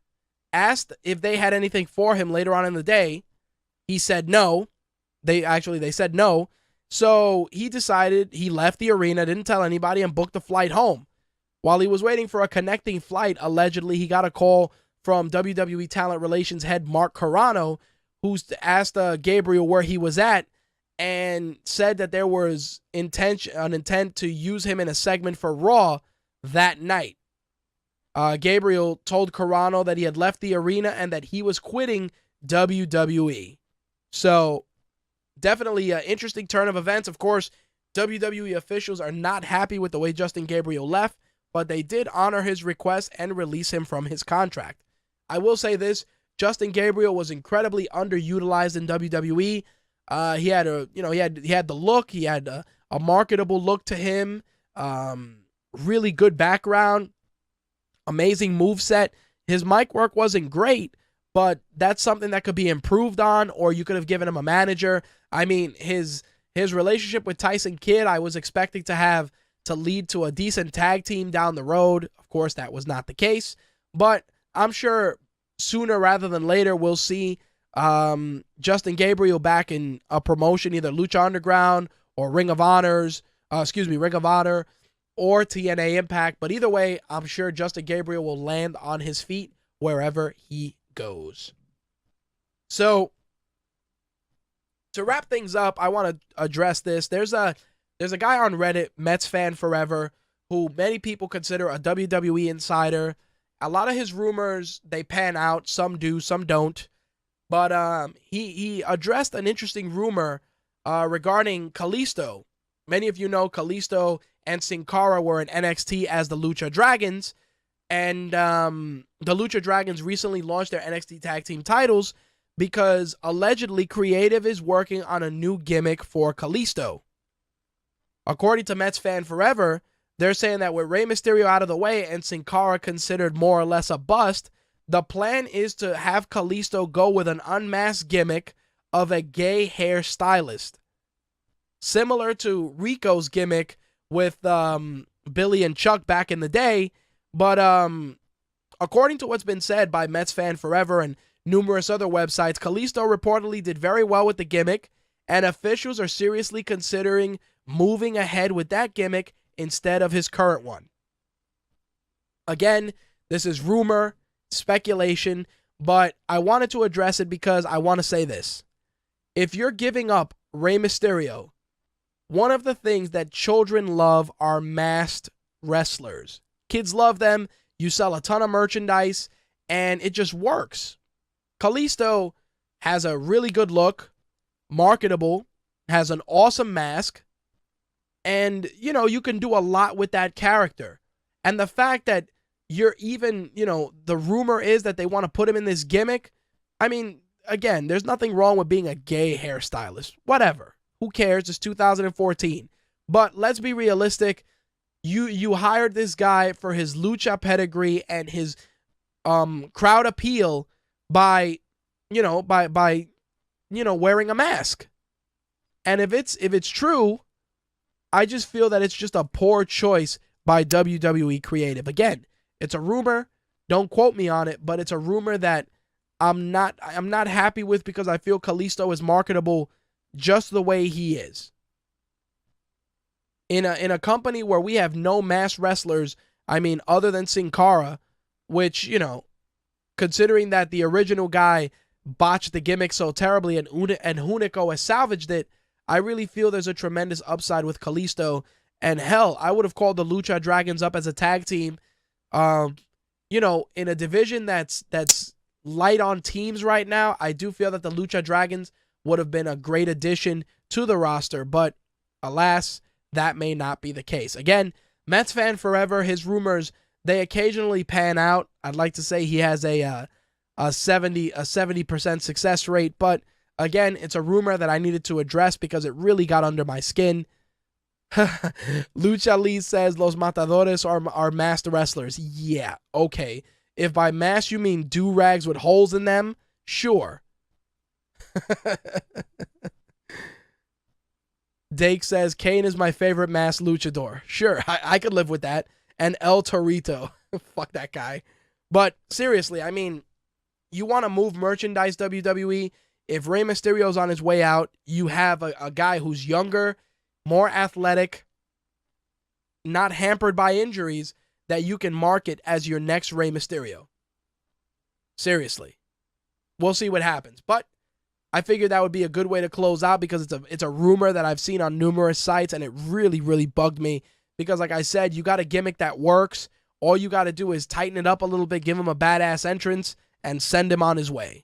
asked if they had anything for him later on in the day. He said no. They said no. So he decided, he left the arena, didn't tell anybody, and booked a flight home. While he was waiting for a connecting flight, allegedly, he got a call from WWE Talent Relations head Mark Carrano, who's asked Gabriel where he was at and said that there was an intent to use him in a segment for Raw that night. Gabriel told Carrano that he had left the arena and that he was quitting WWE. So definitely an interesting turn of events. Of course, WWE officials are not happy with the way Justin Gabriel left, but they did honor his request and release him from his contract. I will say this, Justin Gabriel was incredibly underutilized in WWE. He had the look, he had a marketable look to him, really good background, amazing moveset. His mic work wasn't great, but that's something that could be improved on, or you could have given him a manager. I mean, his relationship with Tyson Kidd, I was expecting to lead to a decent tag team down the road. Of course, that was not the case, but I'm sure sooner rather than later we'll see Justin Gabriel back in a promotion, either Lucha Underground or Ring of Honor or TNA Impact. But either way, I'm sure Justin Gabriel will land on his feet wherever he goes. So to wrap things up, I want to address this. There's a guy on Reddit, Mets Fan Forever, who many people consider a WWE insider. A lot of his rumors, they pan out. Some do, some don't. But he addressed an interesting rumor regarding Kalisto. Many of you know Kalisto and Sin Cara were in NXT as the Lucha Dragons. And the Lucha Dragons recently launched their NXT Tag Team titles because allegedly Creative is working on a new gimmick for Kalisto. According to Mets Fan Forever, they're saying that with Rey Mysterio out of the way and Sin Cara considered more or less a bust, the plan is to have Kalisto go with an unmasked gimmick of a gay hairstylist. Similar to Rico's gimmick with Billy and Chuck back in the day. But according to what's been said by Mets Fan Forever and numerous other websites, Kalisto reportedly did very well with the gimmick, and officials are seriously considering moving ahead with that gimmick instead of his current one. Again, this is rumor, speculation, but I wanted to address it because I want to say this. If you're giving up Rey Mysterio, one of the things that children love are masked wrestlers. Kids love them, you sell a ton of merchandise, and it just works. Kalisto has a really good look, marketable, has an awesome mask, and, you can do a lot with that character. And the fact that you're even, the rumor is that they want to put him in this gimmick. I mean, again, there's nothing wrong with being a gay hairstylist. Whatever. Who cares? It's 2014. But let's be realistic. You hired this guy for his lucha pedigree and his crowd appeal by wearing a mask. And if it's true, I just feel that it's just a poor choice by WWE Creative. Again, it's a rumor. Don't quote me on it, but it's a rumor that I'm not happy with because I feel Kalisto is marketable just the way he is. In a company where we have no masked wrestlers, I mean, other than Sin Cara, which, considering that the original guy botched the gimmick so terribly and Hunico has salvaged it, I really feel there's a tremendous upside with Kalisto. And hell, I would have called the Lucha Dragons up as a tag team. In a division that's light on teams right now, I do feel that the Lucha Dragons would have been a great addition to the roster. But alas, that may not be the case. Again, Mets Fan Forever, his rumors, they occasionally pan out. I'd like to say he has a 70% success rate, but again, it's a rumor that I needed to address because it really got under my skin. Lucha Lee says Los Matadores are masked wrestlers. Yeah, okay. If by mask you mean do-rags with holes in them, sure. Dake says Kane is my favorite masked luchador. Sure, I could live with that. and El Torito. Fuck that guy. But seriously, I mean, you want to move merchandise, WWE. If Rey Mysterio's on his way out, you have a guy who's younger, more athletic, not hampered by injuries, that you can market as your next Rey Mysterio. Seriously. We'll see what happens. But I figured that would be a good way to close out because it's a rumor that I've seen on numerous sites, and it really, really bugged me because, like I said, you got a gimmick that works. All you got to do is tighten it up a little bit, give him a badass entrance, and send him on his way.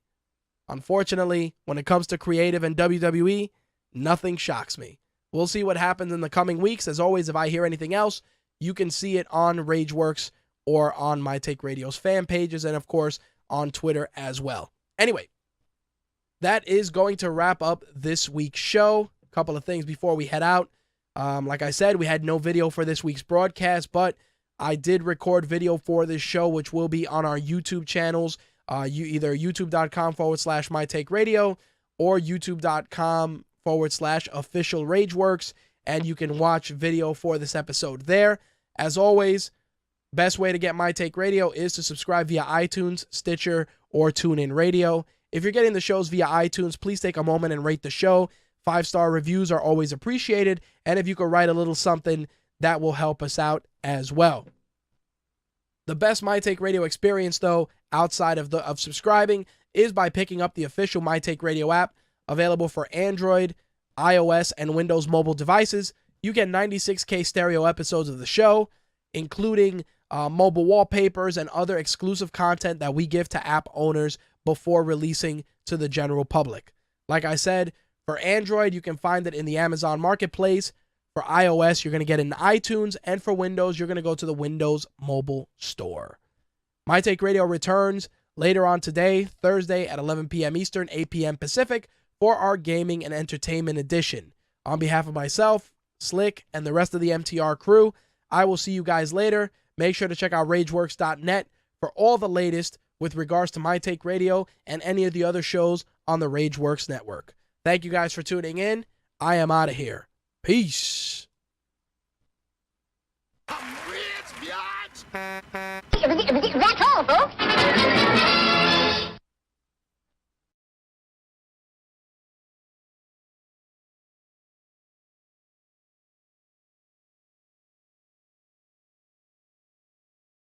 Unfortunately, when it comes to creative and WWE, nothing shocks me. We'll see what happens in the coming weeks. As always, if I hear anything else, you can see it on Rageworks or on My Take Radio's fan pages and, of course, on Twitter as well. Anyway, that is going to wrap up this week's show. A couple of things before we head out. Like I said, we had no video for this week's broadcast, but I did record video for this show, which will be on our YouTube channels, either youtube.com/MyTakeRadio or youtube.com/official Rageworks, and you can watch video for this episode there. As always, best way to get My Take Radio is to subscribe via iTunes, Stitcher, or TuneIn Radio. If you're getting the shows via iTunes, please take a moment and rate the show. 5-star reviews are always appreciated, and if you could write a little something, that will help us out as well. The best My Take Radio experience, though, outside of subscribing, is by picking up the official My Take Radio app, available for Android, iOS, and Windows mobile devices. You get 96K stereo episodes of the show, including mobile wallpapers and other exclusive content that we give to app owners before releasing to the general public. Like I said, for Android, you can find it in the Amazon Marketplace. For iOS, you're going to get it in iTunes. And for Windows, you're going to go to the Windows Mobile Store. My Take Radio returns later on today, Thursday at 11 p.m. Eastern, 8 p.m. Pacific, for our Gaming and Entertainment Edition. On behalf of myself, Slick, and the rest of the MTR crew, I will see you guys later. Make sure to check out RageWorks.net for all the latest with regards to My Take Radio and any of the other shows on the RageWorks network. Thank you guys for tuning in. I am out of here. Peace. I'm rich, biatch! That's all, folks.